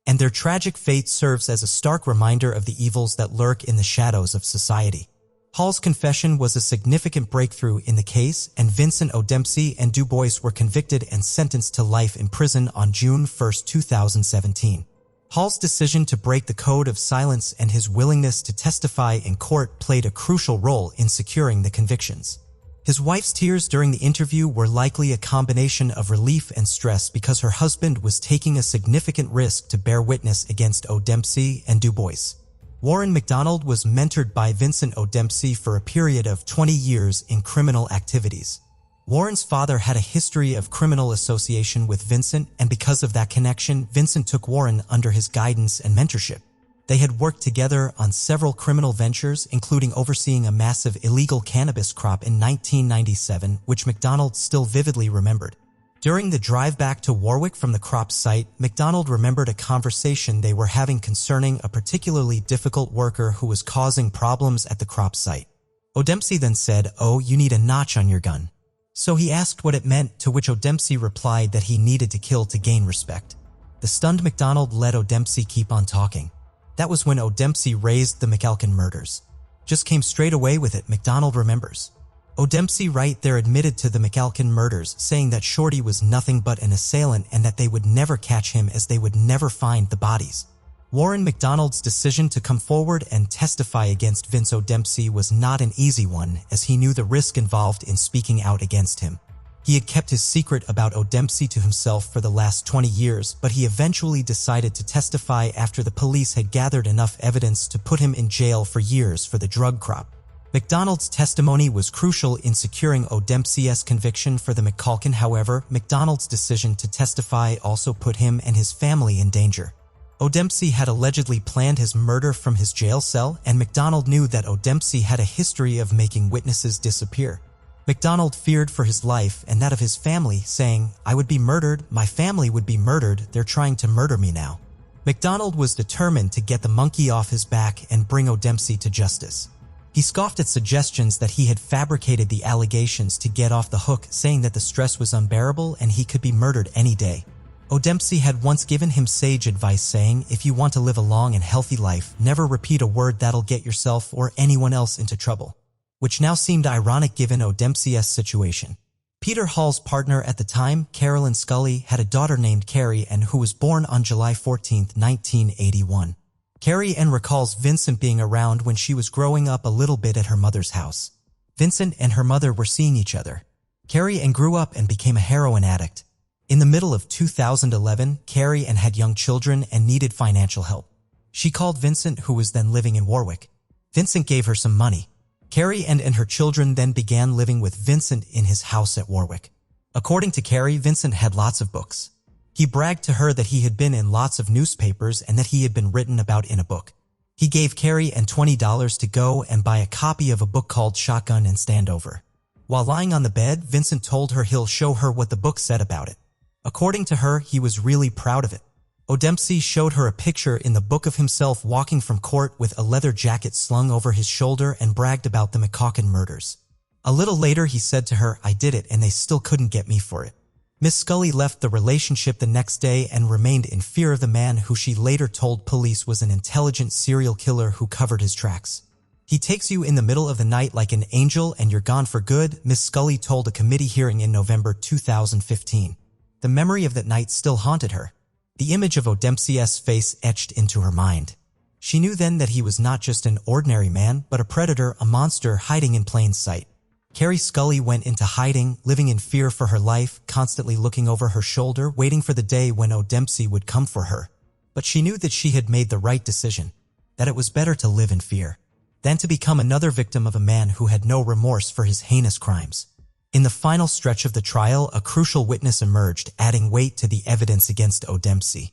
and their tragic fate serves as a stark reminder of the evils that lurk in the shadows of society. Hall's confession was a significant breakthrough in the case, and Vincent O'Dempsey and Du Bois were convicted and sentenced to life in prison on June 1, 2017. Hall's decision to break the code of silence and his willingness to testify in court played a crucial role in securing the convictions. His wife's tears during the interview were likely a combination of relief and stress because her husband was taking a significant risk to bear witness against O'Dempsey and Du Bois. Warren McDonald was mentored by Vincent O'Dempsey for a period of 20 years in criminal activities. Warren's father had a history of criminal association with Vincent, and because of that connection, Vincent took Warren under his guidance and mentorship. They had worked together on several criminal ventures, including overseeing a massive illegal cannabis crop in 1997, which McDonald still vividly remembered. During the drive back to Warwick from the crop site, McDonald remembered a conversation they were having concerning a particularly difficult worker who was causing problems at the crop site. O'Dempsey then said, "Oh, you need a notch on your gun." So he asked what it meant, to which O'Dempsey replied that he needed to kill to gain respect. The stunned McDonald let O'Dempsey keep on talking. That was when O'Dempsey raised the Mculkin murders. Just came straight away with it, McDonald remembers. O'Dempsey right there admitted to the Mculkin murders, saying that Shorty was nothing but an assailant and that they would never catch him as they would never find the bodies. Warren McDonald's decision to come forward and testify against Vince O'Dempsey was not an easy one, as he knew the risk involved in speaking out against him. He had kept his secret about O'Dempsey to himself for the last 20 years, but he eventually decided to testify after the police had gathered enough evidence to put him in jail for years for the drug crop. McDonald's testimony was crucial in securing O'Dempsey's conviction for the Mculkin. However, McDonald's decision to testify also put him and his family in danger. O'Dempsey had allegedly planned his murder from his jail cell, and McDonald knew that O'Dempsey had a history of making witnesses disappear. McDonald feared for his life and that of his family, saying, "I would be murdered, my family would be murdered, they're trying to murder me now." McDonald was determined to get the monkey off his back and bring O'Dempsey to justice. He scoffed at suggestions that he had fabricated the allegations to get off the hook, saying that the stress was unbearable and he could be murdered any day. O'Dempsey had once given him sage advice, saying, "If you want to live a long and healthy life, never repeat a word that'll get yourself or anyone else into trouble," which now seemed ironic given O'Dempsey's situation. Peter Hall's partner at the time, Carolyn Scully, had a daughter named Carrie and who was born on July 14, 1981. Carrie Ann recalls Vincent being around when she was growing up a little bit at her mother's house. Vincent and her mother were seeing each other. Carrie Ann grew up and became a heroin addict. In the middle of 2011, Carrie Ann had young children and needed financial help. She called Vincent, who was then living in Warwick. Vincent gave her some money. Carrie Ann and her children then began living with Vincent in his house at Warwick. According to Carrie, Vincent had lots of books. He bragged to her that he had been in lots of newspapers and that he had been written about in a book. He gave Carrie Ann $20 to go and buy a copy of a book called Shotgun and Standover. While lying on the bed, Vincent told her he'll show her what the book said about it. According to her, he was really proud of it. O'Dempsey showed her a picture in the book of himself walking from court with a leather jacket slung over his shoulder and bragged about the Mculkin murders. A little later, he said to her, "I did it and they still couldn't get me for it." Miss Scully left the relationship the next day and remained in fear of the man who she later told police was an intelligent serial killer who covered his tracks. "He takes you in the middle of the night like an angel and you're gone for good," Miss Scully told a committee hearing in November 2015. The memory of that night still haunted her. The image of O'Dempsey's face etched into her mind. She knew then that he was not just an ordinary man, but a predator, a monster hiding in plain sight. Carrie Scully went into hiding, living in fear for her life, constantly looking over her shoulder, waiting for the day when O'Dempsey would come for her. But she knew that she had made the right decision, that it was better to live in fear than to become another victim of a man who had no remorse for his heinous crimes. In the final stretch of the trial, a crucial witness emerged, adding weight to the evidence against O'Dempsey.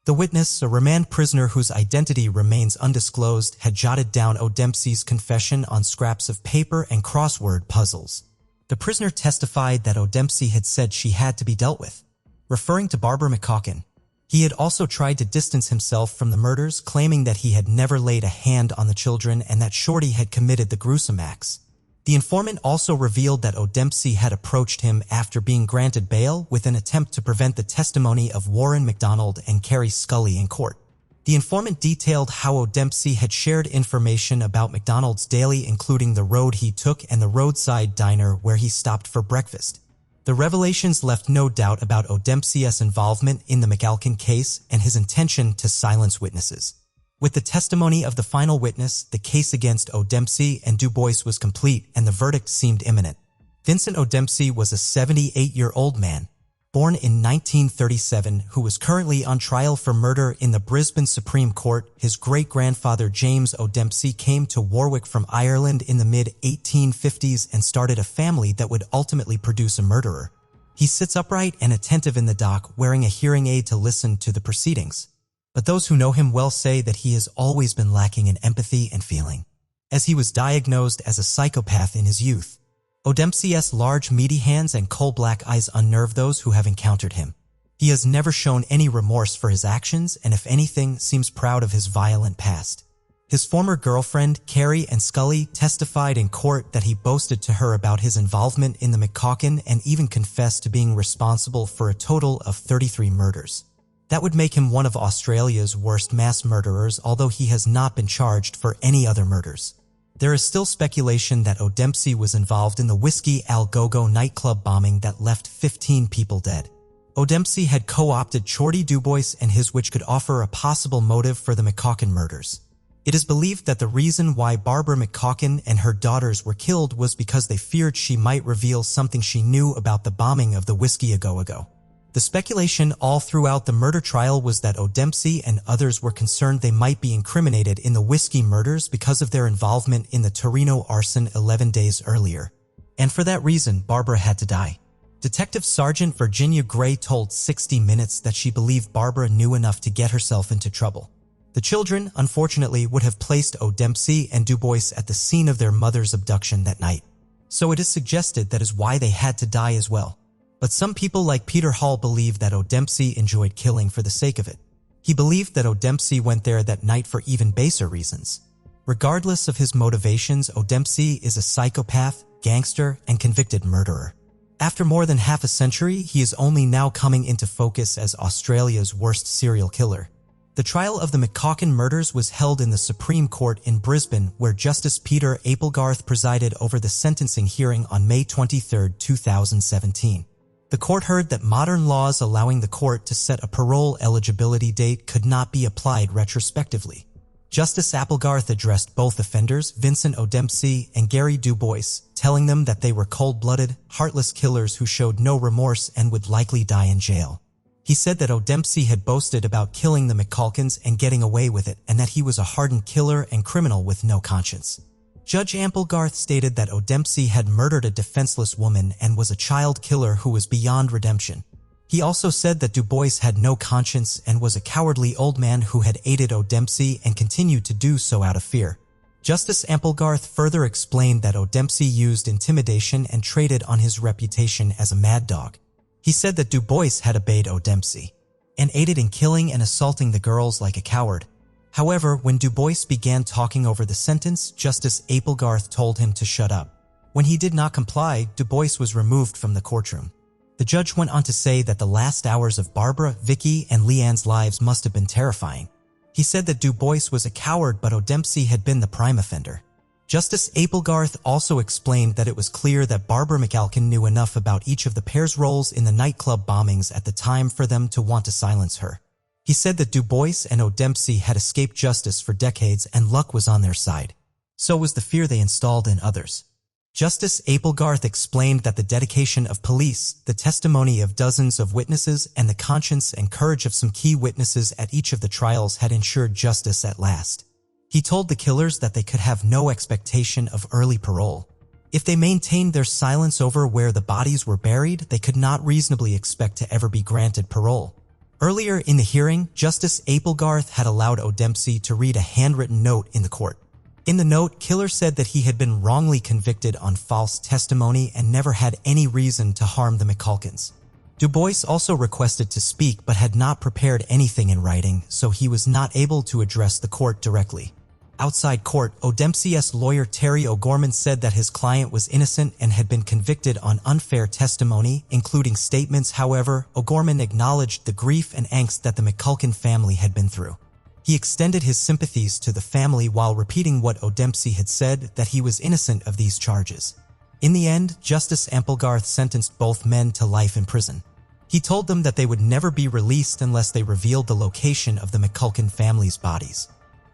The witness, a remand prisoner whose identity remains undisclosed, had jotted down O'Dempsey's confession on scraps of paper and crossword puzzles. The prisoner testified that O'Dempsey had said she had to be dealt with, referring to Barbara Mculkin. He had also tried to distance himself from the murders, claiming that he had never laid a hand on the children and that Shorty had committed the gruesome acts. The informant also revealed that O'Dempsey had approached him after being granted bail with an attempt to prevent the testimony of Warren McDonald and Carrie Scully in court. The informant detailed how O'Dempsey had shared information about McDonald's daily, including the road he took and the roadside diner where he stopped for breakfast. The revelations left no doubt about O'Dempsey's involvement in the Mculkin case and his intention to silence witnesses. With the testimony of the final witness, the case against O'Dempsey and Du Bois was complete and the verdict seemed imminent. Vincent O'Dempsey was a 78-year-old man, born in 1937, who was currently on trial for murder in the Brisbane Supreme Court. His great-grandfather James O'Dempsey came to Warwick from Ireland in the mid-1850s and started a family that would ultimately produce a murderer. He sits upright and attentive in the dock, wearing a hearing aid to listen to the proceedings. But those who know him well say that he has always been lacking in empathy and feeling, as he was diagnosed as a psychopath in his youth. O'Dempsey's large, meaty hands and coal-black eyes unnerve those who have encountered him. He has never shown any remorse for his actions and, if anything, seems proud of his violent past. His former girlfriend, Carrie Ann Scully, testified in court that he boasted to her about his involvement in the Mculkin and even confessed to being responsible for a total of 33 murders. That would make him one of Australia's worst mass murderers, although he has not been charged for any other murders. There is still speculation that O'Dempsey was involved in the Whiskey Al Go-Go nightclub bombing that left 15 people dead. O'Dempsey had co-opted Shorty Dubois and his, which could offer a possible motive for the Mculkin murders. It is believed that the reason why Barbara Mculkin and her daughters were killed was because they feared she might reveal something she knew about the bombing of the Whiskey A Go-Go. The speculation all throughout the murder trial was that O'Dempsey and others were concerned they might be incriminated in the Whiskey murders because of their involvement in the Torino arson 11 days earlier. And for that reason, Barbara had to die. Detective Sergeant Virginia Gray told 60 Minutes that she believed Barbara knew enough to get herself into trouble. The children, unfortunately, would have placed O'Dempsey and Dubois at the scene of their mother's abduction that night. So it is suggested that is why they had to die as well. But some people like Peter Hall believe that O'Dempsey enjoyed killing for the sake of it. He believed that O'Dempsey went there that night for even baser reasons. Regardless of his motivations, O'Dempsey is a psychopath, gangster, and convicted murderer. After more than half a century, he is only now coming into focus as Australia's worst serial killer. The trial of the Mculkin murders was held in the Supreme Court in Brisbane, where Justice Peter Applegarth presided over the sentencing hearing on May 23, 2017. The court heard that modern laws allowing the court to set a parole eligibility date could not be applied retrospectively. Justice Applegarth addressed both offenders, Vincent O'Dempsey and Gary Dubois, telling them that they were cold-blooded, heartless killers who showed no remorse and would likely die in jail. He said that O'Dempsey had boasted about killing the Mculkins and getting away with it, and that he was a hardened killer and criminal with no conscience. Judge Applegarth stated that O'Dempsey had murdered a defenseless woman and was a child killer who was beyond redemption. He also said that Dubois had no conscience and was a cowardly old man who had aided O'Dempsey and continued to do so out of fear. Justice Applegarth further explained that O'Dempsey used intimidation and traded on his reputation as a mad dog. He said that Dubois had obeyed O'Dempsey and aided in killing and assaulting the girls like a coward. However, when Dubois began talking over the sentence, Justice Applegarth told him to shut up. When he did not comply, Dubois was removed from the courtroom. The judge went on to say that the last hours of Barbara, Vicky, and Leanne's lives must have been terrifying. He said that Dubois was a coward, but O'Dempsey had been the prime offender. Justice Applegarth also explained that it was clear that Barbara Mculkin knew enough about each of the pair's roles in the nightclub bombings at the time for them to want to silence her. He said that Dubois and O'Dempsey had escaped justice for decades and luck was on their side. So was the fear they installed in others. Justice Applegarth explained that the dedication of police, the testimony of dozens of witnesses, and the conscience and courage of some key witnesses at each of the trials had ensured justice at last. He told the killers that they could have no expectation of early parole. If they maintained their silence over where the bodies were buried, they could not reasonably expect to ever be granted parole. Earlier in the hearing, Justice Applegarth had allowed O'Dempsey to read a handwritten note in the court. In the note, Killer said that he had been wrongly convicted on false testimony and never had any reason to harm the Mculkins. Dubois also requested to speak but had not prepared anything in writing, so he was not able to address the court directly. Outside court, O'Dempsey's lawyer Terry O'Gorman said that his client was innocent and had been convicted on unfair testimony, including statements. However, O'Gorman acknowledged the grief and angst that the Mculkin family had been through. He extended his sympathies to the family while repeating what O'Dempsey had said, that he was innocent of these charges. In the end, Justice Applegarth sentenced both men to life in prison. He told them that they would never be released unless they revealed the location of the Mculkin family's bodies.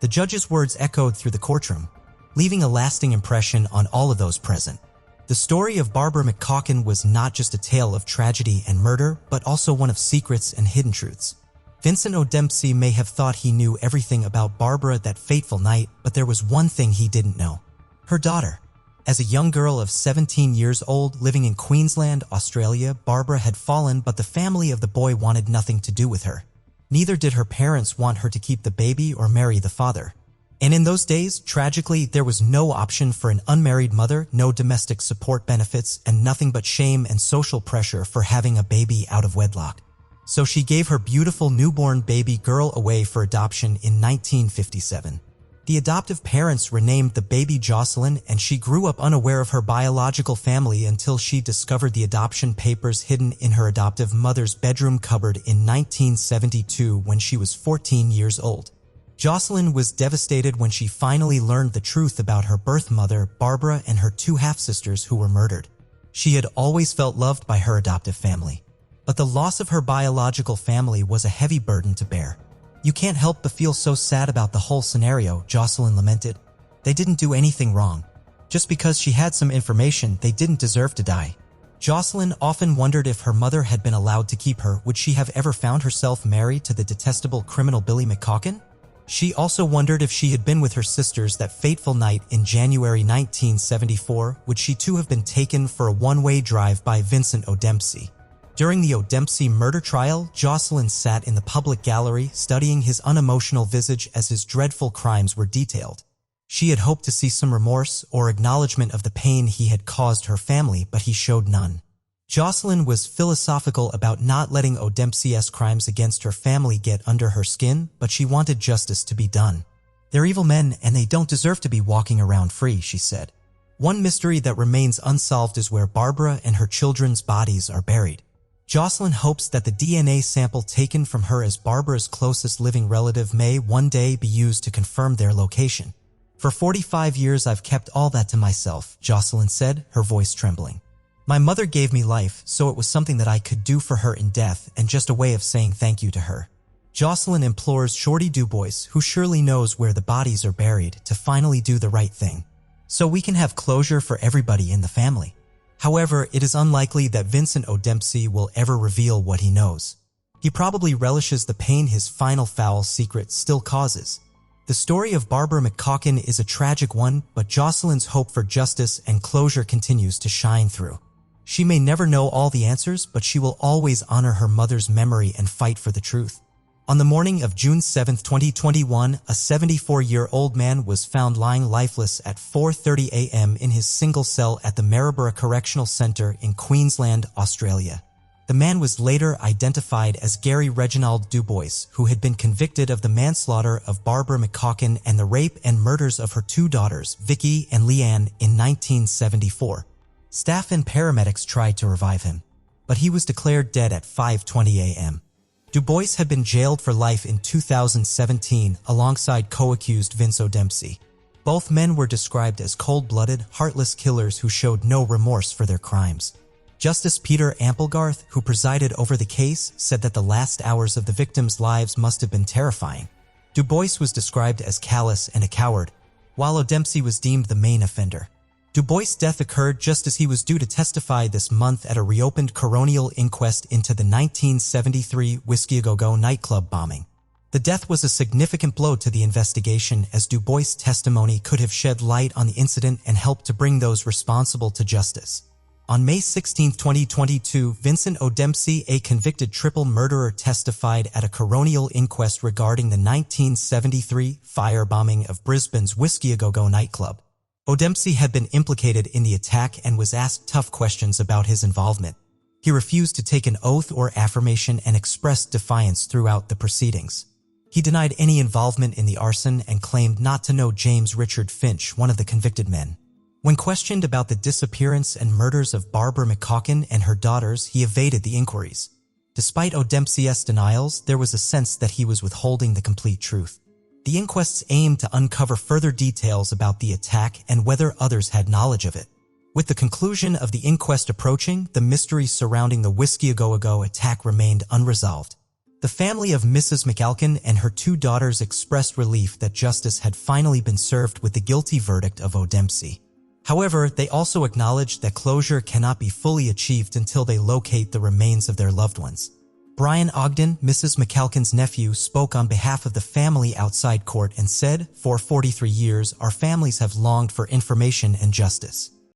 The judge's words echoed through the courtroom, leaving a lasting impression on all of those present. The story of Barbara Mculkin was not just a tale of tragedy and murder, but also one of secrets and hidden truths. Vincent O'Dempsey may have thought he knew everything about Barbara that fateful night, but there was one thing he didn't know: her daughter. As a young girl of 17 years old living in Queensland, Australia, Barbara had fallen, but the family of the boy wanted nothing to do with her. Neither did her parents want her to keep the baby or marry the father. And in those days, tragically, there was no option for an unmarried mother, no domestic support benefits, and nothing but shame and social pressure for having a baby out of wedlock. So she gave her beautiful newborn baby girl away for adoption in 1957. The adoptive parents renamed the baby Jocelyn, and she grew up unaware of her biological family until she discovered the adoption papers hidden in her adoptive mother's bedroom cupboard in 1972 when she was 14 years old. Jocelyn was devastated when she finally learned the truth about her birth mother, Barbara, and her two half-sisters who were murdered. She had always felt loved by her adoptive family, but the loss of her biological family was a heavy burden to bear. "You can't help but feel so sad about the whole scenario," Jocelyn lamented. "They didn't do anything wrong. Just because she had some information, they didn't deserve to die." Jocelyn often wondered if her mother had been allowed to keep her, would she have ever found herself married to the detestable criminal Billy Mculkin? She also wondered if she had been with her sisters that fateful night in January 1974, would she too have been taken for a one-way drive by Vincent O'Dempsey? During the O'Dempsey murder trial, Jocelyn sat in the public gallery studying his unemotional visage as his dreadful crimes were detailed. She had hoped to see some remorse or acknowledgement of the pain he had caused her family, but he showed none. Jocelyn was philosophical about not letting O'Dempsey's crimes against her family get under her skin, but she wanted justice to be done. "They're evil men and they don't deserve to be walking around free," she said. One mystery that remains unsolved is where Barbara and her children's bodies are buried. Jocelyn hopes that the DNA sample taken from her as Barbara's closest living relative may one day be used to confirm their location. "For 45 years I've kept all that to myself," Jocelyn said, her voice trembling. "My mother gave me life, so it was something that I could do for her in death and just a way of saying thank you to her." Jocelyn implores Shorty Dubois, who surely knows where the bodies are buried, to finally do the right thing, so we can have closure for everybody in the family. However, it is unlikely that Vincent O'Dempsey will ever reveal what he knows. He probably relishes the pain his final foul secret still causes. The story of Barbara Mculkin is a tragic one, but Jocelyn's hope for justice and closure continues to shine through. She may never know all the answers, but she will always honor her mother's memory and fight for the truth. On the morning of June 7, 2021, a 74-year-old man was found lying lifeless at 4:30 a.m. in his single cell at the Maryborough Correctional Centre in Queensland, Australia. The man was later identified as Gary Reginald Dubois, who had been convicted of the manslaughter of Barbara Mculkin and the rape and murders of her two daughters, Vicky and Leanne, in 1974. Staff and paramedics tried to revive him, but he was declared dead at 5:20 a.m. Dubois had been jailed for life in 2017 alongside co-accused Vince O'Dempsey. Both men were described as cold-blooded, heartless killers who showed no remorse for their crimes. Justice Peter Amplegarth, who presided over the case, said that the last hours of the victims' lives must have been terrifying. Dubois was described as callous and a coward, while O'Dempsey was deemed the main offender. Dubois' death occurred just as he was due to testify this month at a reopened coronial inquest into the 1973 Whiskey A Go Go nightclub bombing. The death was a significant blow to the investigation, as Dubois' testimony could have shed light on the incident and helped to bring those responsible to justice. On May 16, 2022, Vincent O'Dempsey, a convicted triple murderer, testified at a coronial inquest regarding the 1973 firebombing of Brisbane's Whiskey A Go Go nightclub. O'Dempsey had been implicated in the attack and was asked tough questions about his involvement. He refused to take an oath or affirmation and expressed defiance throughout the proceedings. He denied any involvement in the arson and claimed not to know James Richard Finch, one of the convicted men. When questioned about the disappearance and murders of Barbara Mculkin and her daughters, he evaded the inquiries. Despite O'Dempsey's denials, there was a sense that he was withholding the complete truth. The inquests aimed to uncover further details about the attack and whether others had knowledge of it. With the conclusion of the inquest approaching, the mystery surrounding the Whiskey A Go Go attack remained unresolved. The family of Mrs. Mculkin and her two daughters expressed relief that justice had finally been served with the guilty verdict of O'Dempsey. However, they also acknowledged that closure cannot be fully achieved until they locate the remains of their loved ones. Brian Ogden, Mrs. Mculkin's nephew, spoke on behalf of the family outside court and said, "For 43 years, our families have longed for information and justice.